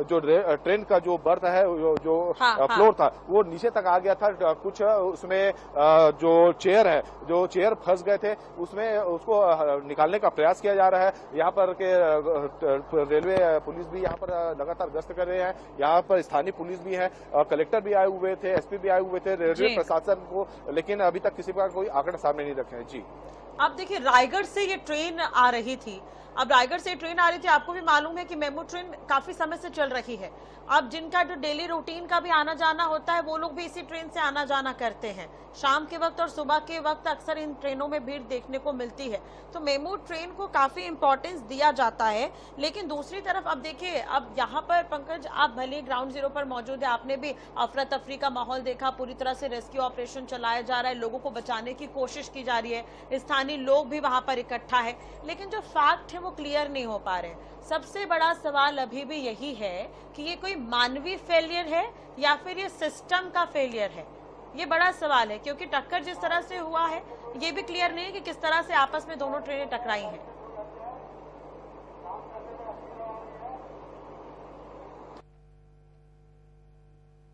जो ट्रेन का जो बर्थ है, जो फ्लोर था वो नीचे तक आ गया था। कुछ उसमें जो चेयर फंस गए थे, उसमें उसको निकालने का प्रयास किया जा रहा है। यहाँ पर के रेलवे पुलिस भी यहाँ पर लगातार गश्त कर रहे हैं। यहाँ पर स्थानीय पुलिस भी है, कलेक्टर भी आए हुए थे, SP भी आए हुए थे, रेलवे प्रशासन को, लेकिन अभी तक किसी प्रकार कोई आंकड़ा सामने नहीं रखे हैं। जी आप देखिए, रायगढ़ से ये ट्रेन आ रही थी। अब रायगढ़ से ट्रेन आ रही थी, आपको भी मालूम है कि मेमो ट्रेन काफी समय से चल रही है। अब जिनका जो डेली रूटीन का भी आना जाना होता है, वो लोग भी इसी ट्रेन से आना जाना करते हैं। शाम के वक्त और सुबह के वक्त अक्सर इन ट्रेनों में भीड़ देखने को मिलती है, तो मेमो ट्रेन को काफी इंपॉर्टेंस दिया जाता है। लेकिन दूसरी तरफ अब देखिए, अब यहाँ पर पंकज, आप भले ग्राउंड जीरो पर मौजूद है, आपने भी अफरा तफरी का माहौल देखा, पूरी तरह से रेस्क्यू ऑपरेशन चलाया जा रहा है, लोगों को बचाने की कोशिश की जा रही है, स्थानीय लोग भी वहां पर इकट्ठा है, लेकिन जो फैक्ट है वो क्लियर नहीं हो पा रहे। सबसे बड़ा सवाल अभी भी यही है कि ये कोई मानवीय फेलियर है या फिर ये सिस्टम का फेलियर है। ये बड़ा सवाल है, क्योंकि टक्कर जिस तरह से हुआ है ये भी क्लियर नहीं है कि किस तरह से आपस में दोनों ट्रेनें टकराई हैं।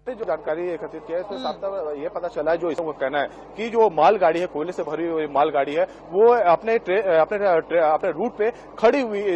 जो जानकारी एकत्रित किया है इसमें साफ तौर ये पता चला है, जो इसका कहना है कि जो मालगाड़ी है, कोयले से भरी हुई मालगाड़ी है, वो अपने रूट पे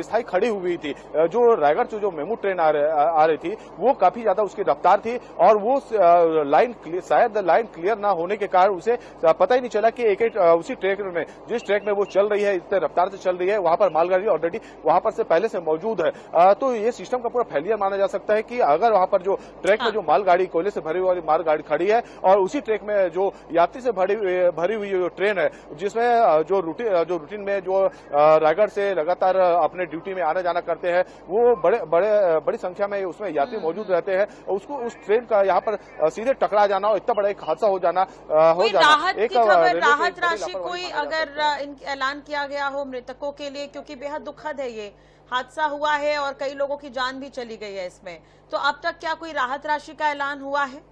स्थायी खड़ी हुई थी। जो रायगढ़ से जो मेमू ट्रेन आ रही थी वो काफी ज्यादा उसकी रफ्तार थी और वो शायद लाइन क्लियर ना होने के कारण उसे पता ही नहीं चला कि उसी ट्रैक में, जिस ट्रैक में वो चल रही है, इतने रफ्तार से चल रही है, वहां पर मालगाड़ी ऑलरेडी वहां पर से पहले से मौजूद है। तो ये सिस्टम का पूरा फेलियर माना जा सकता है कि अगर वहां पर जो ट्रैक में जो मालगाड़ी, कोयले से भरी हुई मालगाड़ी खड़ी है और उसी ट्रैक में जो यात्री से भरी हुई जो ट्रेन है, जिसमें जो रूटीन में जो रायगढ़ से लगातार अपने ड्यूटी में आना जाना करते हैं, वो बड़ी संख्या में उसमें यात्री मौजूद रहते हैं, उसको उस ट्रेन का यहाँ पर सीधे टकरा जाना और इतना बड़ा एक हादसा हो जाना राहत राशि कोई अगर ऐलान किया गया हो मृतकों के लिए, क्योंकि बेहद दुखद है ये हादसा हुआ है और कई लोगों की जान भी चली गई है इसमें, तो अब तक क्या कोई राहत राशि का ऐलान हुआ है?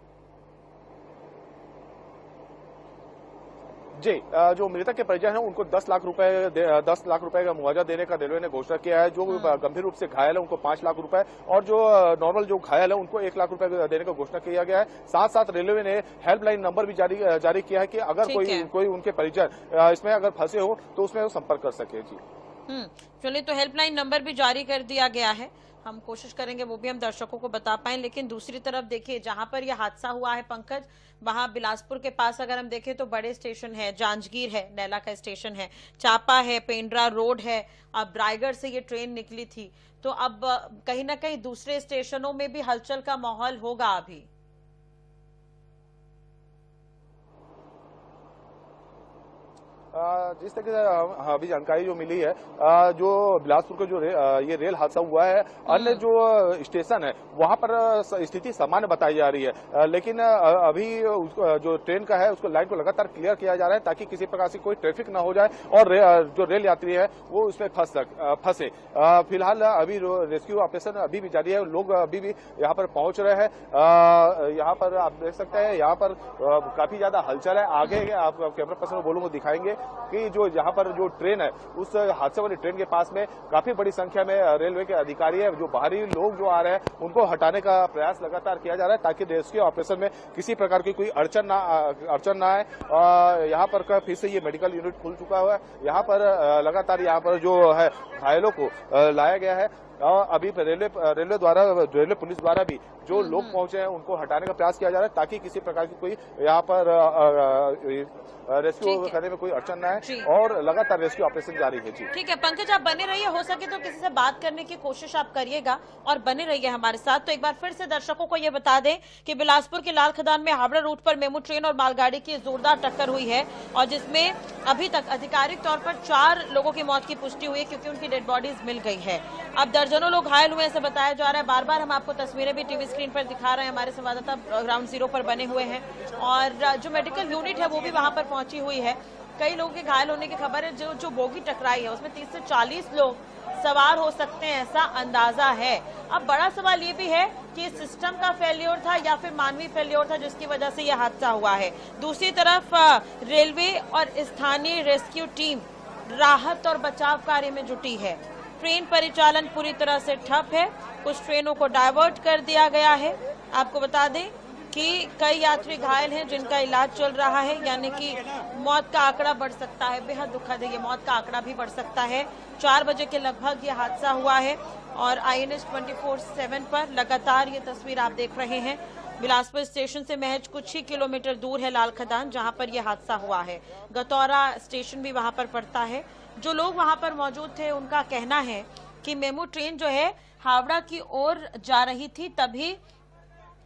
जी, जो मृतक के परिजन हैं उनको 10 लाख रुपए का मुआवजा देने का रेलवे ने घोषणा किया है। जो गंभीर रूप से घायल है उनको 5 लाख रुपए और जो नॉर्मल जो घायल है उनको 1 लाख रुपए देने का घोषणा किया गया है। साथ साथ रेलवे ने हेल्पलाइन नंबर भी जारी किया है कि अगर कोई उनके परिजन इसमें अगर फंसे हो तो उसमें वो संपर्क कर सके। जी चलिए, तो हेल्पलाइन नंबर भी जारी कर दिया गया है, हम कोशिश करेंगे वो भी हम दर्शकों को बता पाएं। लेकिन दूसरी तरफ देखिए, जहां पर यह हादसा हुआ है पंकज, वहां बिलासपुर के पास अगर हम देखें तो बड़े स्टेशन है, जांजगीर है, नैला का स्टेशन है, चापा है, पेंड्रा रोड है। अब रायगढ़ से ये ट्रेन निकली थी, तो अब कहीं ना कहीं दूसरे स्टेशनों में भी हलचल का माहौल होगा। अभी जिस तरीके से अभी जानकारी जो मिली है, जो बिलासपुर का जो ये रेल हादसा हुआ है, अन्य जो स्टेशन है वहां पर स्थिति सामान्य बताई जा रही है, लेकिन अभी जो ट्रेन का है उसको लाइन को लगातार क्लियर किया जा रहा है ताकि किसी प्रकार से कोई ट्रैफिक ना हो जाए और जो रेल यात्री है वो उसमें फंसे। फिलहाल अभी रेस्क्यू ऑपरेशन अभी भी जारी है, लोग अभी भी यहाँ पर पहुंच रहे हैं। यहाँ पर आप देख सकते हैं, यहाँ पर काफी ज्यादा हलचल है। आगे आप कैमरा पर्सन को बोलूंगा, दिखाएंगे कि जो यहाँ पर जो ट्रेन है, उस हादसे वाली ट्रेन के पास में काफी बड़ी संख्या में रेलवे के अधिकारी है, जो बाहरी लोग जो आ रहे हैं उनको हटाने का प्रयास लगातार किया जा रहा है ताकि रेस्क्यू ऑपरेशन में किसी प्रकार की कोई अड़चन ना आए। यहाँ पर फिर से ये मेडिकल यूनिट खुल चुका हुआ है। यहाँ पर लगातार यहाँ पर जो है घायलों को लाया गया है। अभी रेलवे पुलिस द्वारा भी जो लोग पहुंचे हैं उनको हटाने का प्रयास किया जा रहा है ताकि किसी प्रकार की कोई यहाँ पर रेस्क्यू करने में कोई अड़चन ना है और लगातार रेस्क्यू ऑपरेशन जारी है। जी ठीक है पंकज, आप बने रहिए, हो सके तो किसी से बात करने की कोशिश आप करिएगा और बने रहिए हमारे साथ। तो एक बार फिर से दर्शकों को ये बता दें कि बिलासपुर के लाल खदान में हावड़ा रूट पर मेमू ट्रेन और मालगाड़ी की जोरदार टक्कर हुई है और जिसमें अभी तक आधिकारिक तौर पर 4 लोगों की मौत की पुष्टि हुई है क्योंकि उनकी डेड बॉडीज मिल गई है। अब दर्जनों लोग घायल हुए ऐसे बताया जा रहा है। बार बार हम आपको तस्वीरें भी टीवी स्क्रीन पर दिखा रहे हैं, हमारे संवाददाता ग्राउंड जीरो पर बने हुए हैं और जो मेडिकल यूनिट है वो भी वहां पर पहुंची हुई है। कई लोगों के घायल होने की खबर है। जो बोगी टकराई है उसमें 30 से 40 लोग सवार हो सकते हैं, ऐसा अंदाजा है। अब बड़ा सवाल ये भी है कि सिस्टम का फेल्योर था या फिर मानवीय फेल्योर था जिसकी वजह से यह हादसा हुआ है। दूसरी तरफ रेलवे और स्थानीय रेस्क्यू टीम राहत और बचाव कार्य में जुटी है। ट्रेन परिचालन पूरी तरह से ठप है, कुछ ट्रेनों को डायवर्ट कर दिया गया है। आपको बता दें कि कई यात्री घायल हैं जिनका इलाज चल रहा है, यानी कि मौत का आंकड़ा बढ़ सकता है। बेहद दुखद है, ये मौत का आंकड़ा भी बढ़ सकता है। 4 बजे के लगभग ये हादसा हुआ है और INH 24/7 पर लगातार ये तस्वीर आप देख रहे हैं। बिलासपुर स्टेशन से महज कुछ ही किलोमीटर दूर है लाल खदान, जहां पर यह हादसा हुआ है। गतौरा स्टेशन भी वहां पर पड़ता है। जो लोग वहां पर मौजूद थे उनका कहना है कि मेमू ट्रेन जो है हावड़ा की ओर जा रही थी, तभी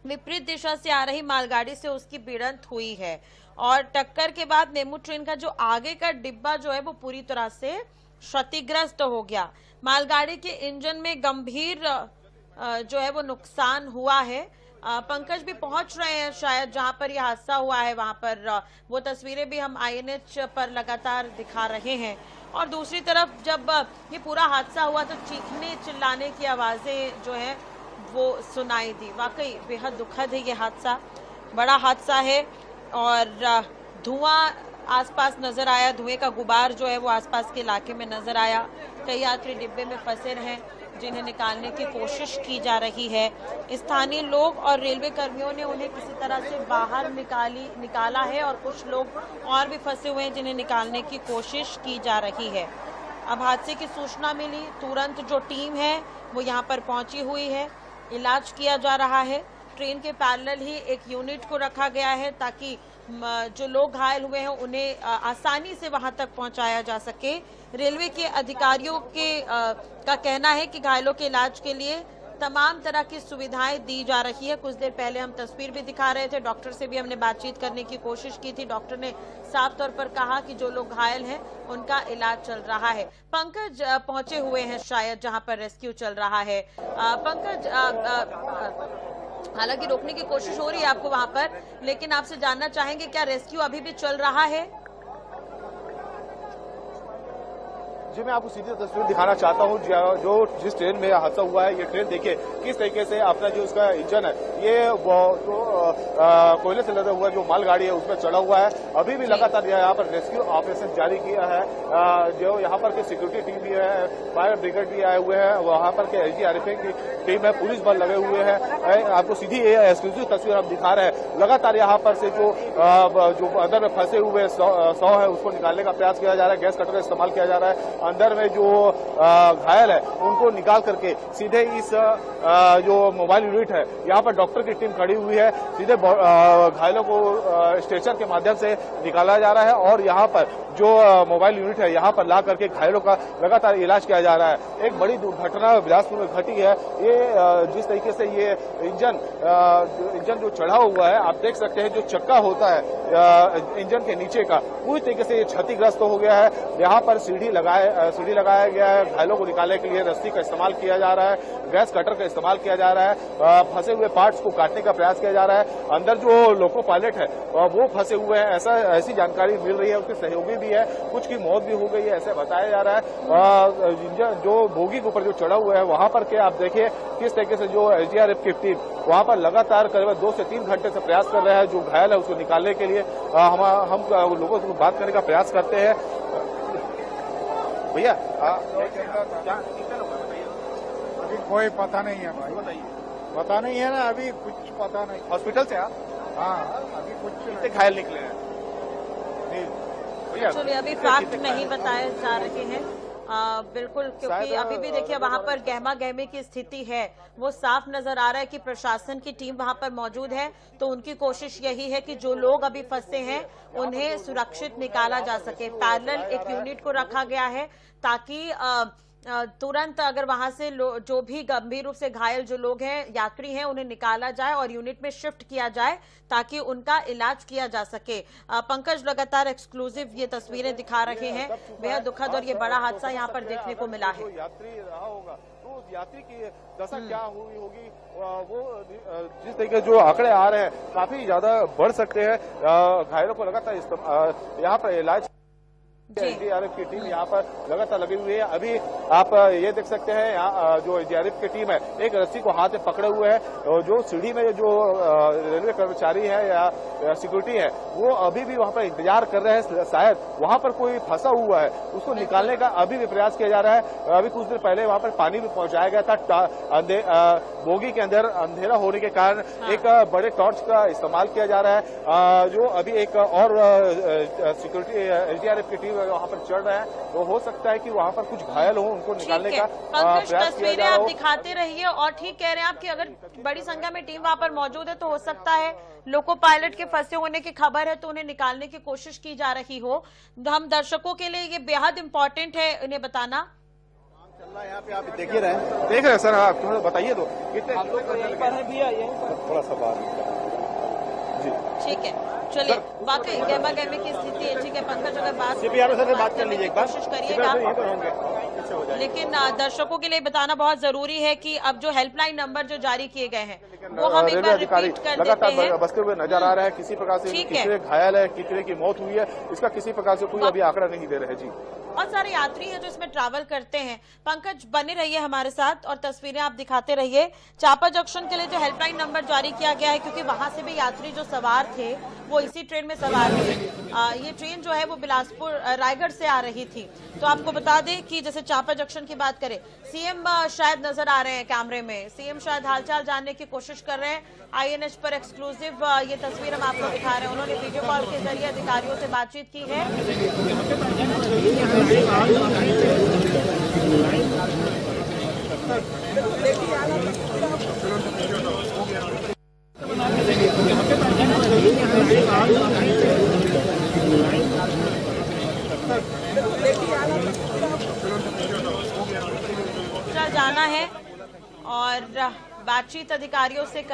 विपरीत दिशा से आ रही मालगाड़ी से उसकी भिड़ंत हुई है और टक्कर के बाद मेमू ट्रेन का जो आगे का डिब्बा जो है वो पूरी तरह से क्षतिग्रस्त हो गया। मालगाड़ी के इंजन में गंभीर जो है वो नुकसान हुआ है। पंकज भी पहुंच रहे हैं शायद जहां पर यह हादसा हुआ है, वहां पर वो तस्वीरें भी हम INH पर लगातार दिखा रहे हैं। और दूसरी तरफ जब ये पूरा हादसा हुआ तो चीखने चिल्लाने की आवाजें जो है वो सुनाई दी। वाकई बेहद दुखद है ये हादसा, बड़ा हादसा है और धुआं आसपास नजर आया, धुएं का गुबार जो है वो आसपास के इलाके में नजर आया। कई यात्री डिब्बे में फंसे रहे, जिन्हें निकालने की कोशिश की जा रही है। स्थानीय लोग और रेलवे कर्मियों ने उन्हें किसी तरह से बाहर निकाला है और कुछ लोग और भी फंसे हुए हैं जिन्हें निकालने की कोशिश की जा रही है। अब हादसे की सूचना मिली, तुरंत जो टीम है वो यहाँ पर पहुंची हुई है, इलाज किया जा रहा है। ट्रेन के पैरेलल ही एक यूनिट को रखा गया है ताकि जो लोग घायल हुए हैं उन्हें आसानी से वहां तक पहुंचाया जा सके। रेलवे के अधिकारियों का कहना है कि घायलों के इलाज के लिए तमाम तरह की सुविधाएं दी जा रही है। कुछ देर पहले हम तस्वीर भी दिखा रहे थे, डॉक्टर से भी हमने बातचीत करने की कोशिश की थी। डॉक्टर ने साफ तौर पर कहा कि जो लोग घायल हैं उनका इलाज चल रहा है। पंकज पहुंचे हुए हैं शायद जहां पर रेस्क्यू चल रहा है। पंकज, हालांकि रोकने की कोशिश हो रही है आपको वहां पर, लेकिन आपसे जानना चाहेंगे क्या रेस्क्यू अभी भी चल रहा है? जी, मैं आपको सीधी तस्वीर दिखाना चाहता हूँ जो जिस ट्रेन में हादसा हुआ है। ये ट्रेन देखिए किस तरीके से अपना जो उसका इंजन है ये जो कोयले से लदा हुआ जो मालगाड़ी है उसमें चढ़ा हुआ है। अभी भी लगातार यहाँ पर रेस्क्यू ऑपरेशन जारी किया है। जो यहाँ पर के सिक्योरिटी टीम भी है, फायर ब्रिगेड भी आए हुए हैं, वहाँ पर के SDRF की टीम है, पुलिस बल लगे हुए हैं। आपको सीधी एक्सक्लूसिव तस्वीर हम दिखा रहे हैं। लगातार यहाँ पर से जो अंदर में फंसे हुए 100 है उसको निकालने का प्रयास किया जा रहा है। गैस कटर का इस्तेमाल किया जा रहा है। अंदर में जो घायल है उनको निकाल करके सीधे इस जो मोबाइल यूनिट है यहाँ पर डॉक्टर की टीम खड़ी हुई है। सीधे घायलों को स्ट्रेचर के माध्यम से निकाला जा रहा है और यहाँ पर जो मोबाइल यूनिट है यहाँ पर ला करके घायलों का लगातार इलाज किया जा रहा है। एक बड़ी दुर्घटना बिलासपुर में घटी है। ये जिस तरीके से ये इंजन जो चढ़ा हुआ है, आप देख सकते हैं जो चक्का होता है इंजन के नीचे का, पूरी तरीके से ये क्षतिग्रस्त हो गया है। यहाँ पर सीढ़ी लगाया गया है। घायलों को निकालने के लिए रस्सी का इस्तेमाल किया जा रहा है, गैस कटर का इस्तेमाल किया जा रहा है, फंसे हुए पार्ट्स को काटने का प्रयास किया जा रहा है। अंदर जो लोको पायलट है वो फंसे हुए हैं, ऐसी जानकारी मिल रही है। उसके सहयोगी भी है, कुछ की मौत भी हो गई है ऐसे बताया जा रहा है। इंजन जो बोगी के ऊपर जो चढ़ा हुआ है वहां पर के आप देखिए किस तरीके से जो SDRF की टीम वहां पर लगातार करीब 2 से 3 घंटे से प्रयास कर रहा है जो घायल है उसको निकालने के लिए। हम लोगों से बात करने का प्रयास करते हैं। भैया अभी कोई पता नहीं है भाई, बताइए। पता नहीं है ना, अभी कुछ पता नहीं। हॉस्पिटल से आप? हाँ, अभी कुछ कितने घायल निकले हैं? एक्चुअली अभी फैक्ट नहीं बताए जा रहे हैं बिल्कुल, क्योंकि अभी भी देखिए वहां पर गहमा गहमी की स्थिति है। वो साफ नजर आ रहा है कि प्रशासन की टीम वहां पर मौजूद है, तो उनकी कोशिश यही है कि जो लोग अभी फंसे हैं उन्हें सुरक्षित निकाला जा सके। पैरेलल एक यूनिट को रखा गया है ताकि तुरंत अगर वहां से जो भी गंभीर रूप से घायल जो लोग हैं, यात्री हैं, उन्हें निकाला जाए और यूनिट में शिफ्ट किया जाए ताकि उनका इलाज किया जा सके। पंकज लगातार एक्सक्लूसिव ये तस्वीरें दिखा रहे हैं। बेहद दुखद और ये बड़ा हादसा यहाँ पर देखने को मिला है। यात्री रहा होगा तो यात्री की दशा क्या हुई होगी, वो जिस तरीके जो आंकड़े आ रहे हैं काफी ज्यादा बढ़ सकते हैं। घायलों को लगातार यहाँ पर इलाज SDRF की टीम यहाँ पर लगातार लगी हुई है। अभी आप ये देख सकते हैं यहाँ जो SDRF की टीम है एक रस्सी को हाथ में पकड़े हुए है। जो सीढ़ी में जो रेलवे कर्मचारी है या सिक्योरिटी है वो अभी भी वहाँ पर इंतजार कर रहे हैं। शायद वहाँ पर कोई फंसा हुआ है, उसको निकालने का अभी भी प्रयास किया जा रहा है। अभी कुछ देर पहले वहाँ पर पानी भी पहुंचाया गया था। बोगी के अंदर अंधेरा होने के कारण एक बड़े टॉर्च का इस्तेमाल किया जा रहा है। जो अभी एक और सिक्योरिटी SDRF की टीम वहाँ पर चढ़ रहे हैं, तो हो सकता है कि वहाँ पर कुछ घायल हो, उनको निकालने का प्रयास किया जा तस्वीरें आप दिखाते रहिए। और ठीक कह रहे हैं आप कि अगर बड़ी संख्या में टीम वहाँ पर मौजूद है तो हो सकता है लोको पायलट के फंसे होने की खबर है तो उन्हें निकालने की कोशिश की जा रही हो। हम दर्शकों के लिए ये बेहद इम्पोर्टेंट है इन्हें बताना। यहाँ पे आप देख रहे हैं सर, आप थोड़ा बताइए तो कितने थोड़ा सा बात जी। ठीक है, चलिए वाकई गहमा गहमी की स्थिति है। ठीक है पंकज, अगर बात कर लीजिए, कोशिश करिएगा, लेकिन दर्शकों के लिए बताना बहुत जरूरी है कि अब जो हेल्पलाइन नंबर जो जारी किए गए हैं वो हम एक बार रिपीट कर देते हैं। बसते हुए नजर आ रहा है, किसी प्रकार से कितने घायल है, कितने की मौत हुई है, इसका किसी प्रकार से कोई अभी आंकड़ा नहीं दे रहे। जी, बहुत सारे यात्री हैं जो इसमें ट्रैवल करते हैं। पंकज बने रहिए हमारे साथ और तस्वीरें आप दिखाते रहिए। चापा जंक्शन के लिए जो हेल्पलाइन नंबर जारी किया गया है, क्योंकि वहां से भी यात्री जो सवार थे वो इसी ट्रेन में सवार थे। ये ट्रेन जो है वो बिलासपुर रायगढ़ से आ रही थी। तो आपको बता दें कि जैसे चांपा जंक्शन की बात करें, सीएम शायद नजर आ रहे हैं कैमरे में, सीएम शायद हालचाल जानने की कोशिश कर रहे हैं। आईएनएच पर एक्सक्लूसिव ये तस्वीर हम आपको दिखा रहे हैं। उन्होंने वीडियो कॉल के जरिए अधिकारियों से बातचीत की है। जाना है और बातचीत अधिकारियों से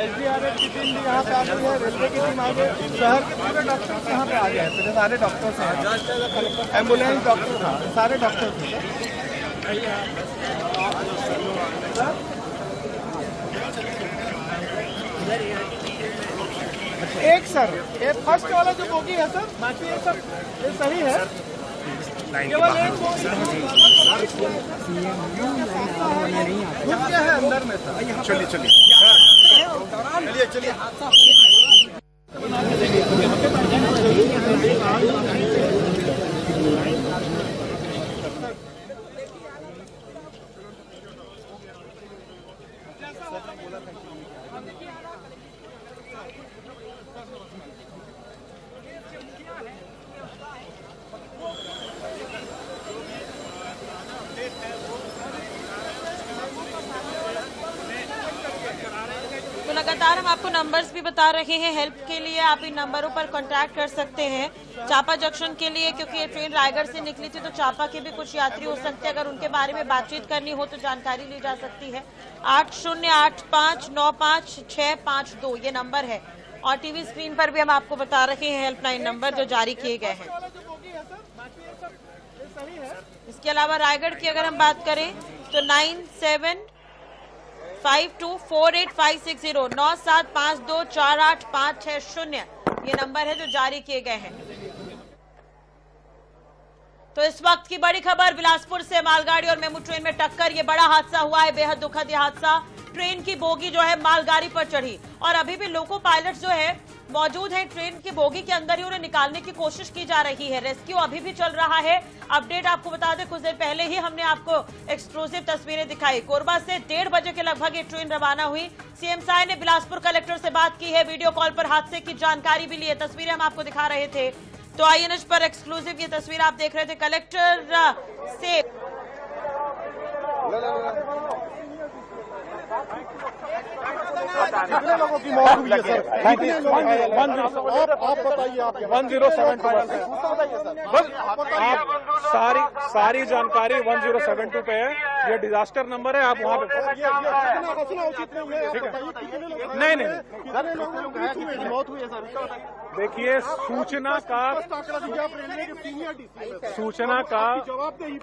SDRF की टीम भी यहाँ पे आ गई है, रेलवे की टीम आ गई, शहर के पूरे डॉक्टर्स यहाँ पे आ गए हैं। तो सारे डॉक्टर्स हैं, एम्बुलेंस डॉक्टर था, सारे डॉक्टर्स थे। एक सर, ये फर्स्ट वाला जो बोगी है सर, बाकी ये सब ये सही है। केवल एक घुस गया है अंदर में सर। चलिए चलिए चलिए चलिए तो लगातार हम आपको नंबर्स भी बता रहे हैं। हेल्प के लिए आप इन नंबरों पर कांटेक्ट कर सकते हैं। चांपा जंक्शन के लिए, क्योंकि ये ट्रेन रायगढ़ से निकली थी, तो चांपा के भी कुछ यात्री हो सकते हैं। अगर उनके बारे में बातचीत करनी हो तो जानकारी ली जा सकती है। 8085955652 ये नंबर है और टीवी स्क्रीन पर भी हम आपको बता रहे हैं हेल्पलाइन नंबर जो जारी किए गए हैं। इसके अलावा रायगढ़ की अगर हम बात करें तो 97524856 9752485660 ये नंबर है जो जारी किए गए हैं। तो इस वक्त की बड़ी खबर, बिलासपुर से मालगाड़ी और मेमू ट्रेन में टक्कर। ये बड़ा हादसा हुआ है, बेहद दुखद ये हादसा। ट्रेन की बोगी जो है मालगाड़ी पर चढ़ी और अभी भी लोको पायलट जो है मौजूद है ट्रेन की बोगी के अंदर ही, उन्हें निकालने की कोशिश की जा रही है। रेस्क्यू अभी भी चल रहा है। अपडेट आपको बता दें, कुछ देर पहले ही हमने आपको एक्सक्लूसिव तस्वीरें दिखाई। कोरबा से 1:30 बजे के लगभग ये ट्रेन रवाना हुई। सीएम साय ने बिलासपुर कलेक्टर से बात की है, वीडियो कॉल पर हादसे की जानकारी भी ली है। तस्वीरें हम आपको दिखा रहे थे। तो आईएनएच पर एक्सक्लूसिव ये तस्वीर आप देख रहे थे। कलेक्टर से कितने लोगों की मौत हुई है सर? कितने लोग? आप बताइए। आप 1072 बस आप सारी जानकारी 1072 पे है। ये डिजास्टर नंबर है, आप वहाँ पे उचित नहीं है। नहीं मौत हुई है सर। देखिए, सूचना का जवाबदेही